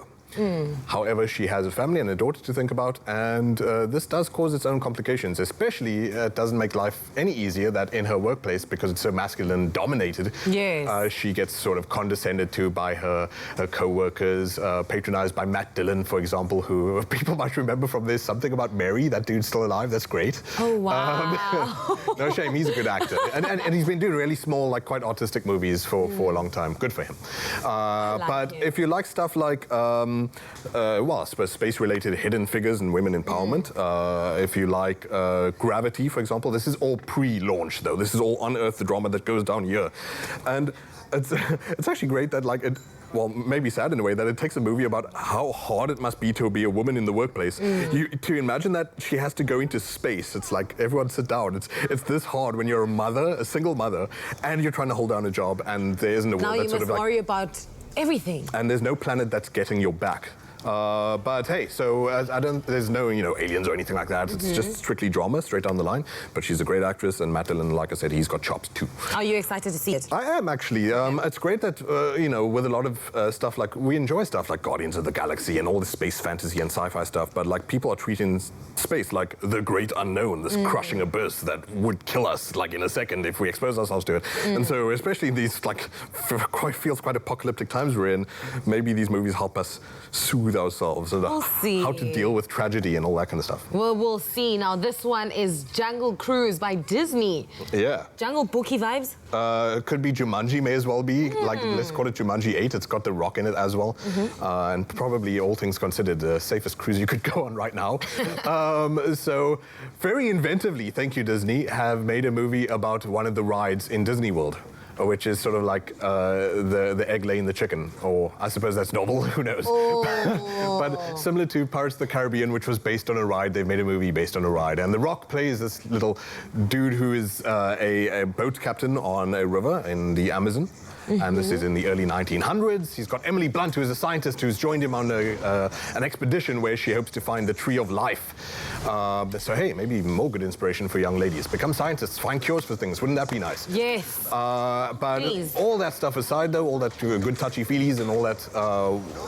However, she has a family and a daughter to think about, and this does cause its own complications. Especially, it doesn't make life any easier that in her workplace, because it's so masculine-dominated, she gets sort of condescended to by her co-workers, patronized by Matt Dillon, for example, who people might remember from There's Something About Mary. That dude's still alive. That's great. Oh, wow. No shame. He's a good actor. And he's been doing really small, like quite artistic movies for a long time. Good for him. But if you like stuff like well, I suppose space-related hidden figures and women empowerment. If you like Gravity, for example, this is all pre-launch, though. This is all unearthed the drama that goes down here. And it's actually great that, like, well, maybe sad in a way, that it takes a movie about how hard it must be to be a woman in the workplace. To imagine that she has to go into space, it's like, everyone sit down. It's this hard when you're a mother, a single mother, and you're trying to hold down a job, and there isn't a world that's sort of like... Now you must worry about everything. And there's no planet that's getting your back. But hey, so there's no, aliens or anything like that. It's just strictly drama, straight down the line. But she's a great actress, and Matt Dillon, like I said, he's got chops too. Are you excited to see it? I am, actually. It's great that, with a lot of stuff, like, we enjoy stuff like Guardians of the Galaxy and all the space fantasy and sci-fi stuff, but, like, people are treating space like the great unknown, this crushing abyss that would kill us, like, in a second if we expose ourselves to it. And so, especially in these, like, feels quite apocalyptic times we're in, maybe these movies help us soothe ourselves and how to deal with tragedy and all that kind of stuff. Well, we'll see. Now, this one is Jungle Cruise by Disney. Yeah. Jungle Bookie vibes? Could be Jumanji, may as well be. Like, let's call it Jumanji 8. It's got The Rock in it as well. And probably, all things considered, the safest cruise you could go on right now. So, very inventively, thank you, Disney, have made a movie about one of the rides in Disney World. which is sort of like the egg laying the chicken, or I suppose that's novel, who knows. But similar to Pirates of the Caribbean, which was based on a ride, they've made a movie based on a ride. And The Rock plays this little dude who is a boat captain on a river in the Amazon. And this is in the early 1900s. He's got Emily Blunt, who is a scientist who's joined him on an expedition where she hopes to find the Tree of Life. So, hey, maybe even more good inspiration for young ladies. Become scientists, find cures for things. Wouldn't that be nice? Yes. But Please. all that stuff aside, though, all that good touchy-feelies and all that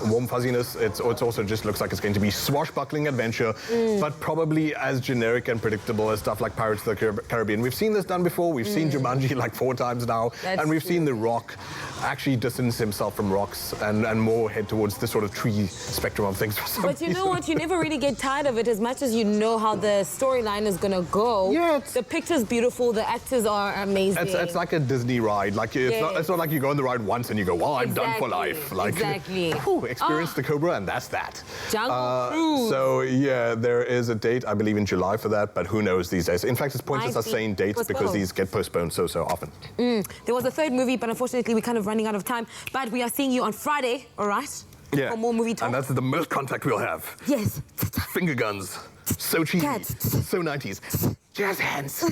warm fuzziness, it also just looks like it's going to be swashbuckling adventure, but probably as generic and predictable as stuff like Pirates of the Caribbean. We've seen this done before. We've seen Jumanji like 4 times now. And we've seen The Rock actually distance himself from rocks and more head towards the sort of tree spectrum of things. But you know what? You never really get tired of it as much as you know how the storyline is going to go. Yeah. The picture's beautiful. The actors are amazing. It's like a Disney ride. Like it's not like you go on the ride once and you go, well, I'm done for life. Like, experience the Cobra and that's that. Jungle Cruise. So yeah, there is a date, I believe, in July for that, but who knows these days. In fact, it's pointless us saying dates because these get postponed so often. There was a third movie, but unfortunately we're kind of running out of time. But we are seeing you on Friday, all right? Yeah. For more movie talk. And that's the most contact we'll have. Yes. Finger guns. So cheesy. So 90s. Jazz hands.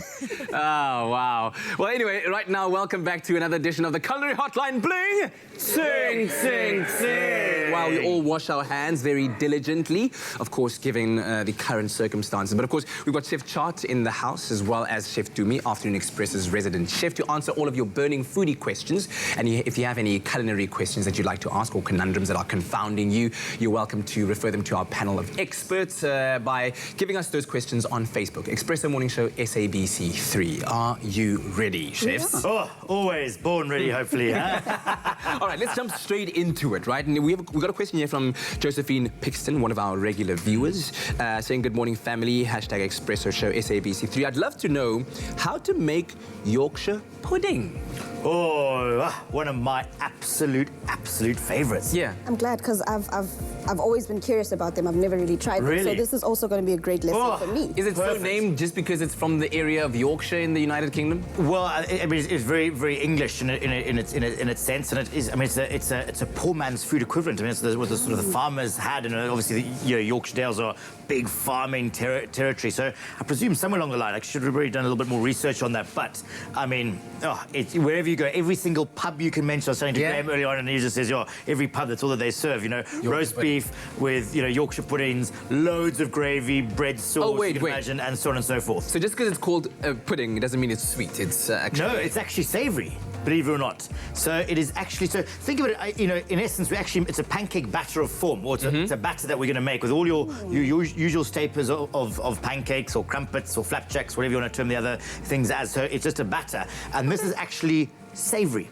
Oh, wow. Well, anyway, right now, welcome back to another edition of the Culinary Hotline Bling. Sing, sing, sing. While we all wash our hands very diligently, of course, given the current circumstances. But, of course, we've got Chef Chart in the house, as well as Chef Dumi, Afternoon Express's resident chef, to answer all of your burning foodie questions. And if you have any culinary questions that you'd like to ask or conundrums that are confounding you, you're welcome to refer them to our panel of experts by giving us those questions on Facebook. Expresso Morning Show, SABC 3. Are you ready, chefs? Oh, always born ready, hopefully. Huh? All right, let's jump straight into it, right? And we've got a question here from Josephine Pixton, one of our regular viewers, saying, good morning, family, hashtag Expresso Show, SABC 3. I'd love to know how to make Yorkshire pudding. Oh, one of my absolute favorites. Yeah. I'm glad because I've always been curious about them. I've never really tried them. Really? So this is also going to be a great lesson for me. Is it so named just because it's from the area of Yorkshire in the United Kingdom? Well, I mean, it's very, very English in its sense, and it is. I mean, it's a poor man's food equivalent. I mean, it's what the sort of the farmers had, and obviously, Yorkshire Dales are big farming territory. So I presume somewhere along the line, I should have really done a little bit more research on that. But I mean, wherever you go, every single pub you can mention. I was saying to Graham earlier on, and he just says, every pub, that's all that they serve. Roast beef with Yorkshire puddings, loads of gravy, bread sauce, you can imagine, and so on and so forth. So just because it's called pudding, it doesn't mean it's sweet. It's actually... No, it's actually savoury, believe it or not. So it is actually, so think of it, in essence, it's a pancake batter of form, or it's a batter that we're going to make with all your usual staples of pancakes or crumpets or flapjacks, whatever you want to term the other things as. So it's just a batter. And this is actually savoury.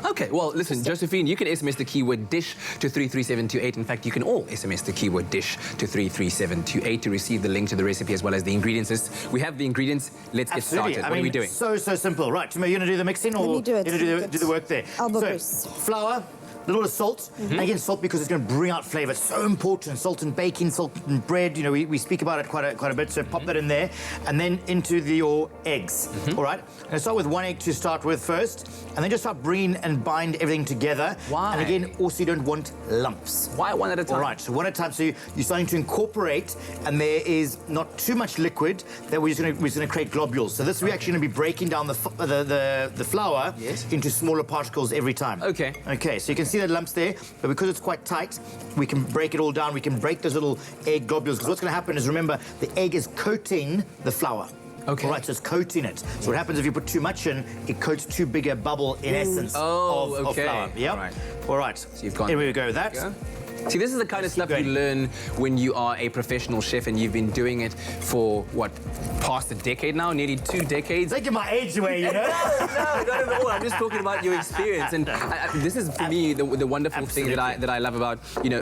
Okay. Well, listen, Josephine, you can SMS the keyword dish to 33728. In fact, you can all SMS the keyword dish to 33728 to receive the link to the recipe as well as the ingredients list. We have the ingredients. Let's get started. What are we doing? So simple. Right, Timo, you're going to do the mixing, or Let me do it. you're going to do the work there? I'll go So, flour, a little bit of salt. And again, salt because it's going to bring out flavour. So important. Salt in baking, salt in bread. We speak about it quite a bit. So pop that in there, and then into your eggs. All right. I'm going to start with 1 egg to start with first, and then just start bringing and bind everything together. Why? And again, also you don't want lumps. Why one at a time? All right. So one at a time. So you're starting to incorporate, and there is not too much liquid that we're just going to create globules. So this we're actually going to be breaking down the flour into smaller particles every time. Okay. Okay. So you can see the lumps there, but because it's quite tight, we can break it all down. We can break those little egg globules, because what's going to happen is, remember, the egg is coating the flour. Okay. All right, so it's coating it. So what happens if you put too much in, it coats too big a bubble in essence of flour. Yep. All right. All right. So you've gone. Here we go with that. Yeah. See, this is the kind of stuff you learn when you are a professional chef and you've been doing it for, what, past a decade now? Nearly 2 decades? Taking my age away, you know? No, not at all. I'm just talking about your experience. And this is, for me, the wonderful thing that I love about,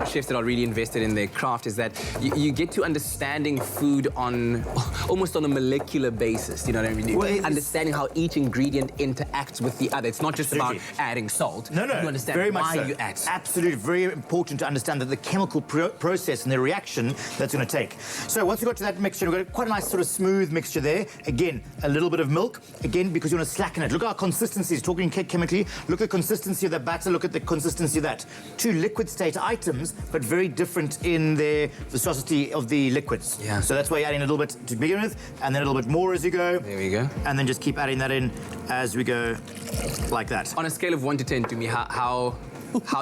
chefs that are really invested in their craft is that you get to understanding food on almost on a molecular basis, you know what I mean? Well, understanding how each ingredient interacts with the other. It's not just about adding salt. No. You understand very why much so. you add salt. Absolutely. Very important to understand understand the chemical process and the reaction that's going to take. So once we got to that mixture, we've got quite a nice sort of smooth mixture there. Again, a little bit of milk. Again, because you want to slacken it. Look at our consistencies. Talking chemically, look at the consistency of the batter, look at the consistency of that. Two liquid state items, but very different in their viscosity of the liquids. Yeah. So that's why you're adding a little bit to begin with, and then a little bit more as you go. There we go. And then just keep adding that in as we go, like that. On a scale of 1 to 10, to me, how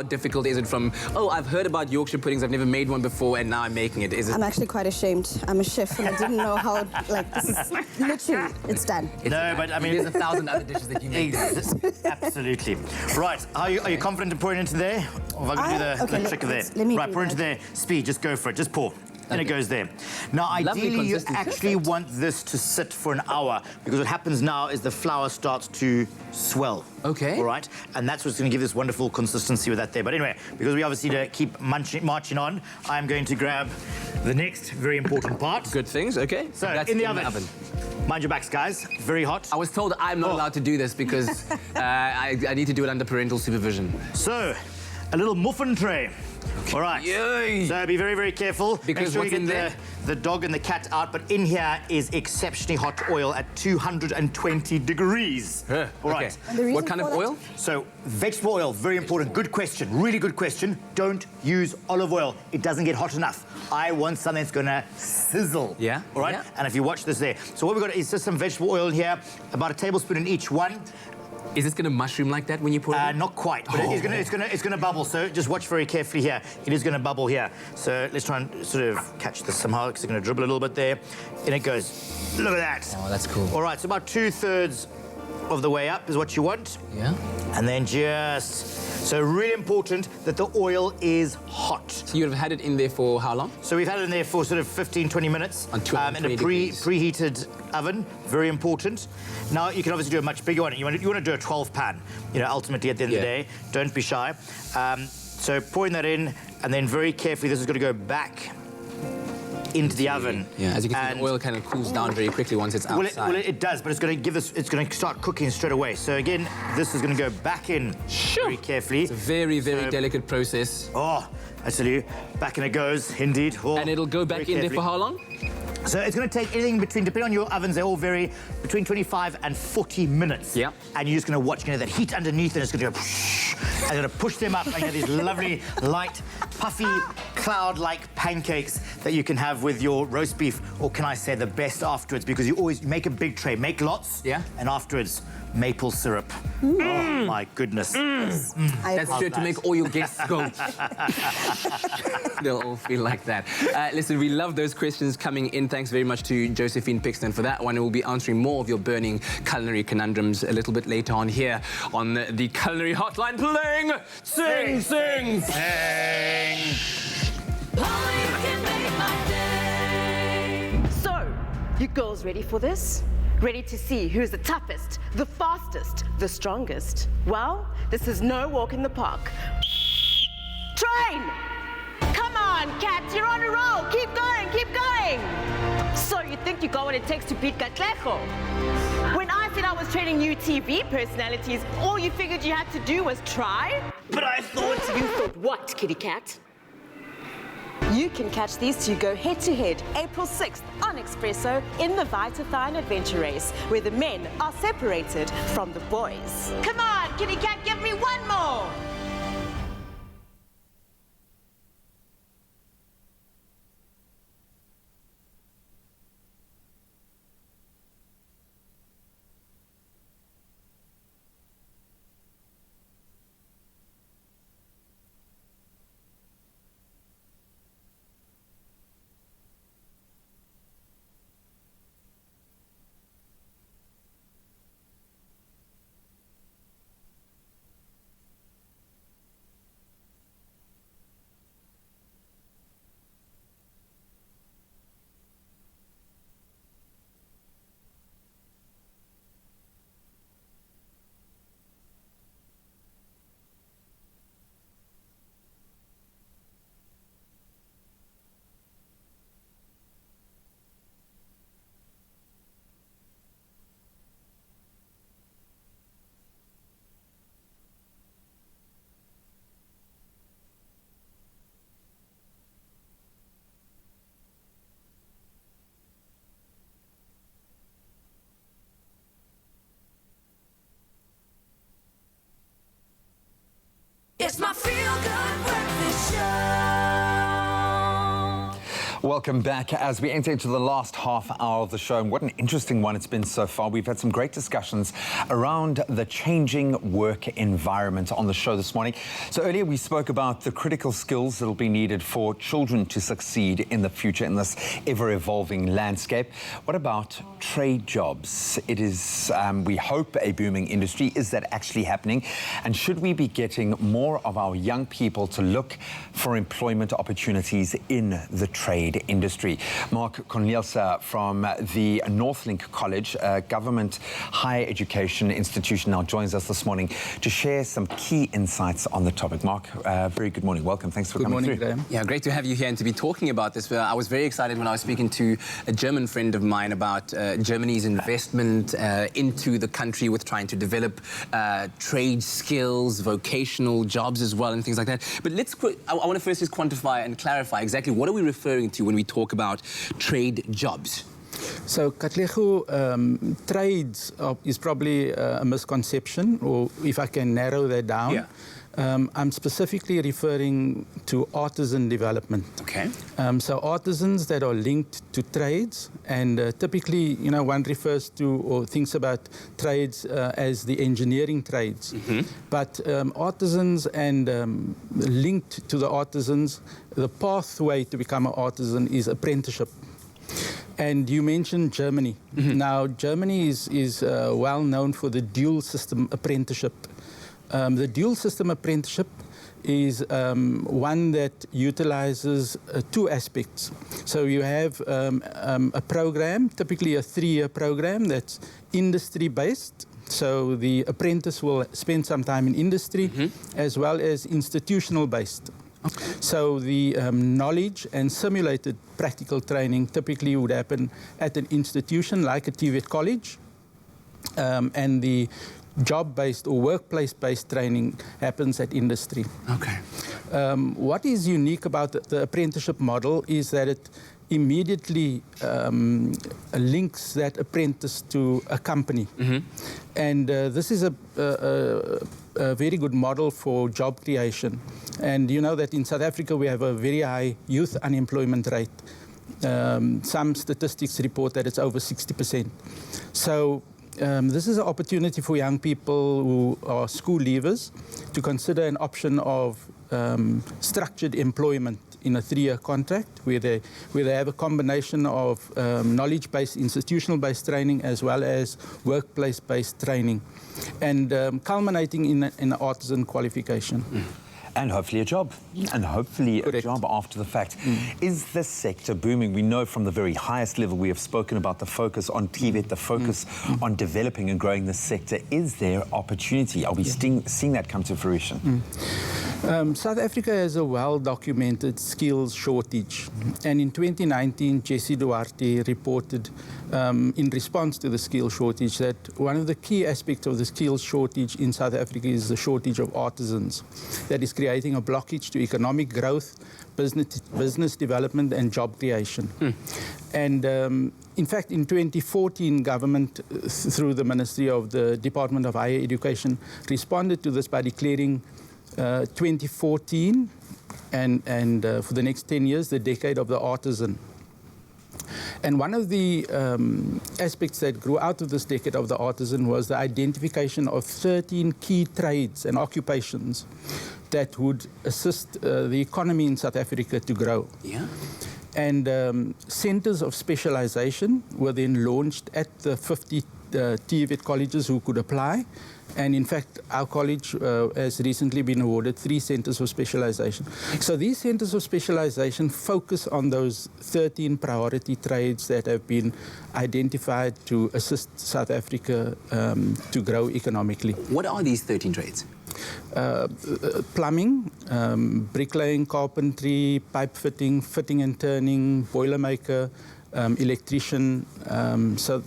difficult is it from, oh, I've heard about Yorkshire puddings, I've never made one before, and now I'm making it? Is it? I'm actually quite ashamed. I'm a chef, and I didn't know how, like, this is literally, it's done. No, but I mean... There's 1,000 other dishes that you make. Absolutely. Right, are you confident in pouring into there? Or have I got to do the trick of there? Let me right, do pour into that. there. Speed, just go for it. Just pour. And it goes there. Now, ideally, you actually want this to sit for an hour, because what happens now is the flour starts to swell. Okay. All right? And that's what's going to give this wonderful consistency with that there. But anyway, because we obviously need to keep marching on, I'm going to grab the next very important part. Good things, okay. So, that's in the oven. Mind your backs, guys. Very hot. I was told I'm not allowed to do this because I need to do it under parental supervision. So, a little muffin tray. Okay. All right. Yay. So be very, very careful. Because make sure what's you in get the dog and the cat out. But in here is exceptionally hot oil at 220 degrees. All right. What kind of oil? So vegetable oil, very important. Good question. Really good question. Don't use olive oil. It doesn't get hot enough. I want something that's going to sizzle. Yeah. All right. Yeah. And if you watch this there. So what we've got is just some vegetable oil here, about a tablespoon in each one. Is this going to mushroom like that when you pour it in? Not quite, but it's gonna bubble. So just watch very carefully here. It is going to bubble here. So let's try and sort of catch this somehow, because it's going to dribble a little bit there, and it goes. Look at that. Oh, that's cool. All right, so about 2/3 of the way up is what you want. Yeah. And then just. So really important that the oil is hot. So you'd have had it in there for how long? So we've had it in there for sort of 15-20 minutes. On 220 in a preheated oven. Very important. Now you can obviously do a much bigger one. You want to do a 12 pan. You know, ultimately at the end of the day, don't be shy. So pouring that in, and then very carefully, this is going to go back into the oven. Yeah, as you can see, the oil kind of cools down very quickly once it's outside. Well, it does, but it's going to give us. It's going to start cooking straight away. So again, this is going to go back in very carefully. It's a very, very delicate process. Oh, I tell you, back in it goes, indeed. Oh, and it'll go back in there for how long? So it's going to take anything between, depending on your ovens, they all vary, between 25 and 40 minutes. Yeah. And you're just going to watch, that heat underneath, and it's going to go, and you're going to push them up, and you have these lovely, light, puffy, cloud-like pancakes that you can have with your roast beef, or can I say the best afterwards, because you always make a big tray, make lots, and afterwards, maple syrup. Oh, my goodness. That's sure to make all your guests go. They'll all feel like that. Listen, we love those questions coming in. Thanks very much to Josephine Pixton for that one. We'll be answering more of your burning culinary conundrums a little bit later on here on the Culinary Hotline, playing Sing, Sing, Sing. So, you girls ready for this? Ready to see who's the toughest, the fastest, the strongest? Well, this is no walk in the park. Train! Come on, cats, you're on a roll. Keep going, keep going. So you think you got what it takes to beat Katlego? When I said I was training new TV personalities, all you figured you had to do was try? But I thought... You thought what, kitty cat? You can catch these two go head-to-head April 6th on Expresso in the Vitathine Adventure Race, where the men are separated from the boys. Come on, kitty cat, give me one more! It's my feel-good breakfast show. Welcome back as we enter into the last half hour of the show. And what an interesting one it's been so far. We've had some great discussions around the changing work environment on the show this morning. So earlier we spoke about the critical skills that will be needed for children to succeed in the future in this ever-evolving landscape. What about trade jobs? It is, we hope, a booming industry. Is that actually happening? And should we be getting more of our young people to look for employment opportunities in the trade industry? Mark Corneliusa from the Northlink College, government higher education institution, now joins us this morning to share some key insights on the topic. Mark, very good morning. Welcome. Thanks for coming through. Graham. Yeah, great to have you here and to be talking about this. I was very excited when I was speaking to a German friend of mine about Germany's investment into the country with trying to develop trade skills, vocational jobs as well, and things like that. But I want to first just quantify and clarify exactly what are we referring to when we talk about trade jobs. So, Katlego, trades is probably a misconception, or if I can narrow that down. Yeah. I'm specifically referring to artisan development. Okay. So artisans that are linked to trades, and typically, you know, one refers to or thinks about trades as the engineering trades. Mm-hmm. But artisans and linked to the artisans, the pathway to become an artisan is apprenticeship. And you mentioned Germany. Mm-hmm. Now, Germany is well known for the dual system apprenticeship. The dual system apprenticeship is one that utilizes two aspects. So you have a program, typically a 3-year program that's industry-based. So the apprentice will spend some time in industry, mm-hmm. as well as institutional-based. Okay. So the knowledge and simulated practical training typically would happen at an institution like a TVET college, and the job-based or workplace-based training happens at industry. Okay. What is unique about the apprenticeship model is that it immediately links that apprentice to a company. Mm-hmm. And this is a very good model for job creation. And you know that in South Africa we have a very high youth unemployment rate. Some statistics report that it's over 60%. So this is an opportunity for young people who are school leavers to consider an option of structured employment in a 3-year contract where they have a combination of knowledge-based, institutional-based training as well as workplace-based training, and culminating in an artisan qualification. Mm. And hopefully a job. And hopefully Correct. a job after the fact. Is this sector booming? We know from the very highest level we have spoken about the focus on TVET, the focus on developing and growing this sector. Is there opportunity? Are we seeing that come to fruition? South Africa has a well-documented skills shortage. And in 2019, Jesse Duarte reported in response to the skills shortage that one of the key aspects of the skills shortage in South Africa is the shortage of artisans. That is creating a blockage to economic growth, business development and job creation. And in fact, in 2014, government, through the Ministry of the Department of Higher Education, responded to this by declaring 2014 and for the next 10 years, the decade of the artisan. And one of the aspects that grew out of this decade of the artisan was the identification of 13 key trades and occupations that would assist the economy in South Africa to grow. Yeah. And centers of specialization were then launched at the 50 TVET colleges who could apply. And in fact, our college has recently been awarded 3 centers of specialization. So these centers of specialization focus on those 13 priority trades that have been identified to assist South Africa to grow economically. What are these 13 trades? Plumbing, bricklaying, carpentry, pipe fitting, fitting and turning, boilermaker, electrician, so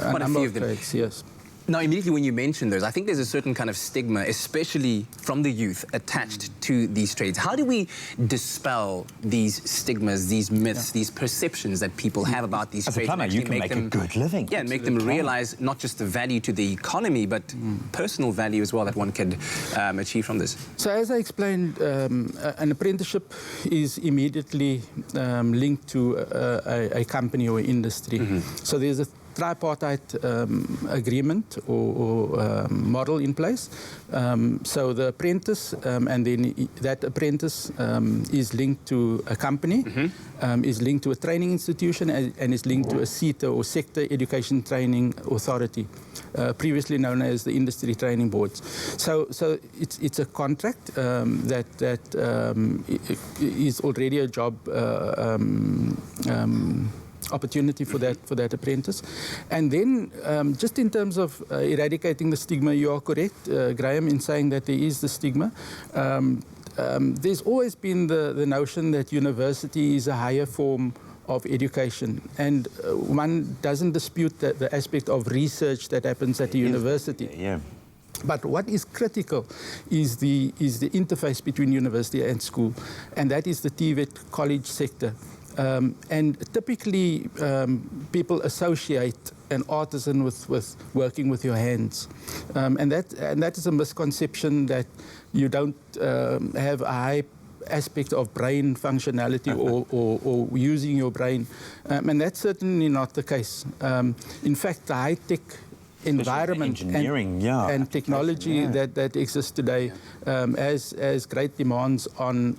a number of trades, yes. Now, immediately when you mention those, I think there's a certain kind of stigma, especially from the youth, attached to these trades. How do we dispel these stigmas, these myths, these perceptions that people have about these trades? As a plumber, you can make a good living. Yeah, make them realize not just the value to the economy, but personal value as well that one could achieve from this. So as I explained, an apprenticeship is immediately linked to a company or industry. So there's a tripartite agreement or model in place. So the apprentice, and then that apprentice is linked to a company, is linked to a training institution, and is linked to a CETA or Sector Education Training Authority, previously known as the Industry Training Boards. So it's a contract that is already a job opportunity for that apprentice. And then just in terms of eradicating the stigma, you are correct, Graham, in saying that there is the stigma. There's always been the notion that university is a higher form of education, and one doesn't dispute the aspect of research that happens at the university. Yeah. But what is critical is the interface between university and school, and that is the TVET college sector. And typically, people associate an artisan with working with your hands, and that is a misconception, that you don't have a high aspect of brain functionality or using your brain, and that's certainly not the case. In fact, the high-tech environment and technology that exists today has great demands on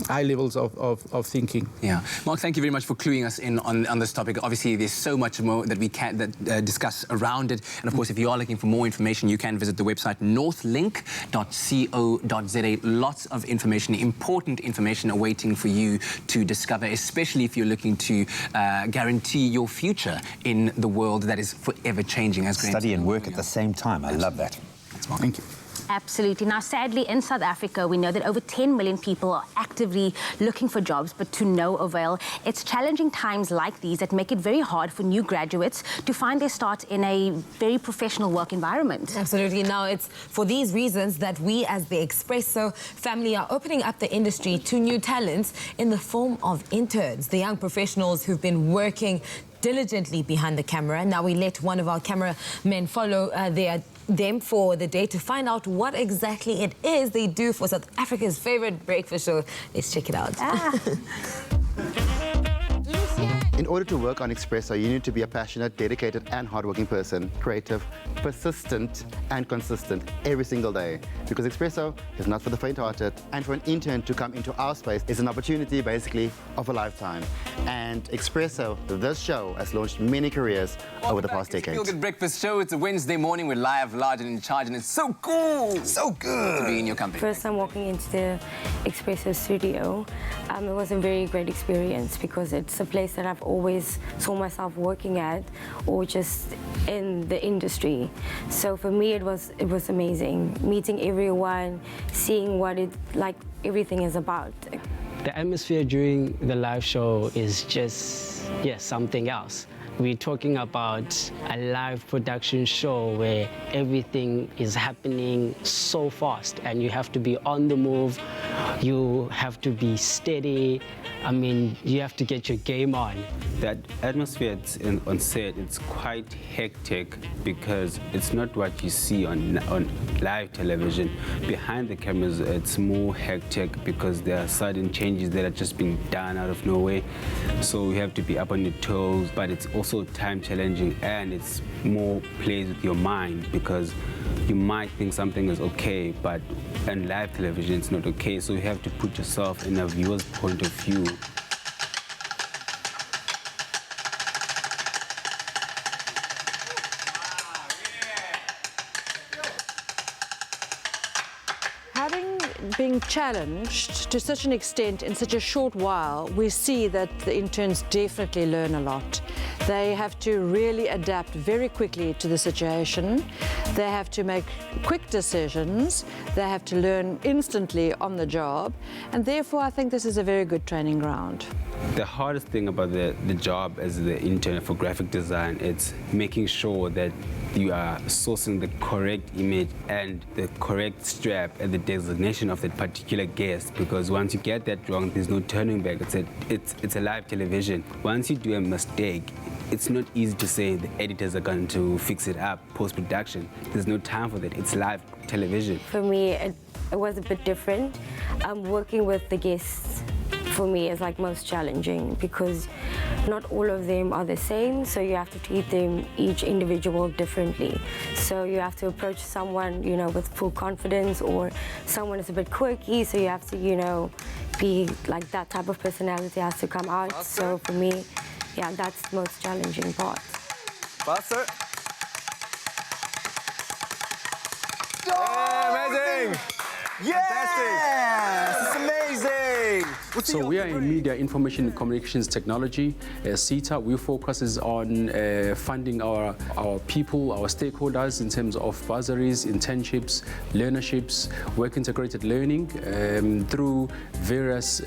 high levels of thinking. Yeah, Mark, thank you very much for cluing us in on this topic. Obviously, there's so much more that we can discuss around it, and of course, if you are looking for more information, you can visit the website northlink.co.za. Lots of information, important information awaiting for you to discover, especially if you're looking to guarantee your future in the world that is forever changing. As study and work at the same time. I love that. Thank you. Absolutely. Now, sadly, in South Africa, we know that over 10 million people are actively looking for jobs, but to no avail. It's challenging times like these that make it very hard for new graduates to find their start in a very professional work environment. Absolutely. Now, it's for these reasons that we, as the Expresso family, are opening up the industry to new talents in the form of interns, the young professionals who've been working diligently behind the camera. Now, we let one of our cameramen follow them for the day to find out what exactly it is they do for South Africa's favorite breakfast show. Let's check it out. In order to work on Expresso, you need to be a passionate, dedicated and hardworking person, creative, persistent and consistent every single day. Because Expresso is not for the faint-hearted, and for an intern to come into our space is an opportunity basically of a lifetime. And Expresso, this show, has launched many careers over the past decade. Feel Good Breakfast Show. It's a Wednesday morning. We're live, large and in charge, and it's so cool, so good to be in your company. First time walking into the Expresso studio, it was a very great experience because it's a place that I've always saw myself working at or just in the industry. So for me, it was amazing. Meeting everyone, seeing what everything is about. The atmosphere during the live show is just, something else. We're talking about a live production show where everything is happening so fast and you have to be on the move, you have to be steady. I mean, you have to get your game on. That atmosphere on set, it's quite hectic because it's not what you see on live television. Behind the cameras, it's more hectic because there are sudden changes that are just being done out of nowhere. So you have to be up on your toes, but it's also time challenging and it's more plays with your mind because you might think something is okay, but on live television, it's not okay. So you have to put yourself in a viewer's point of view. Being challenged to such an extent in such a short while, we see that the interns definitely learn a lot. They have to really adapt very quickly to the situation. They have to make quick decisions. They have to learn instantly on the job. And therefore, I think this is a very good training ground. The hardest thing about the job as the intern for graphic design, it's making sure that you are sourcing the correct image and the correct strap and the designation of that particular guest, because once you get that wrong, there's no turning back. It's a live television. Once you do a mistake, it's not easy to say the editors are going to fix it up post-production. There's no time for that. It's live television. For me, it was a bit different. Working with the guests for me is like most challenging because not all of them are the same, so you have to treat them each individual differently. So you have to approach someone, you know, with full confidence, or someone is a bit quirky, so you have to, you know, be like that type of personality has to come out. So for me, yeah, that's the most challenging part. Faster. Yeah, amazing. Yes! It's amazing! So we are in media, information and communications technology. CETA, we focuses on funding our people, our stakeholders in terms of bursaries, internships, learnerships, work integrated learning through various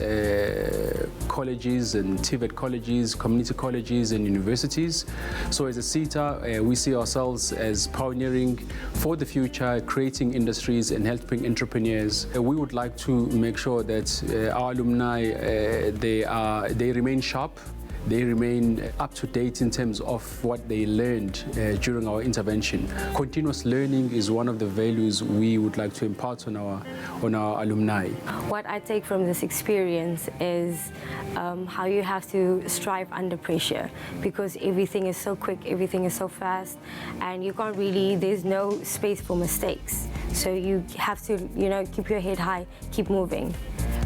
colleges and TVET colleges, community colleges and universities. So as a CETA, we see ourselves as pioneering for the future, creating industries and helping entrepreneurs. We would like to make sure that our alumni, they remain sharp, they remain up to date in terms of what they learned during our intervention. Continuous learning is one of the values we would like to impart on our alumni. What I take from this experience is how you have to strive under pressure, because everything is so quick, everything is so fast, and you can't really, there's no space for mistakes. So you have to, you know, keep your head high, keep moving.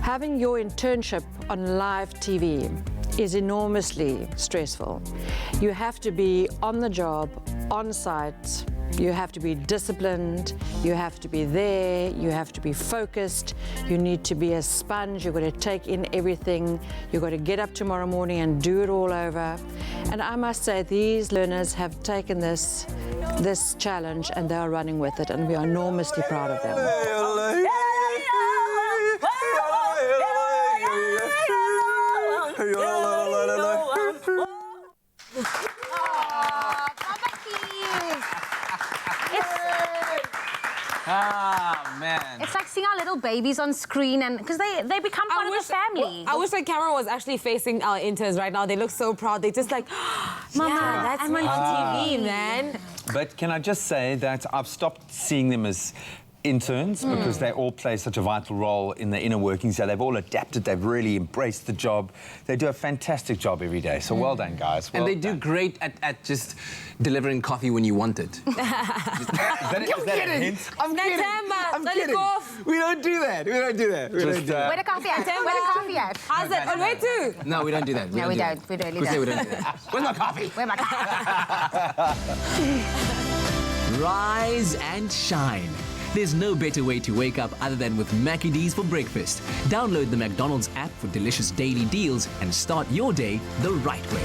Having your internship on live TV is enormously stressful. You have to be on the job, on site, you have to be disciplined, you have to be there, you have to be focused, you need to be a sponge, you've got to take in everything, you've got to get up tomorrow morning and do it all over. And I must say, these learners have taken this challenge and they are running with it, and we are enormously proud of them. Ah, man. It's like seeing our little babies on screen, and because they become part of the family. I wish the camera was actually facing our interns right now. They look so proud. They just like, Mama, Yeah, I'm on TV, man. But can I just say that I've stopped seeing them as interns because they all play such a vital role in the inner workings. Yeah, they've all adapted. They've really embraced the job. They do a fantastic job every day. So well done, guys. Well and they do great at just delivering coffee when you want it. I'm kidding. I'm kidding. We don't do that. We don't do that. Where the coffee at? Where the coffee at? How's it? And where to? No, we don't do that. No, we don't. We really don't. We don't do that. Where's my coffee? Where's my coffee? Rise and shine. There's no better way to wake up other than with Mackie D's for breakfast. Download the McDonald's app for delicious daily deals and start your day the right way.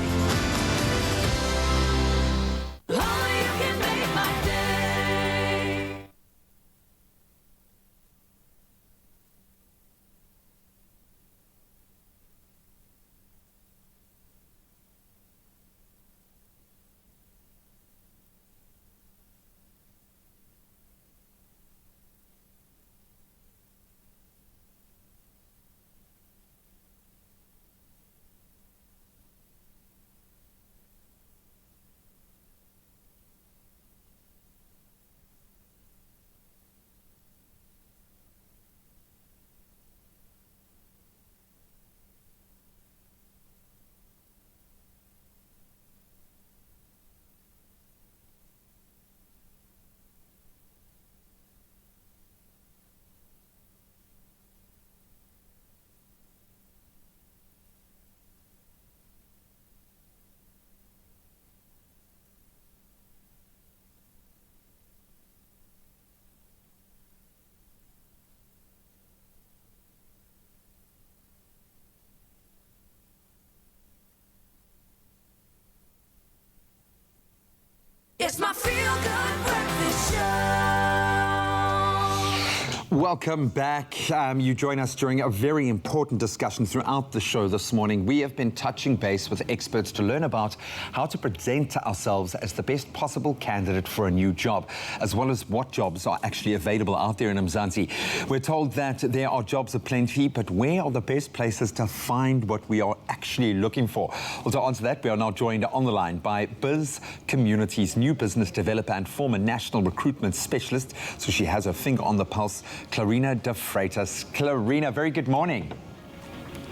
Welcome back. You join us during a very important discussion throughout the show this morning. We have been touching base with experts to learn about how to present ourselves as the best possible candidate for a new job, as well as what jobs are actually available out there in Mzansi. We're told that there are jobs aplenty, but where are the best places to find what we are actually looking for? Well, to answer that, we are now joined on the line by Biz Community's new business developer and former national recruitment specialist, so she has her finger on the pulse, Clarina de Freitas. Clarina, very good morning.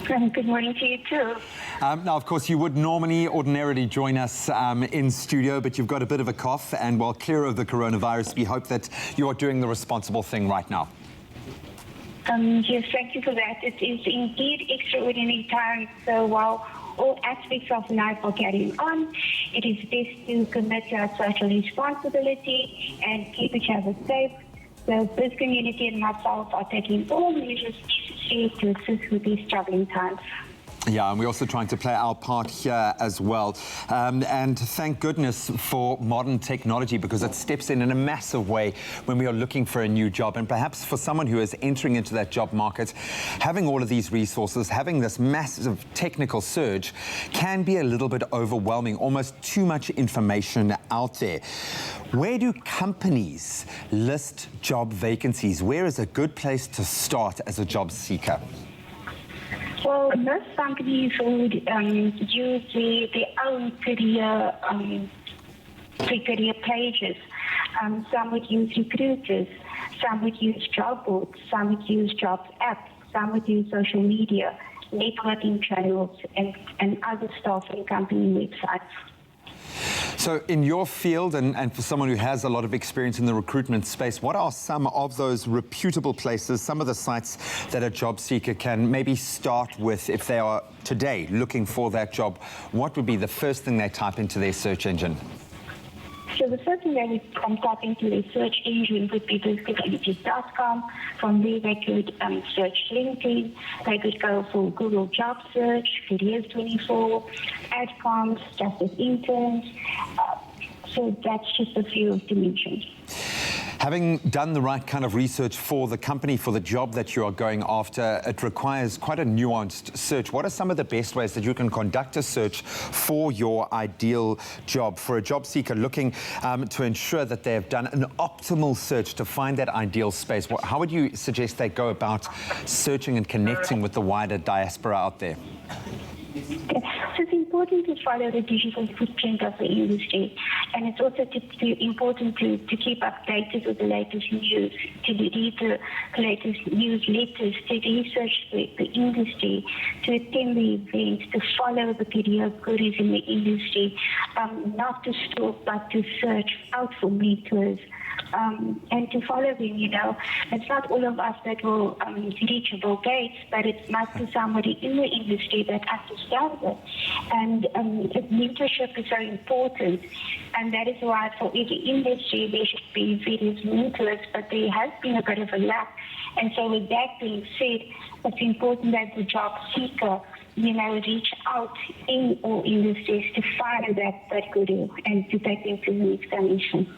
Good morning to you too. Now, of course, you would ordinarily join us in studio, but you've got a bit of a cough, and while clear of the coronavirus, we hope that you are doing the responsible thing right now. Yes, thank you for that. It is indeed extraordinary times, so while all aspects of life are carrying on, it is best to commit to our social responsibility and keep each other safe. So this community and myself are taking all measures necessary to assist with these troubling times. Yeah, and we're also trying to play our part here as well. And thank goodness for modern technology, because it steps in a massive way when we are looking for a new job. And perhaps for someone who is entering into that job market, having all of these resources, having this massive technical surge can be a little bit overwhelming, almost too much information out there. Where do companies list job vacancies? Where is a good place to start as a job seeker? Well, most companies would use their own career pages. Some would use recruiters, some would use job boards, some would use jobs apps, some would use social media, networking channels, and other staffing company websites. So in your field, and for someone who has a lot of experience in the recruitment space, what are some of those reputable places, some of the sites that a job seeker can maybe start with if they are today looking for that job? What would be the first thing they type into their search engine? So the first thing they would type into their search engine would be bizcommunities.com. From there they could search LinkedIn. They could go for Google Job Search, Careers24, AdComs, Justice Interns. So that's just a few to mention. Having done the right kind of research for the company, for the job that you are going after, it requires quite a nuanced search. What are some of the best ways that you can conduct a search for your ideal job? For a job seeker looking to ensure that they have done an optimal search to find that ideal space, how would you suggest they go about searching and connecting with the wider diaspora out there? So it's important to follow the digital footprint of the industry, and it's also important to keep updated with the latest news, to read the latest newsletters, to research the industry, to attend the events, to follow the career gurus in the industry, not to stalk but to search out for mentors. And to follow them, you know. It's not all of us that will reach Bill Gates, but it must be somebody in the industry that understands it. And mentorship is so important, and that is why for every industry there should be various mentors, but there has been a bit of a lack. And so with that being said, it's important that the job seeker, you know, reach out in all industries to find that guru and to take them to the next dimension.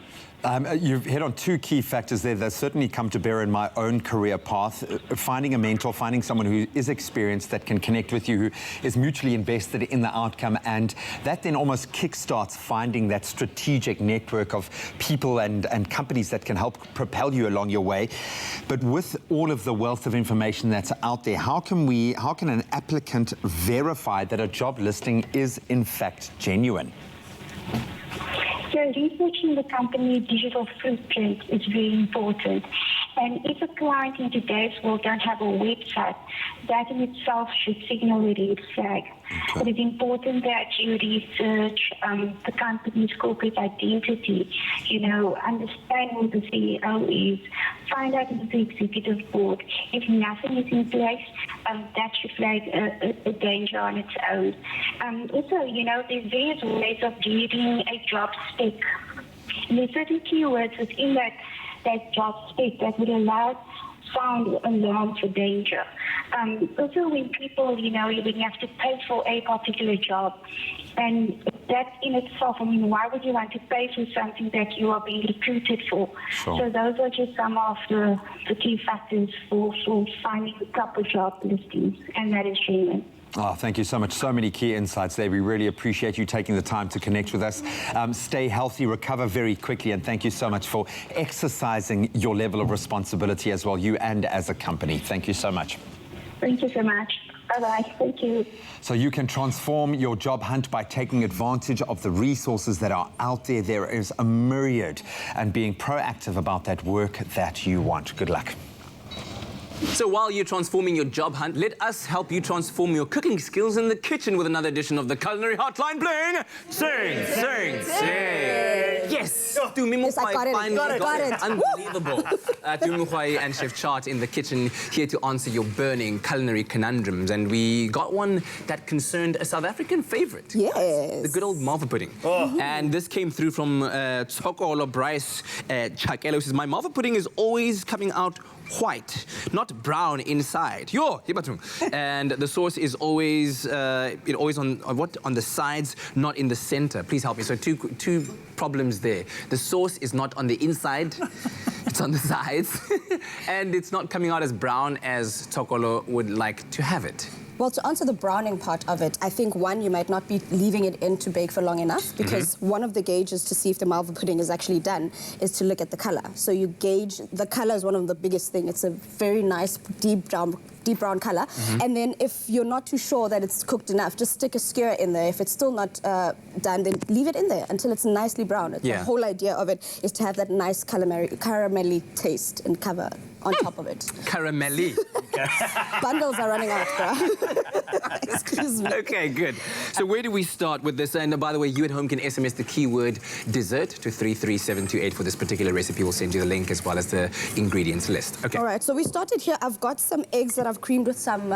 You've hit on two key factors there that certainly come to bear in my own career path. Finding a mentor, finding someone who is experienced, that can connect with you, who is mutually invested in the outcome, and that then almost kickstarts finding that strategic network of people and companies that can help propel you along your way. But with all of the wealth of information that's out there, how can an applicant verify that a job listing is in fact genuine? So researching the company digital footprint is very important. And if a client in today's world don't have a website, that in itself should signal a red flag. It is important that you research the company's corporate identity, you know, understand who the CEO is, find out who's the executive board. If nothing is in place, that should flag a danger on its own. Also, you know, there's various ways of reading a job spec. And there's certain keywords within that job spec that would sound alarm for danger. Also, when people, you know, when you have to pay for a particular job, and that in itself, I mean, why would you want to pay for something that you are being recruited for? Sure. So those are just some of the key factors for finding the proper job listings, and that is genuine. Oh, thank you so much. So many key insights there. We really appreciate you taking the time to connect with us. Stay healthy, recover very quickly, and thank you so much for exercising your level of responsibility as well, you and as a company. Thank you so much. Thank you so much. Bye-bye. Thank you. So you can transform your job hunt by taking advantage of the resources that are out there. There is a myriad, and being proactive about that work that you want. Good luck. So while you're transforming your job hunt, let us help you transform your cooking skills in the kitchen with another edition of the Culinary Hotline Bling. Sing, sing, sing. Yes. Yes, I got it. Finally Got it. Unbelievable. Tumumkhwai and Chef Chart in the kitchen here to answer your burning culinary conundrums. And we got one that concerned a South African favorite. Yes. The good old malva pudding. And this came through from Tsokolo Bryce Chaka, who says, my malva pudding is always coming out white, not brown inside. And the sauce is always on the sides, not in the center. Please help me. So two problems there. The sauce is not on the inside, it's on the sides, and it's not coming out as brown as Tsokolo would like to have it. Well, to answer the browning part of it, I think, one, you might not be leaving it in to bake for long enough, because one of the gauges to see if the malva pudding is actually done is to look at the color. So you gauge, the color is one of the biggest things. It's a very nice deep brown color. And then if you're not too sure that it's cooked enough, just stick a skewer in there. If it's still not done, then leave it in there until it's nicely brown. The whole idea of it is to have that nice caramelly taste and cover on top of it. Caramelly. Bundles are running out, bro. Excuse me. Okay, good. So where do we start with this? And by the way, you at home can SMS the keyword dessert to 33728 for this particular recipe. We'll send you the link as well as the ingredients list. Okay. All right, so we started here. I've got some eggs that I've creamed with some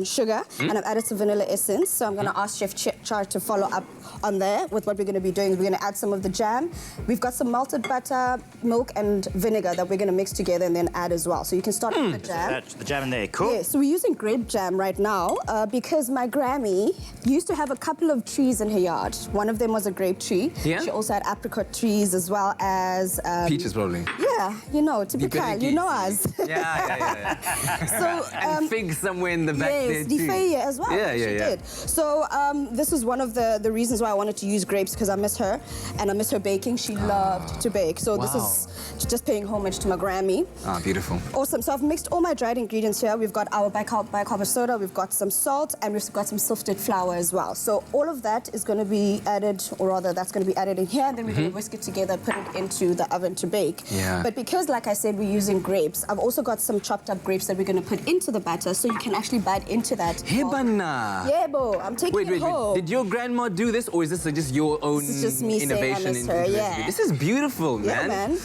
sugar, and I've added some vanilla essence. So I'm going to ask Chef Char to follow up on there with what we're going to be doing. We're going to add some of the jam. We've got some melted butter, milk, and vinegar that we're going to mix together and then add as well. So you can start with the jam. That's the jam in there, cool. Yeah, so we're using grape jam right now because my Grammy used to have a couple of trees in her yard. One of them was a grape tree. Yeah. She also had apricot trees as well as... peaches, probably. Yeah, you know, typical. You know us. Yeah. So, and figs somewhere in the back there too. Yes, as well. Yeah. She did. So this is one of the reasons why I wanted to use grapes, because I miss her, and I miss her baking. She loved to bake. So this is just paying homage to my Grammy. Ah, beautiful. Awesome. So I've mixed all my dried ingredients here. We've got our bicarb soda, we've got some salt, and we've got some sifted flour as well. So all of that is going to be added, or rather that's going to be added in here, and then we're going to whisk it together, put it into the oven to bake. Yeah. But because, like I said, we're using grapes, I've also got some chopped up grapes that we're going to put into the batter, so you can actually bite into that. Hebana. Yeah, bo. I'm taking it home. Did your grandma do this, or is this just your own This is just me innovation? saying I miss her, yeah. This is beautiful, man. Yeah, man.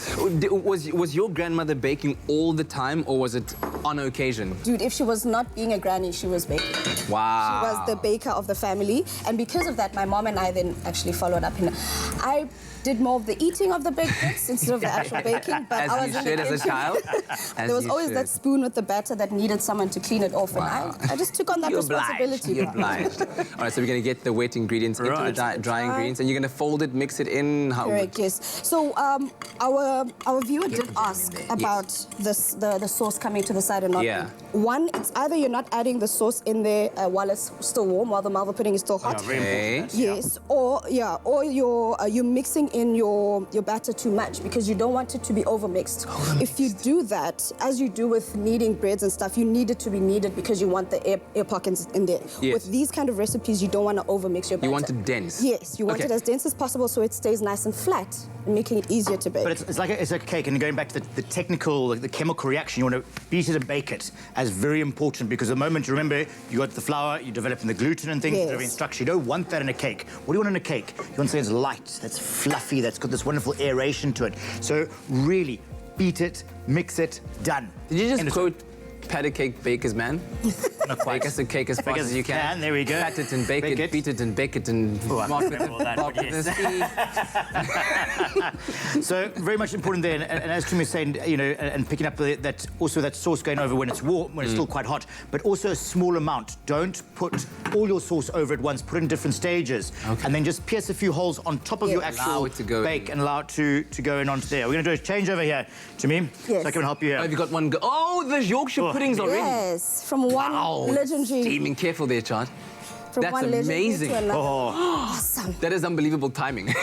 Was your grandmother baking all the time, or was it on occasion? Dude, if she was not being a granny, she was baking. Wow. She was the baker of the family. And because of that, my mom and I then actually followed up. And I did more of the eating of the baked goods instead of the actual baking. But as I was you should as a child? There was always that spoon with the batter that needed someone to clean it off. Wow. And I just took on that responsibility. You're obliged. All right, so we're going to get the wet ingredients into the dry ingredients, and you're going to fold it, mix it in. How? Correct, yes. So our viewer did ask about this, the sauce coming to the side and not. Yeah. One, it's either you're not adding the sauce in there while it's still warm, while the malva pudding is still hot. Okay. Yes, or you're mixing in your batter too much because you don't want it to be overmixed. If you do that, as you do with kneading breads and stuff, you need it to be kneaded because you want the air pockets in there. Yes. With these kind of recipes, you don't want to overmix your batter. You want it dense. Yes, you want it as dense as possible so it stays nice and flat, making it easier to bake. But it's like a cake, and going back to the technical, the chemical reaction, you want to beat it and bake it as very important, because the moment you remember you got the flour, you're developing the gluten and things, developing structure. You don't want that in a cake. What do you want in a cake? You want something that's light, that's fluffy, that's got this wonderful aeration to it. So really beat it, mix it, done. Did you just quote Pat a Cake Baker's Man? Not quite. Bake us a cake as fast as you can. There we go. Pat it and bake it, beat it and bake it and mark it all that, but yes. So very much important there, and as Tim was saying, you know, and picking up that also that sauce going over when it's warm, when it's still quite hot, but also a small amount. Don't put all your sauce over at once. Put it in different stages, and then just pierce a few holes on top of your actual bake and allow it to go in onto there. We're going to do a change over here, Jimmy. Yes. So I can help you here. Oh, have you got one? Oh, there's Yorkshire puddings already. Yes, from one legendary. Steaming, careful there, Chad. From That's one legendary amazing. to another. Awesome. That is unbelievable timing.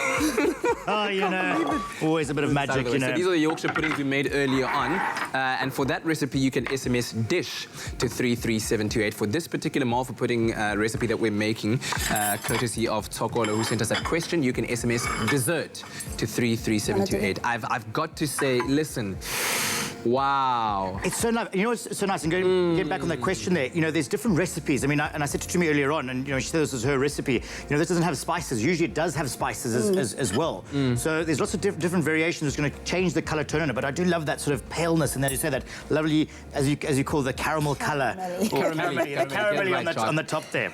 Oh, you know, always a bit of magic, you know. So these are the Yorkshire puddings we made earlier on. And for that recipe, you can SMS DISH to 33728 for this particular malva pudding recipe that we're making, courtesy of Tsokolo, who sent us that question. You can SMS dessert to 33728. I've got to say, listen, wow. It's so nice. You know what's so nice? And getting back on that question there, you know, there's different recipes. I mean, and I said to Tumi earlier on, and, you know, she said this was her recipe. You know, this doesn't have spices. Usually it does have spices as well. So there's lots of different variations that's going to change the colour tone on it. But I do love that sort of paleness, and then you say that lovely, as you call the caramel colour. Caramelly on the top there.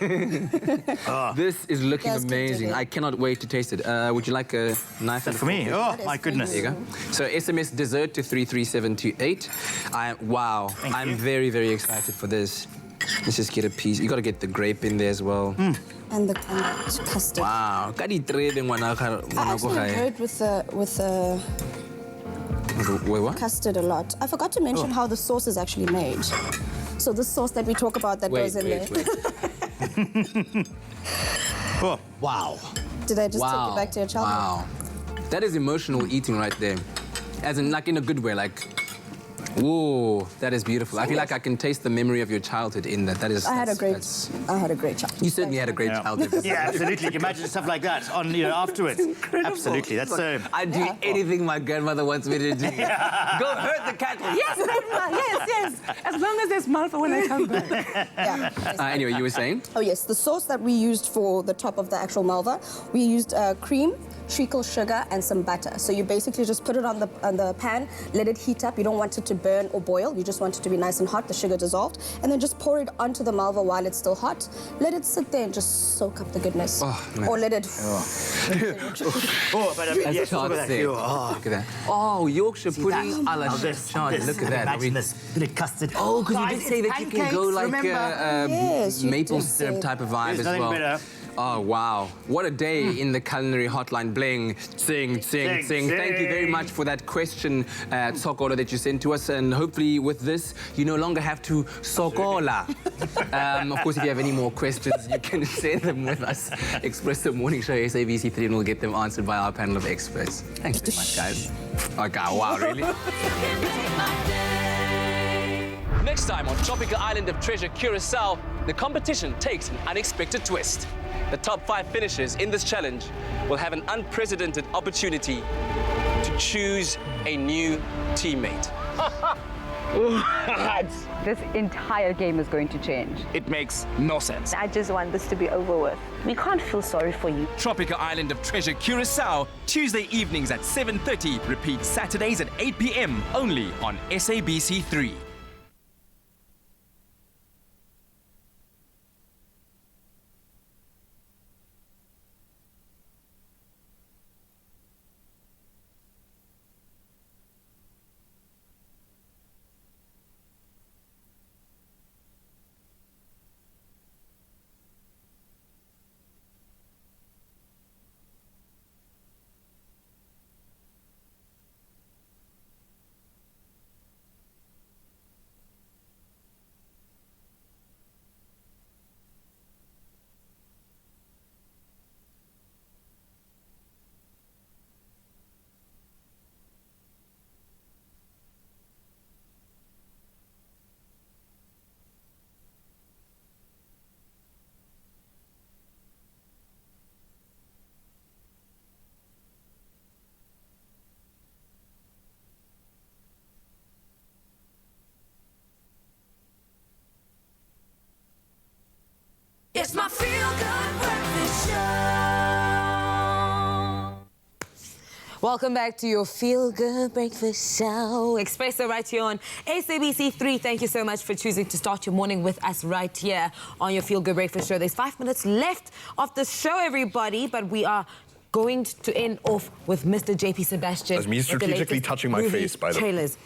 This is looking amazing. I cannot wait to taste it. Would you like a knife? For me? Oh, my goodness. There you go. So SMS dessert to 33728. Wow. I'm very, very excited for this. Let's just get a piece. You got to get the grape in there as well. And the custard. Wow. I actually enjoyed with the custard a lot. I forgot to mention how the sauce is actually made. So the sauce that we talk about that goes in there. Oh, wow. Did I just take you back to your childhood? Wow. That is emotional eating right there. As in, like, in a good way, like... Whoa, that is beautiful. I feel like I can taste the memory of your childhood in that. That is. I had a great childhood. You certainly had a great childhood. Yeah, absolutely. You can imagine stuff like that on, you know, afterwards. Absolutely. That's so. I'd do anything my grandmother wants me to do. Go hurt the cattle. Yes, grandma. Yes. As long as there's malva when I come back. Anyway, you were saying? Oh yes, the sauce that we used for the top of the actual malva, we used cream, treacle sugar, and some butter. So you basically just put it on the pan, let it heat up. You don't want it to burn or boil. You just want it to be nice and hot, the sugar dissolved, and then just pour it onto the malva while it's still hot. Let it sit there and just soak up the goodness. Or let it... But I mean, yes, look at that. Look at that. Oh, Yorkshire pudding a la Chad. Look at that. Imagine this bit of custard. Oh, because you did say that you can go like maple syrup type of vibe as well. Better. Oh, wow. What a day in the culinary hotline bling. Sing. Thank you very much for that question, Tsokolo, that you sent to us. And hopefully with this, you no longer have to sokola. Of course, if you have any more questions, you can share them with us. Expresso Morning Show, SABC3, and we'll get them answered by our panel of experts. Thanks very much, guys. Okay, wow, really? Next time on tropical island of treasure Curacao, the competition takes an unexpected twist. The top 5 finishers in this challenge will have an unprecedented opportunity to choose a new teammate. This entire game is going to change. It makes no sense. I just want this to be over with. We can't feel sorry for you. Tropical Island of Treasure Curacao, Tuesday evenings at 7:30. Repeat Saturdays at 8 p.m. only on SABC3. Welcome back to your Feel Good Breakfast Show. Expresso right here on SABC 3. Thank you so much for choosing to start your morning with us right here on your Feel Good Breakfast Show. There's 5 minutes left of the show, everybody, but we are going to end off with Mr. JP Sebastian. That's me strategically touching my face, by the way. Trailers.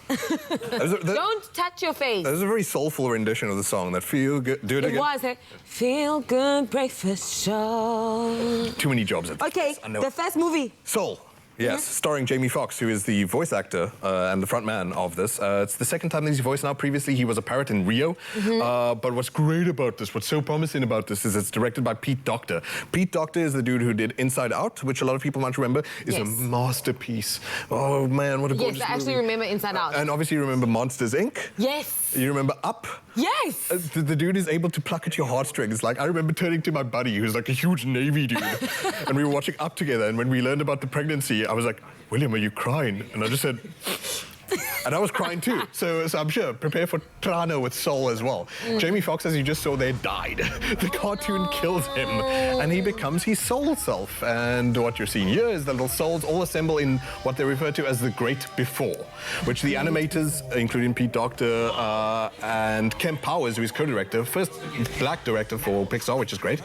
Don't touch your face. That was a very soulful rendition of the song. That Feel Good. Do it again. It was a Feel Good Breakfast Show. Too many jobs at this Okay, place. I know. the first movie. Soul. Yes, starring Jamie Foxx, who is the voice actor and the front man of this. It's the second time that he's voiced now. Previously, he was a parrot in Rio. But what's great about this, what's so promising about this, is it's directed by Pete Docter. Pete Docter is the dude who did Inside Out, which a lot of people might remember is a masterpiece. Oh, man, what a gorgeous Yes, I actually remember Inside Out. And obviously you remember Monsters, Inc. Yes. You remember Up? Yes. The dude is able to pluck at your heartstrings. Like, I remember turning to my buddy, who's like a huge Navy dude, and we were watching Up together, and when we learned about the pregnancy, I was like, William, are you crying? And I just said... And I was crying too, so I'm sure. Prepare for Trano with Soul as well. Jamie Foxx, as you just saw there, died. The cartoon kills him, and he becomes his soul self. And what you're seeing here is the little souls all assemble in what they refer to as the Great Before, which the animators, including Pete Docter and Kemp Powers, who is co-director, first black director for Pixar, which is great,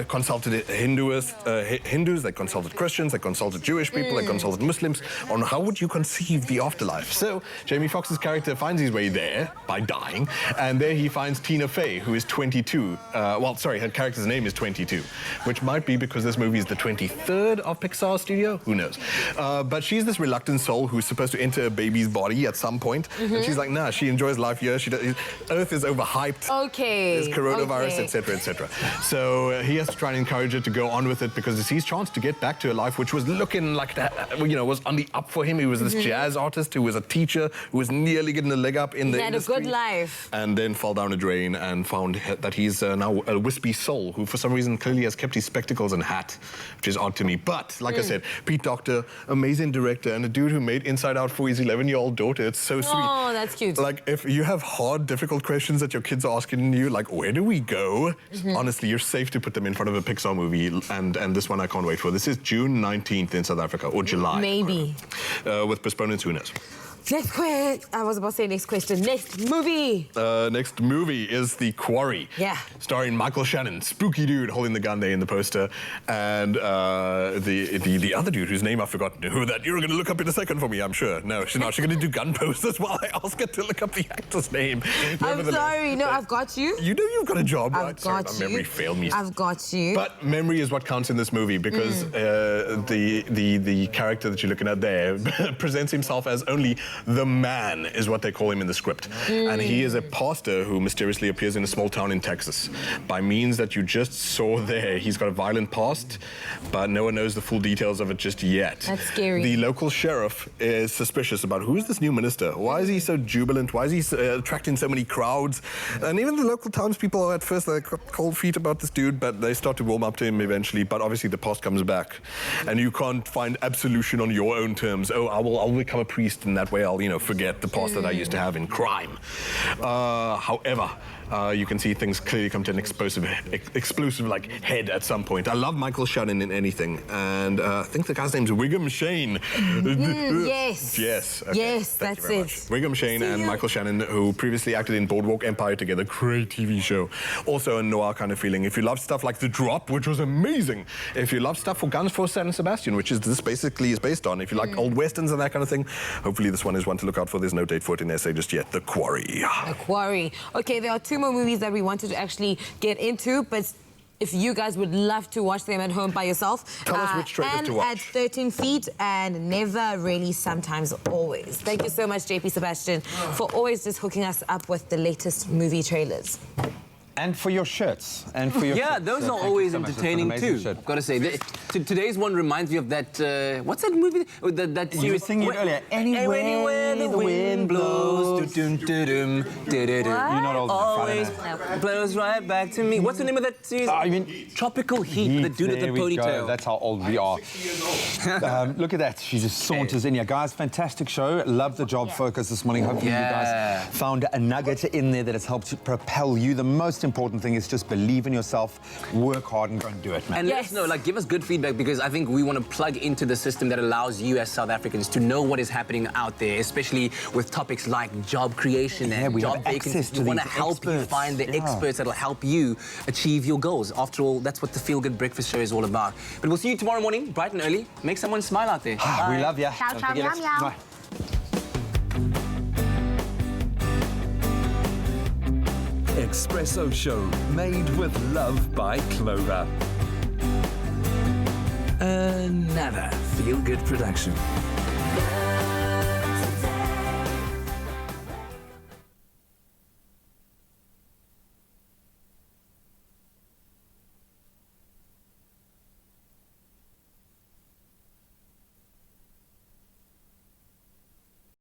consulted Hindus, they consulted Christians, they consulted Jewish people, they consulted Muslims on how would you conceive the afterlife. So Jamie Foxx's character finds his way there by dying, and there he finds Tina Fey, who is 22. Well, sorry, her character's name is 22, which might be because this movie is the 23rd of Pixar Studio. Who knows? But she's this reluctant soul who's supposed to enter a baby's body at some point, and she's like, nah, she enjoys life here. Earth is overhyped. Okay. There's coronavirus, etc., etc. So he has to try and encourage her to go on with it because it's his chance to get back to a life which was looking like that, was on the up for him. He was this jazz artist who was a teacher who was nearly getting a leg up in the industry. He had a good life. And then fell down a drain and found that he's now a wispy soul who for some reason clearly has kept his spectacles and hat, which is odd to me. But, like I said, Pete Docter, amazing director, and a dude who made Inside Out for his 11-year-old daughter. It's so sweet. Oh, that's cute. Like, if you have hard, difficult questions that your kids are asking you, like, where do we go? Honestly, you're safe to put them in front of a Pixar movie, and this one I can't wait for. This is June 19th in South Africa, or July. Maybe. With postponements, who knows? Next question. I was about to say next question. Next movie. Next movie is The Quarry. Yeah. Starring Michael Shannon, spooky dude holding the gun there in the poster, and the other dude whose name I've forgotten. Who that you're going to look up in a second for me, I'm sure. No, she's not. She's going to do gun posters while I ask her to look up the actor's name. I'm sorry. No, I've got you. You know you've got a job, right? I've got sorry, my memory failed me. I've got you. But memory is what counts in this movie because the character that you're looking at there presents himself as only the man, is what they call him in the script. And he is a pastor who mysteriously appears in a small town in Texas. By means that you just saw there, he's got a violent past, but no one knows the full details of it just yet. That's scary. The local sheriff is suspicious about who's this new minister? Why is he so jubilant? Why is he attracting so many crowds? And even the local townspeople are at first like cold feet about this dude, but they start to warm up to him eventually. But obviously the past comes back, and you can't find absolution on your own terms. Oh, I'll become a priest, and that way I'll, forget the past that I used to have in crime. However, you can see things clearly come to an explosive like head at some point. I love Michael Shannon in anything, and I think the guy's name's Wiggum Shane. Yes. Yes. Okay. Yes, that's it. Wiggum Shane and Michael Shannon, who previously acted in Boardwalk Empire together. Great TV show. Also a noir kind of feeling. If you love stuff like The Drop, which was amazing. If you love stuff for Guns for San Sebastian, which is this basically is based on. If you like old westerns and that kind of thing, hopefully this one is one to look out for. There's no date for it in SA just yet. The Quarry. The Quarry. Okay, there are 2 more movies that we wanted to actually get into, but if you guys would love to watch them at home by yourself. Tell us which trailers to watch. At 13 Feet and Never, Really, Sometimes, Always. Thank you so much, JP Sebastian, for always just hooking us up with the latest movie trailers. And for your shirts. And for your shirts. Those are always entertaining too. I've got to say, today's one reminds me of that. What's that movie? That you were singing it earlier. Anywhere the wind blows. You're not old enough. Always blows right back to me. What's the name of that series? I mean, Tropical Heat. The dude with the ponytail. That's how old we are. Look at that. She just saunters in here. Guys, fantastic show. Love the job focus this morning. Hopefully you guys found a nugget in there that has helped to propel you. The most important thing is just believe in yourself, work hard, and go and do it, man. And let us know, like, give us good feedback, because I think we want to plug into the system that allows you as South Africans to know what is happening out there, especially with topics like job creation and we job have access vacancies. to We want to these help you experts. find the experts that'll help you achieve your goals. After all, that's what the Feel Good Breakfast Show is all about. But we'll see you tomorrow morning, bright and early. Make someone smile out there. We love you. Ciao, ciao, meow, meow. Expresso Show, made with love by Clover. Another Feel Good production.